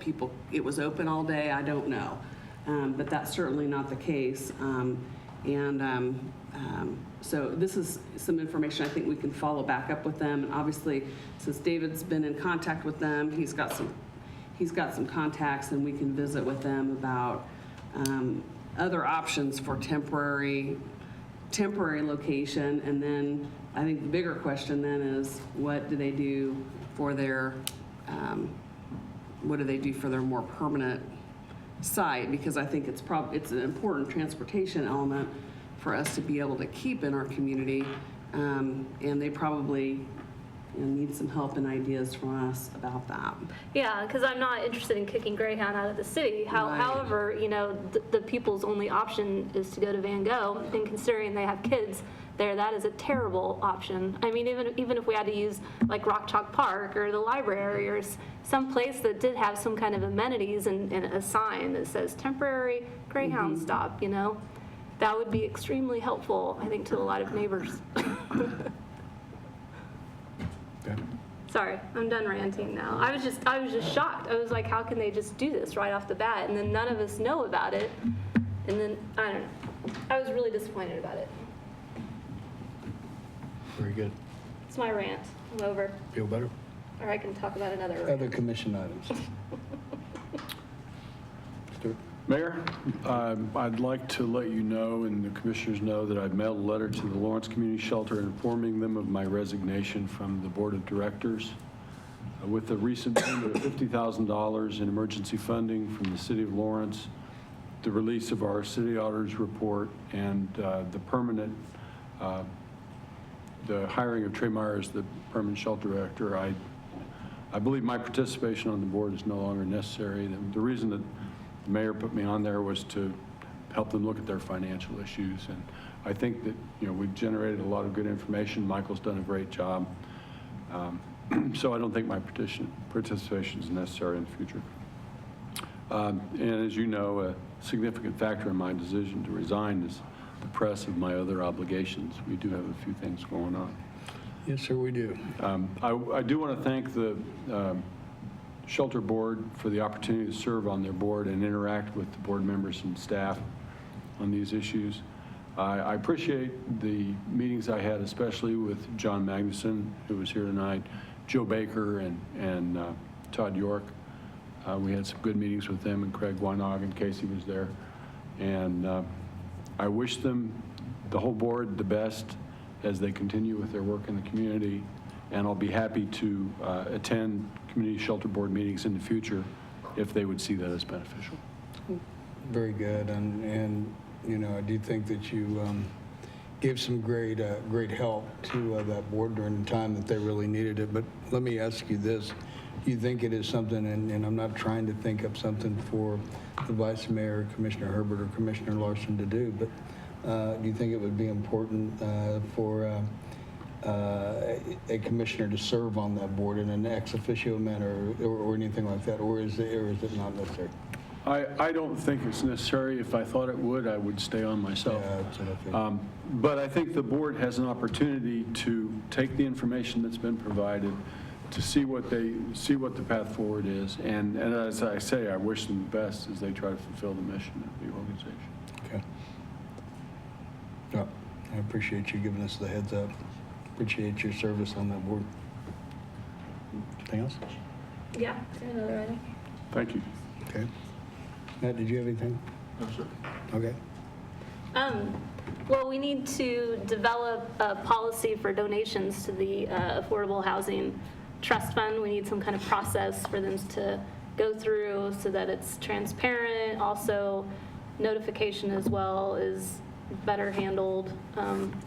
it was open all day. I don't know. But that's certainly not the case. So this is some information I think we can follow back up with them. And obviously, since David's been in contact with them, he's got some contacts, and we can visit with them about other options for temporary location. And then I think the bigger question then is, what do they do for their more permanent site? Because I think it's an important transportation element for us to be able to keep in our community, and they probably need some help and ideas from us about that. Yeah, because I'm not interested in kicking Greyhound out of the city. However, the people's only option is to go to Van Gogh, and considering they have kids there, that is a terrible option. I mean, even if we had to use like Rock Chalk Park or the library or some place that did have some kind of amenities and a sign that says temporary Greyhound stop, that would be extremely helpful, I think, to a lot of neighbors. Sorry, I'm done ranting now. I was just shocked. I was like, how can they just do this right off the bat? And then none of us know about it. And then, I don't know. I was really disappointed about it. Very good. It's my rant. I'm over. Feel better? Or I can talk about another rant. Other commission items. Stuart? Mayor, I'd like to let you know and the commissioners know that I've mailed a letter to the Lawrence Community Shelter informing them of my resignation from the Board of Directors. With the recent payment of $50,000 in emergency funding from the City of Lawrence, the release of our city auditor's report, and the hiring of Trey Meyer as the permanent shelter director, I believe my participation on the board is no longer necessary. The reason that the mayor put me on there was to help them look at their financial issues. And I think that, we've generated a lot of good information. Michael's done a great job. So I don't think my participation is necessary in the future. And as you know, a significant factor in my decision to resign is the press of my other obligations. We do have a few things going on. Yes, sir, we do. I do want to thank the Shelter Board for the opportunity to serve on their board and interact with the board members and staff on these issues. I appreciate the meetings I had, especially with John Magnuson, who was here tonight, Joe Baker, and Todd York. We had some good meetings with them, and Craig Weinog and Casey was there. And I wish them, the whole board, the best as they continue with their work in the community. And I'll be happy to attend community shelter board meetings in the future if they would see that as beneficial. Very good. And I do think that you gave some great help to that board during the time that they really needed it. But let me ask you this. Do you think it is something, and I'm not trying to think up something for the Vice Mayor, Commissioner Herbert, or Commissioner Larson to do, but do you think it would be important for a commissioner to serve on that board in an ex officio manner or anything like that, or is it not necessary? I don't think it's necessary. If I thought it would, I would stay on myself. Yeah, that's what I think. But I think the board has an opportunity to take the information that's been provided, to see what the path forward is. And as I say, I wish them the best as they try to fulfill the mission of the organization. Okay. Well, I appreciate you giving us the heads up. Appreciate your service on that board. Anything else? Yeah, another item. Thank you. Okay. Matt, did you have anything? No, sir. Okay. Well, we need to develop a policy for donations to the Affordable Housing Trust Fund. We need some kind of process for them to go through so that it's transparent. Also, notification as well is better handled.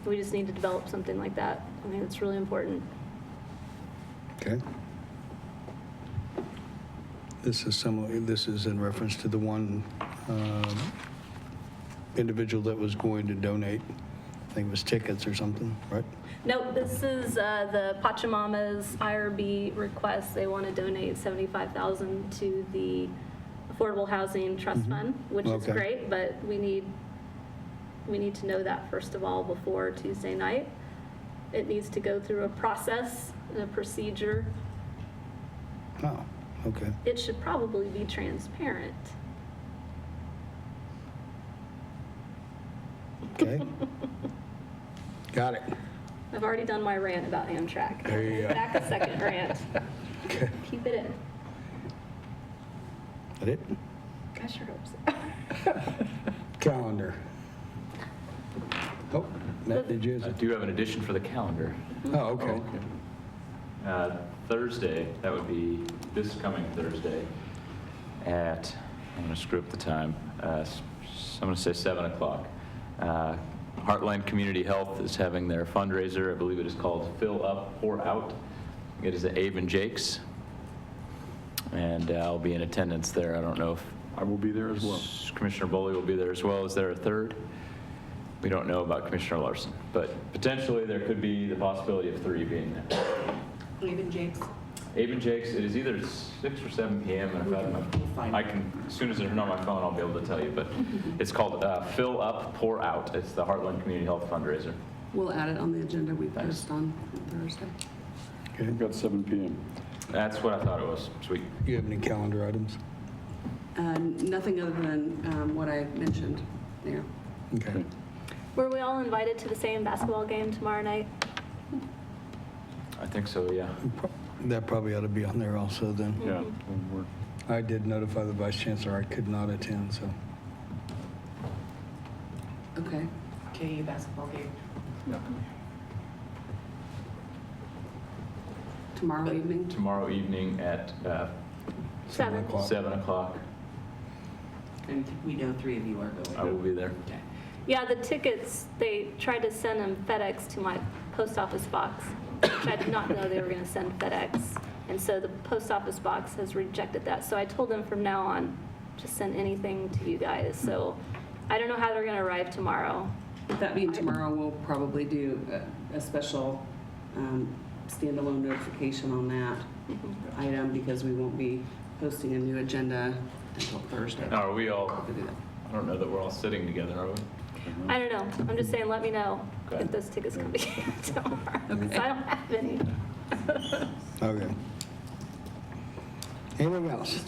We just need to develop something like that. I mean, it's really important. Okay. This is in reference to the one individual that was going to donate, I think it was tickets or something, right? No, this is the Pachamama's IRB request. They want to donate $75,000 to the Affordable Housing Trust Fund, which is Okay. great, but we need to know that first of all before Tuesday night. It needs to go through a process, a procedure. Oh, okay. It should probably be transparent. Okay. Got it. I've already done my rant about Amtrak. There you go. Back a second rant. Okay. Keep it in. That it? I sure hope so. Calendar. Oh, Matt, did you? I do have an addition for the calendar. Oh, okay. Thursday, that would be this coming Thursday at, I'm going to screw up the time, I'm going to say 7 o'clock. Heartland Community Health is having their fundraiser. I believe it is called Fill Up, Pour Out. It is at Abe and Jake's. And I'll be in attendance there. I don't know if I will be there as well. Commissioner Boley will be there as well. Is there a third? We don't know about Commissioner Larson, but potentially there could be the possibility of 3 being there. Abe and Jake's. Abe and Jake's, it is either 6 or 7 p.m. And if I can, as soon as I turn on my phone, I'll be able to tell you. But it's called Fill Up, Pour Out. It's the Heartland Community Health fundraiser. We'll add it on the agenda we post on Thursday. Okay. We've got 7 p.m. That's what I thought it was. Sweet. Do you have any calendar items? Nothing other than what I mentioned there. Okay. Were we all invited to the same basketball game tomorrow night? I think so, yeah. That probably ought to be on there also then. Yeah. I did notify the Vice Chancellor I could not attend, so. Okay. KU basketball game. Tomorrow evening? Tomorrow evening at 7. 7 o'clock. And we know 3 of you are going. I will be there. Okay. Yeah, the tickets, they tried to send them FedEx to my post office box, which I did not know they were going to send FedEx. And so the post office box has rejected that. So I told them from now on, just send anything to you guys. So I don't know how they're going to arrive tomorrow. With that being tomorrow, we'll probably do a special standalone notification on that item because we won't be posting a new agenda until Thursday. Now, are we all, I don't know that we're all sitting together, are we? I don't know. I'm just saying, let me know Okay. if those tickets come tomorrow. Because I don't have any. Okay. Anything else?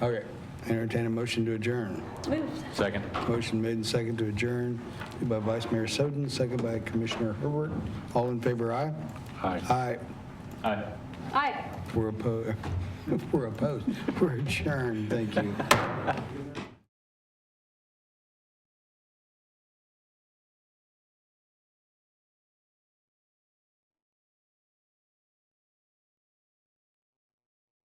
Okay. Entertain a motion to adjourn. Moved. Second. Motion made and second to adjourn by Vice Mayor Soden, second by Commissioner Herbert. All in favor, aye? Aye. Aye. Aye. Aye. We're opposed. We're opposed. We're adjourned. Thank you.